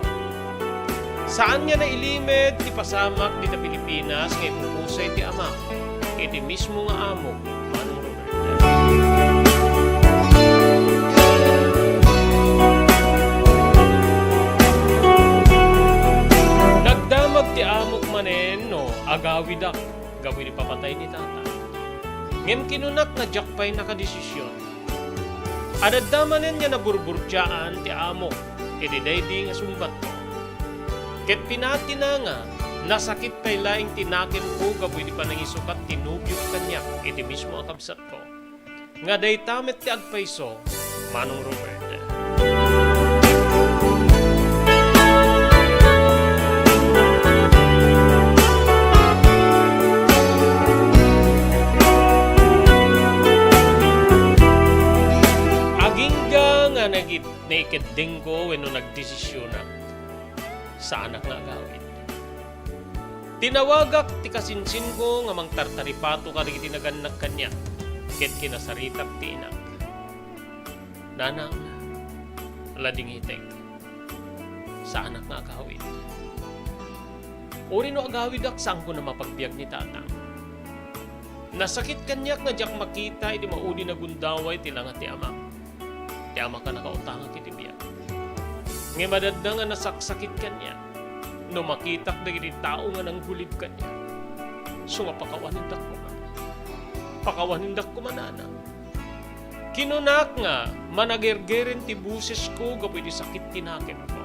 Saan niya na ilimed ti pasamak di ta Pilipinas ngay pupusay ti ama iti mismo nga amo Manong Roberto. Nagdamag ti amok manen no agawidak gawin papatay ni tata. Ngem kinunak na jakpay nakadesisyon. Adadamanen niya na burburtyaan ti amok iti daydi nga sumbat ko. Ket pinati na nga, nasakit pa'y laing tinakin ko gaboy di pa nangisukat tinubyok kanyak, iti mismo ang kabsat ko. Nga day tamet ti agpayso, Manong Roberto. Agingga nga naked dinggo when no nagdesisyon na sa anak nga agawid. Tinawagak ti kasinsin ko nga mang tartaripato ka rin tinaganak kanya ket kinasaritak ti inak. Nanang, lading hitek sa anak nga agawid. Uri no agawid ak saan ko na mapagbiag ni tatang. Nasakit kanyak nga diyak makita iti maudi na gundaway tilang ti ama. Ti ama ka nakautangak iti biyak. Nga madadda nga nasaksakit kanya, no makitak na gini tao nga nang gulib kanya. So nga pakawanindak ko nga. Pakawanindak ko manana. Kinunak nga, managergeren ti buses ko gapoy di sakit tinakin ko.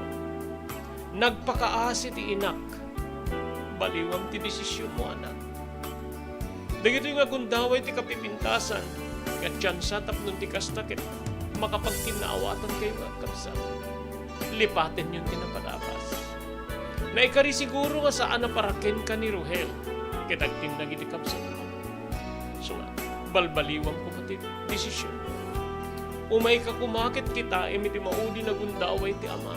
Nagpakaasi ti inak, baliwam ti desisyon mo anak. Dagito nga gundaway ti kapipintasan, nga tsansa tapnon ti kastakit, makapagkinaawatan kayo nga kapsat. lipatin yung tinapalabas. Na ikari siguro nga saan na paraken ka ni Ruhel, kitagtindag iti kabsat mo. So nga, balbaliwang ko pati desisyon. Umay ka kumakit kita, iti maudi na gundaway ti ama.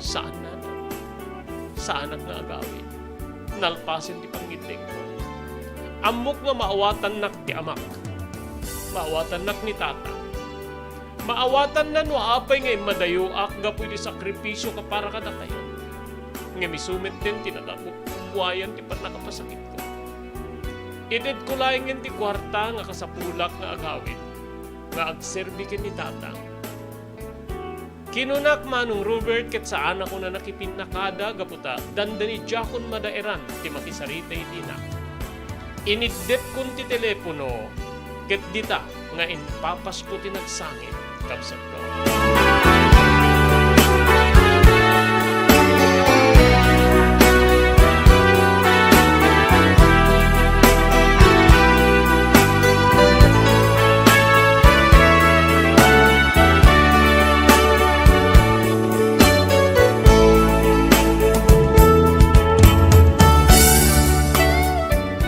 Saan na? Saan ang naagawin? Nalpasin ti pangiting ko. Amok nga maawatan nak ti amak. Maawatan nak ni tata. Maawatan na nuapay ngay madayoak nga pwede sakripisyo ka para ka na kayo. Nga misumit din tinatapok kuwayan ti panakapasakit ko. Idid ko laing ti kwarta nga kasapulak nga agawin. Nga agserbi ken ni tata. Kinunak manong Robert ket saan ako na nakipinakada gaputa dandani jakon madaeran ti makisarita iti na. Iniddet kun ti telepono ket dita nga inpapas ko ti nagsangit kabsat ko.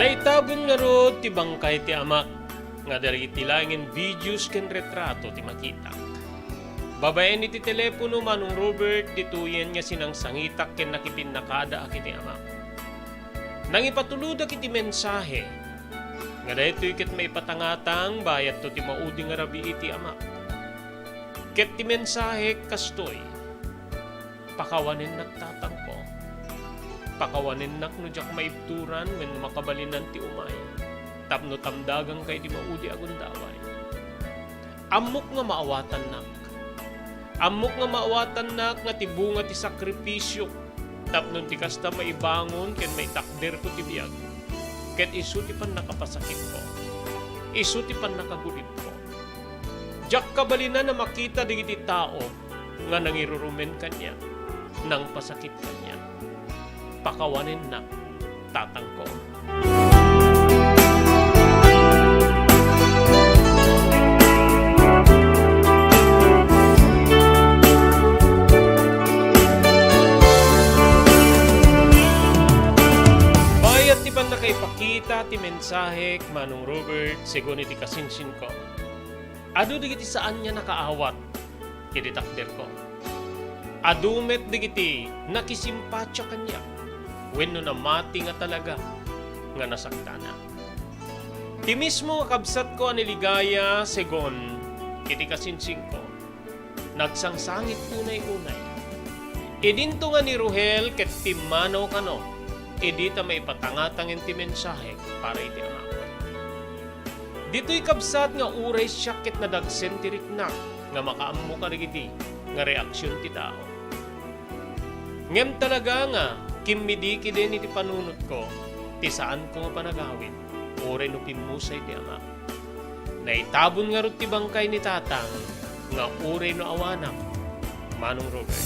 Naitabon nga rod ti bangkay ti amak nga dari tilangin videos ken retrato ti makita. Babaen iti telepono manong Robert dituyen nga sinang sangitak ken nakipinakada akiti amak. Nang ipatuludak iti mensahe nga daytoy ket maipatangatang bayat to ti maudi nga rabi iti amak. Ket ti mensahe kastoy pakawanen nagtatangko. Pakawanen nak no jak maibturan when makabalinan ti umay. Tapno tamdagang kay di maudi agun daway. Amok nga maawatan nak. Amok nga maawatan nak nga tibunga ti sakripisyo. Tapno ti kasta maibangon ken may takder ko ti biyag. Ket isu ti pan nakapasakit ko. Isu ti pan nakagulit ko. Jak kabalinan na makita digiti tao nga nangirurumen kanya nang pasakit kanya. Pakawanin na tatangko. Bayat ti pan nakaipakita ti mensahe manong Robert segun iti kasinsin ko. Adu digiti saan niya nakaawat iti takder ko. Adumet digiti nakisimpatya kanya. Wenno na mati nga talaga nga nasaktana. Ti mismo nga kabsat ko aniligaya segon iti kasinsing ko. Nagsangsangit unay-unay. Idinto nga ni Ruhel ket timano kano. Idita may patangatangin ti mensahe para iti anak. Dito'y kabsat nga uray siya ket nadagsen ti riknak nga makaammo ka rigiti nga reaksyon ti tao. Ngem talaga nga kimmidiki din iti panunot ko, ti saan ko nga panagawin, ore no pimusay ti ama. Naitabon nga rot ti bangkay ni tatang, nga ore no awanak, manong Robert.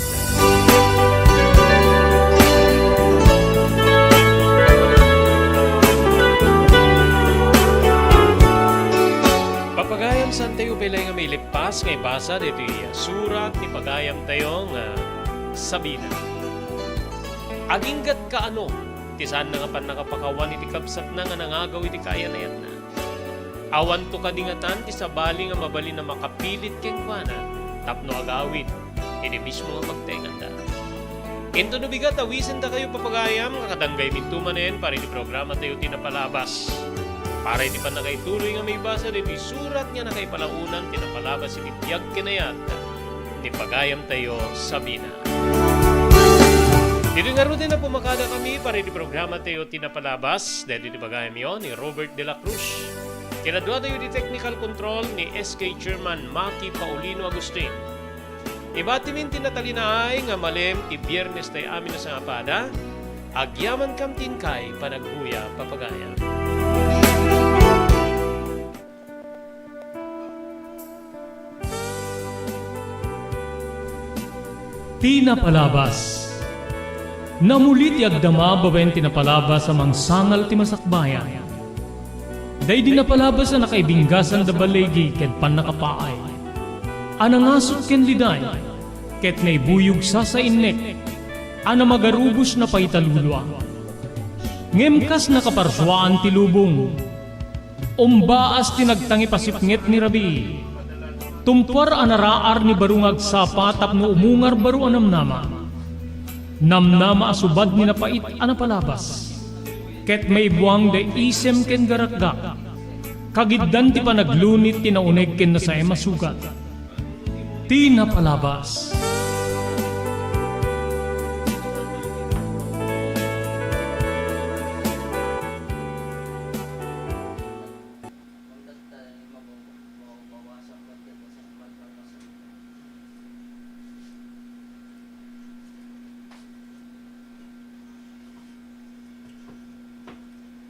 Papagayam san tayo belay nga may lipas, nga ibasa dito surat ni pagayam tayo nga Sabina. Aginggat ka ano, ti saan na nga pan nakapakawan iti kabsat na nga nangagaw iti kaya na yan na. Awan to kadingatan ti sabali nga mabali na makapilit keng kuana, tapno agawin, iti mismo nga magtenganda. Into no bigat, awisin ta kayo papagayam, kakatanggay mintumanen para iti programa tayo tinapalabas. Para iti pan nakaituloy nga may basa iti surat nga nakaipalaunan tinapalabas iti tiyag kinayat, ni pagayam tayo Sabina. Dito nga rin na pumakada kami para di programa tayo tinapalabas dahil di bagayam yon ni Robert de la Cruz. Kinadwa tayo di technical control ni SK Chairman Maki Paulino Agustin. Ibatimin tinatalinaay nga malem ti biyernes tayo amin na sa apada, agyaman kam tinkay panagbuya papagaya. Tinapalabas. Namulit yagdama babaen tinapalabas sa mangsangal ti masakbayan. Day di napalabas na nakaibinggasan da balegi ken pan nakapaay. Anangasot ken liday, ket naibuyog sa innek, ana magarubos na paitalulwa. Ngemkas nakaparswaan ti lubong, umbaas tinagtangi pasipnget ni Rabi. Tumpar anaraar ni barungag sapa tapno umungar baru anamnama. Namnama asubad ni napait anapalabas. Ket may buwang da isem ken garakgak. Kagiddan ti panaglunit tinauneg ken na sa masugat. Ti napalabas.